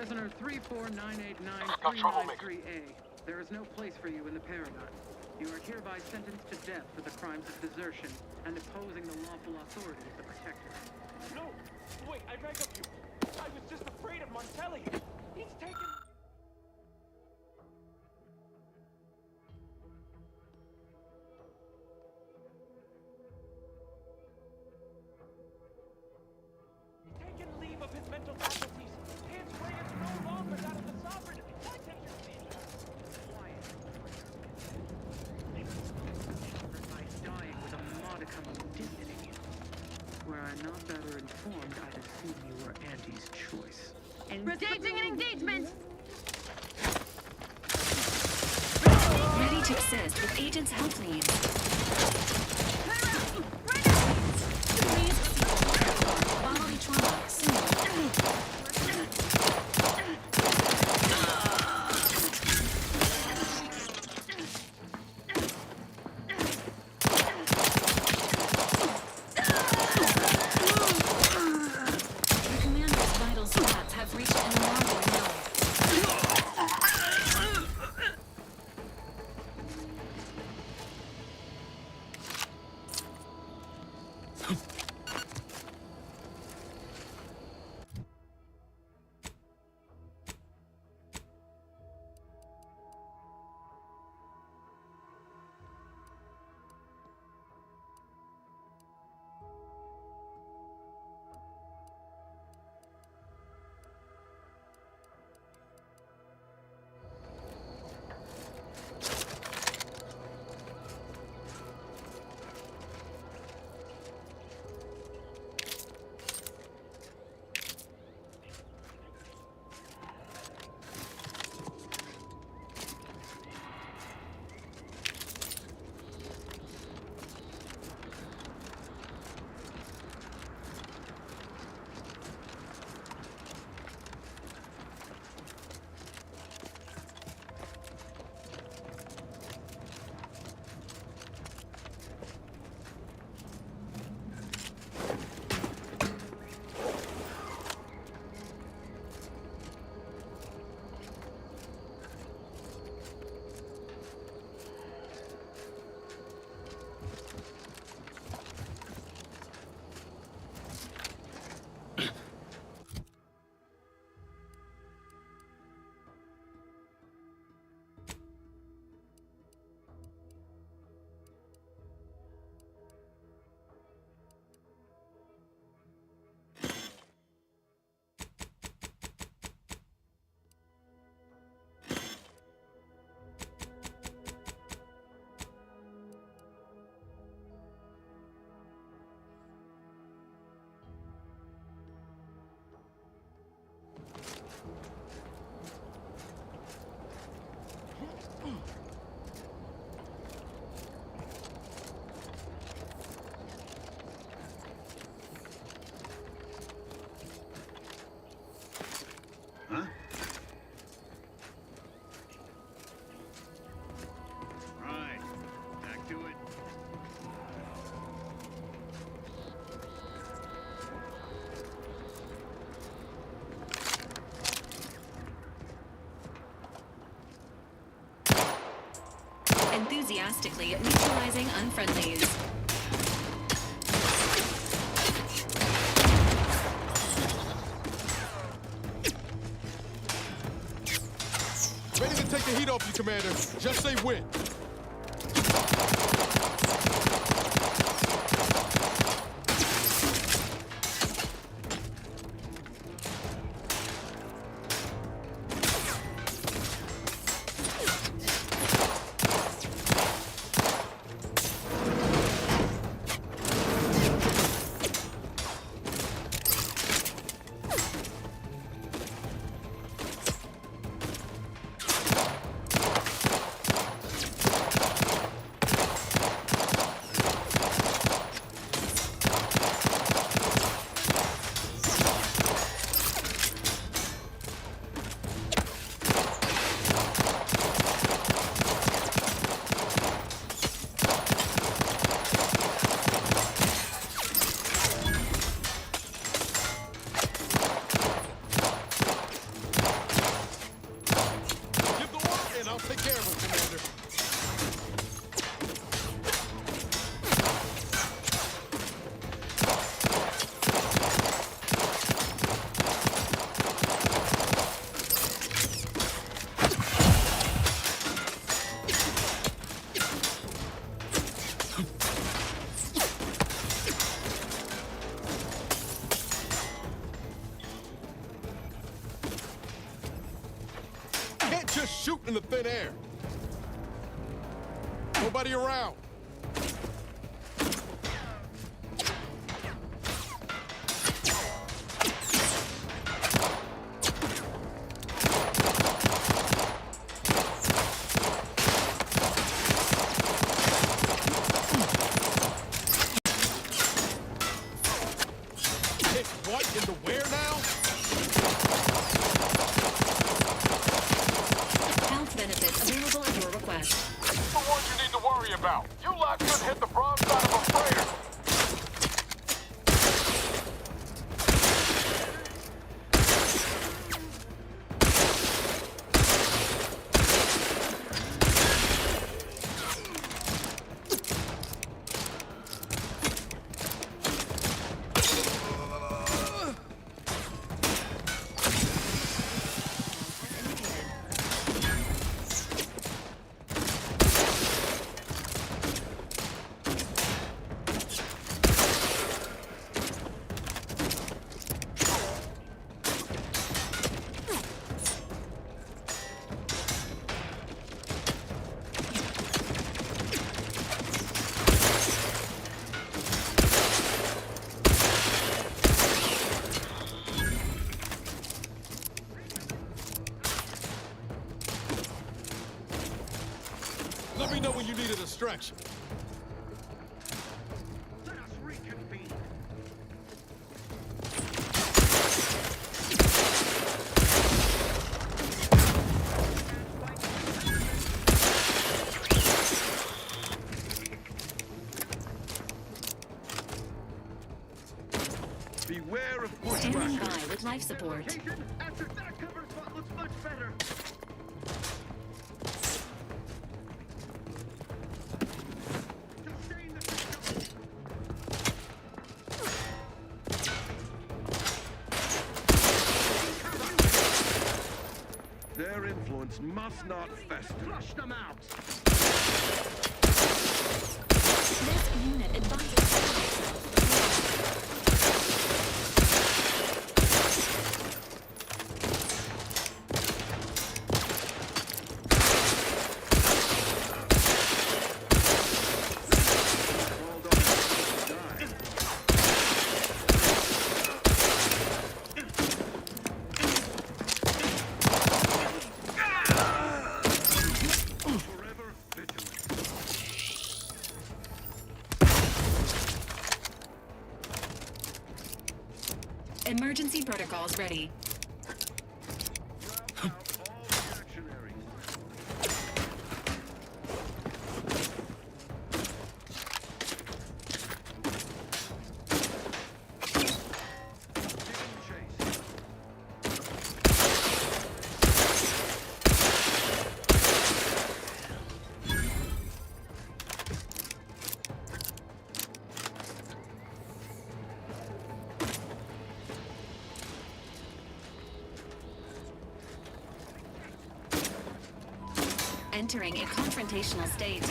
E: Prisoner 349893993A. There is no place for you in the paradigm. You are hereby sentenced to death for the crimes of desertion and opposing the lawful authority of the Protector.
S: No! Wait, I beg of you! I was just afraid of Montelli! He's taken... Taken leave of his mental faculties! His way is no longer that of the sovereign! Why can't you see that?
E: Quiet. By dying with a modicum of dignity. Were I not better informed, I'd assume you were Auntie's choice.
U: Rotating an engagement!
N: Ready to assist with agent's health needs. Bodily trauma soon. The commander's vital stats have reached an alarming level.
H: Huh?
W: Right. Back to it.
N: Enthusiastically neutralizing unfriendlies.
R: Ready to take the heat off you, Commander. Just say when. I'll take care of him, Commander. Just shoot in the thin air. Nobody around. Hit what in the where now?
N: Benefits available at your request.
R: The ones you need to worry about. You lot couldn't hit the broadside of a freighter. Let me know when you need a distraction.
W: Let us reconvene. Beware of
N: Standing by with life support.
W: After that cover spot looks much better. Their influence must not fester. Flush them out!
N: This unit advises. Emergency protocols ready. Entering a confrontational state.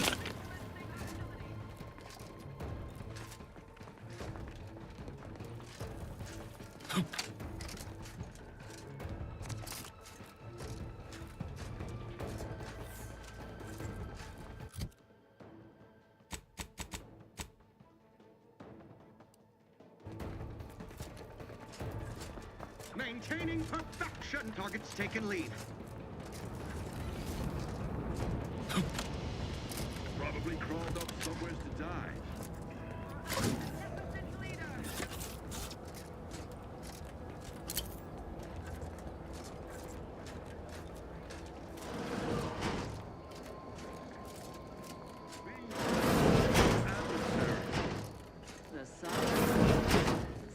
W: Maintaining perfection. Target's taken lead. Probably crawled up somewhere to die.
L: The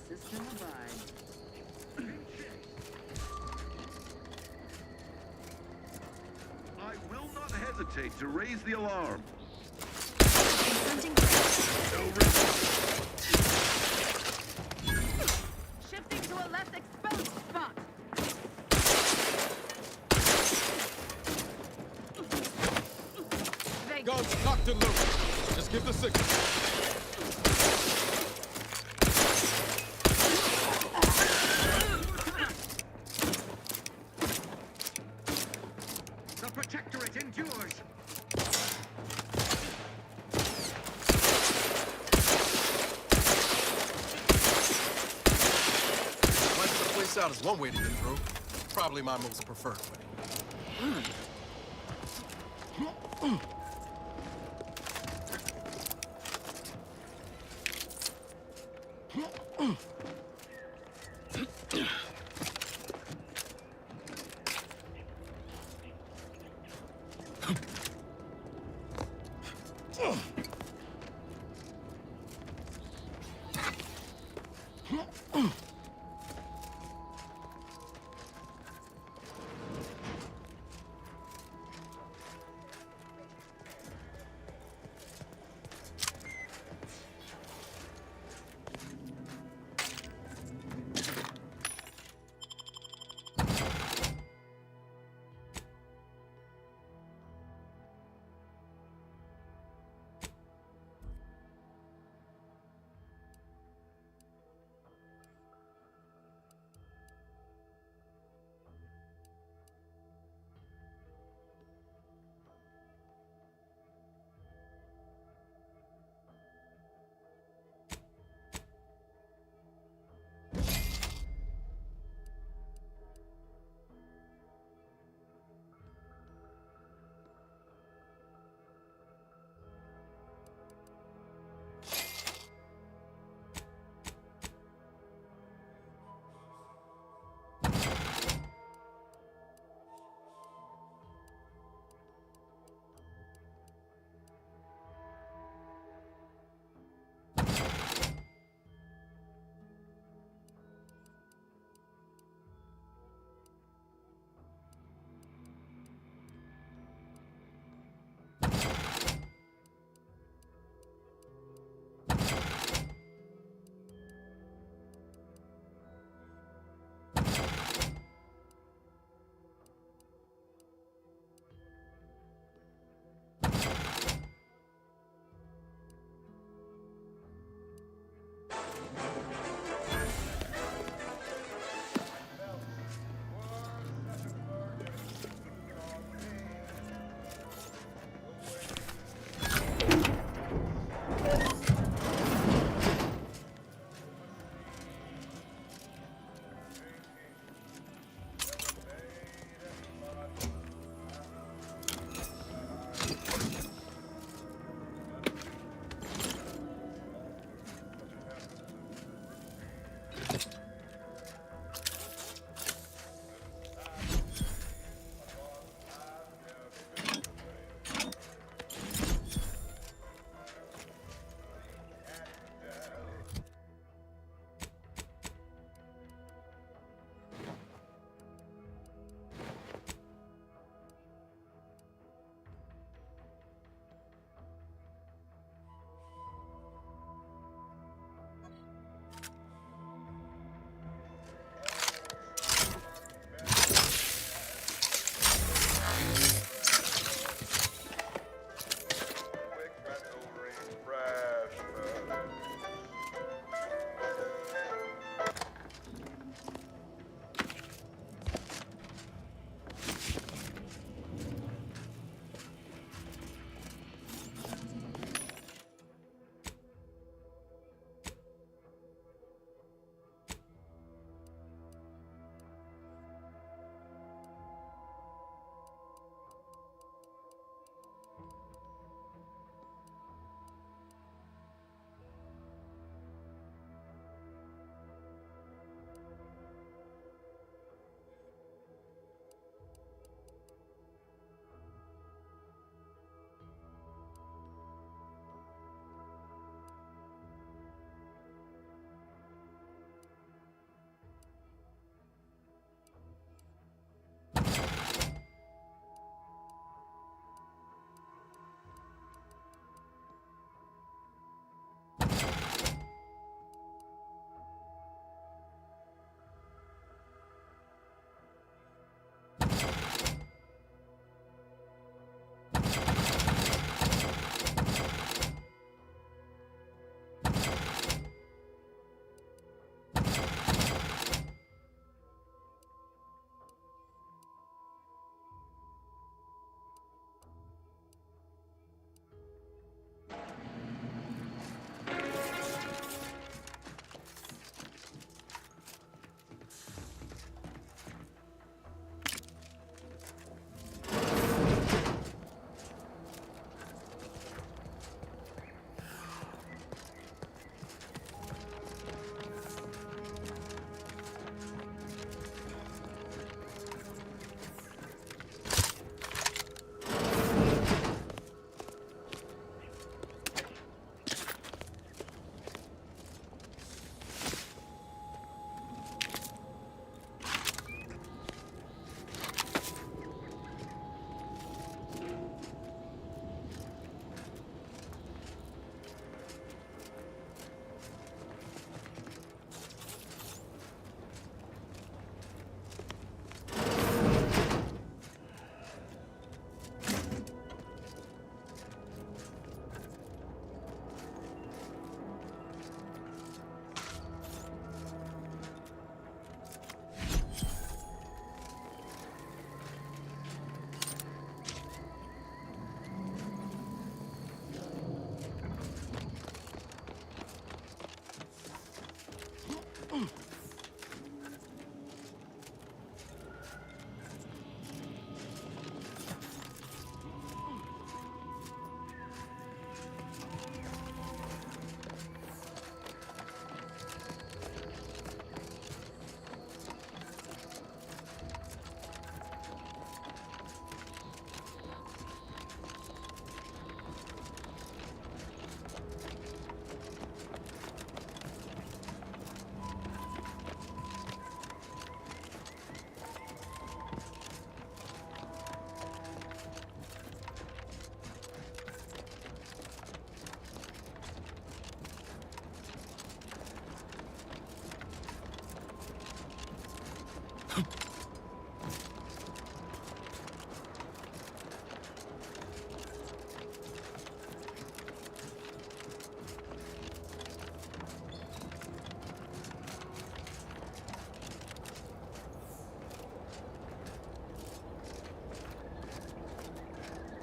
L: system abides.
W: I will not hesitate to raise the alarm.
U: Confronting threat.
W: No risk.
U: Shifting to a less exposed spot.
R: Guns cocked and loaded. Just give the signal.
W: The Protectorate endures.
R: Wiping the place out is one way to get through. Probably my most preferred way.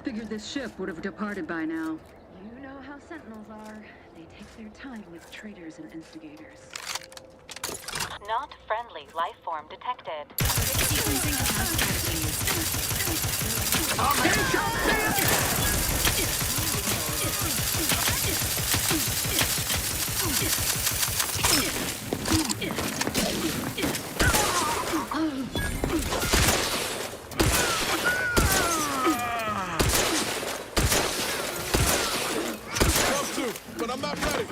U: Figured this ship would have departed by now. You know how Sentinels are. They take their time with traitors and instigators.
G: Not friendly life form detected.
R: But I'm not ready.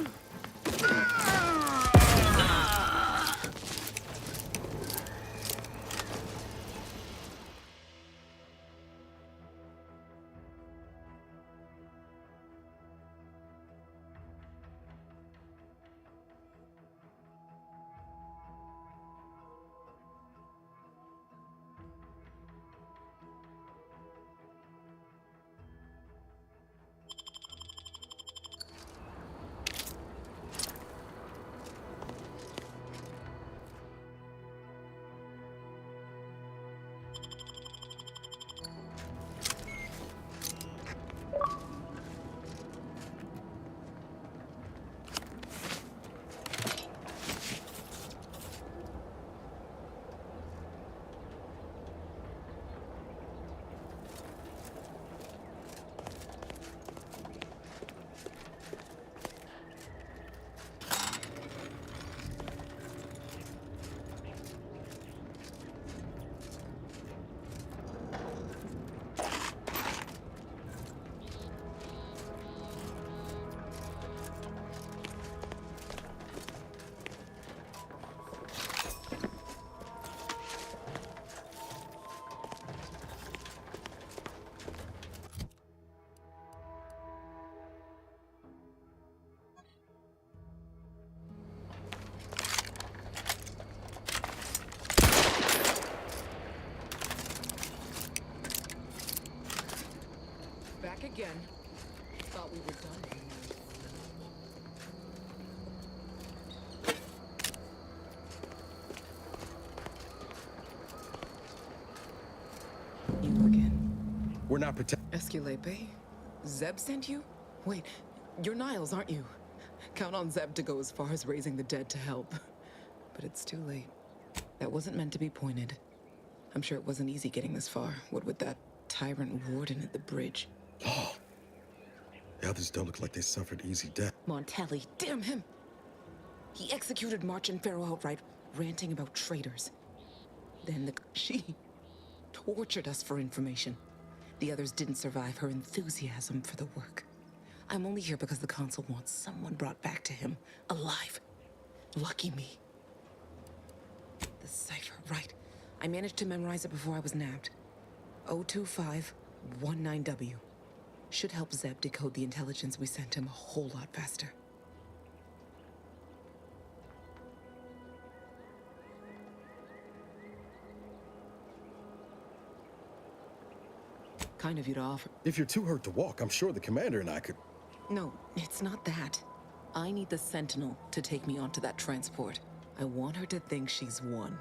Q: Back again. Thought we were done. You again.
V: We're not protect.
Q: Esculape? Zeb sent you? Wait, you're Niles, aren't you? Count on Zeb to go as far as raising the dead to help. But it's too late. That wasn't meant to be pointed. I'm sure it wasn't easy getting this far, what with that tyrant warden at the bridge.
V: Oh. The others don't look like they suffered easy death.
Q: Montelli, damn him! He executed March and Pharaoh outright, ranting about traitors. Then she tortured us for information. The others didn't survive her enthusiasm for the work. I'm only here because the Consul wants someone brought back to him, alive. Lucky me. The cipher, right. I managed to memorize it before I was nabbed. 02519W. Should help Zeb decode the intelligence we sent him a whole lot faster. Kind of you to offer.
V: If you're too hurt to walk, I'm sure the commander and I could...
Q: No, it's not that. I need the Sentinel to take me onto that transport. I want her to think she's won.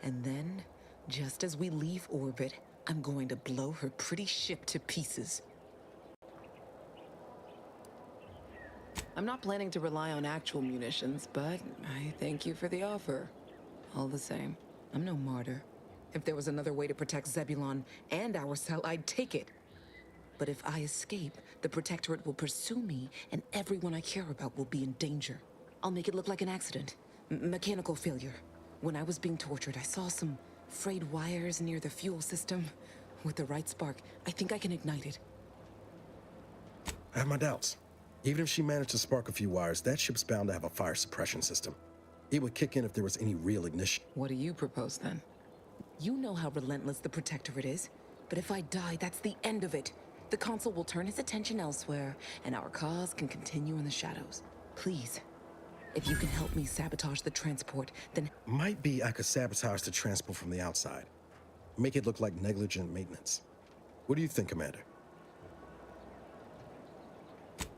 Q: And then, just as we leave orbit, I'm going to blow her pretty ship to pieces. I'm not planning to rely on actual munitions, but I thank you for the offer. All the same, I'm no martyr. If there was another way to protect Zebulon and our cell, I'd take it. But if I escape, the Protectorate will pursue me, and everyone I care about will be in danger. I'll make it look like an accident. Mechanical failure. When I was being tortured, I saw some frayed wires near the fuel system. With the right spark, I think I can ignite it.
V: I have my doubts. Even if she managed to spark a few wires, that ship's bound to have a fire suppression system. It would kick in if there was any real ignition.
Q: What do you propose, then? You know how relentless the Protectorate is. But if I die, that's the end of it. The Consul will turn his attention elsewhere, and our cause can continue in the shadows. Please, if you can help me sabotage the transport, then...
V: Might be I could sabotage the transport from the outside. Make it look like negligent maintenance. What do you think, Commander?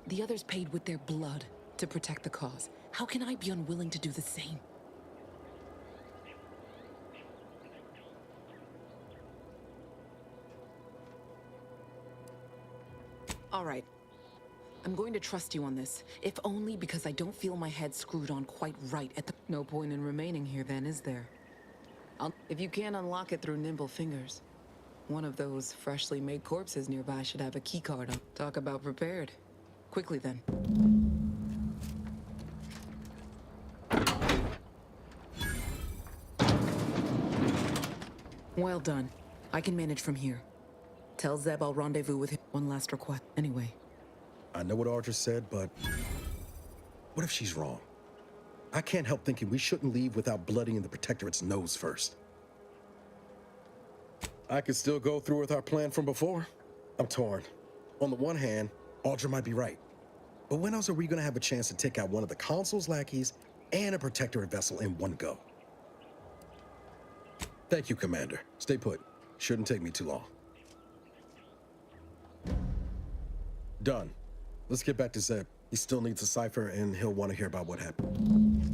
Q: The others paid with their blood to protect the cause. How can I be unwilling to do the same? All right. I'm going to trust you on this, if only because I don't feel my head screwed on quite right at the... No point in remaining here then, is there? If you can't unlock it through nimble fingers, one of those freshly made corpses nearby should have a keycard on. Talk about prepared. Quickly then. Well done. I can manage from here. Tell Zeb I'll rendezvous with him. One last request. Anyway.
V: I know what Audra said, but what if she's wrong? I can't help thinking we shouldn't leave without blooding the Protectorate's nose first. I could still go through with our plan from before. I'm torn. On the one hand, Audra might be right. But when else are we going to have a chance to take out one of the Consul's lackeys and a Protectorate vessel in one go? Thank you, Commander. Stay put. Shouldn't take me too long. Done. Let's get back to Zeb. He still needs a cipher, and he'll want to hear about what happened.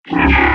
B: You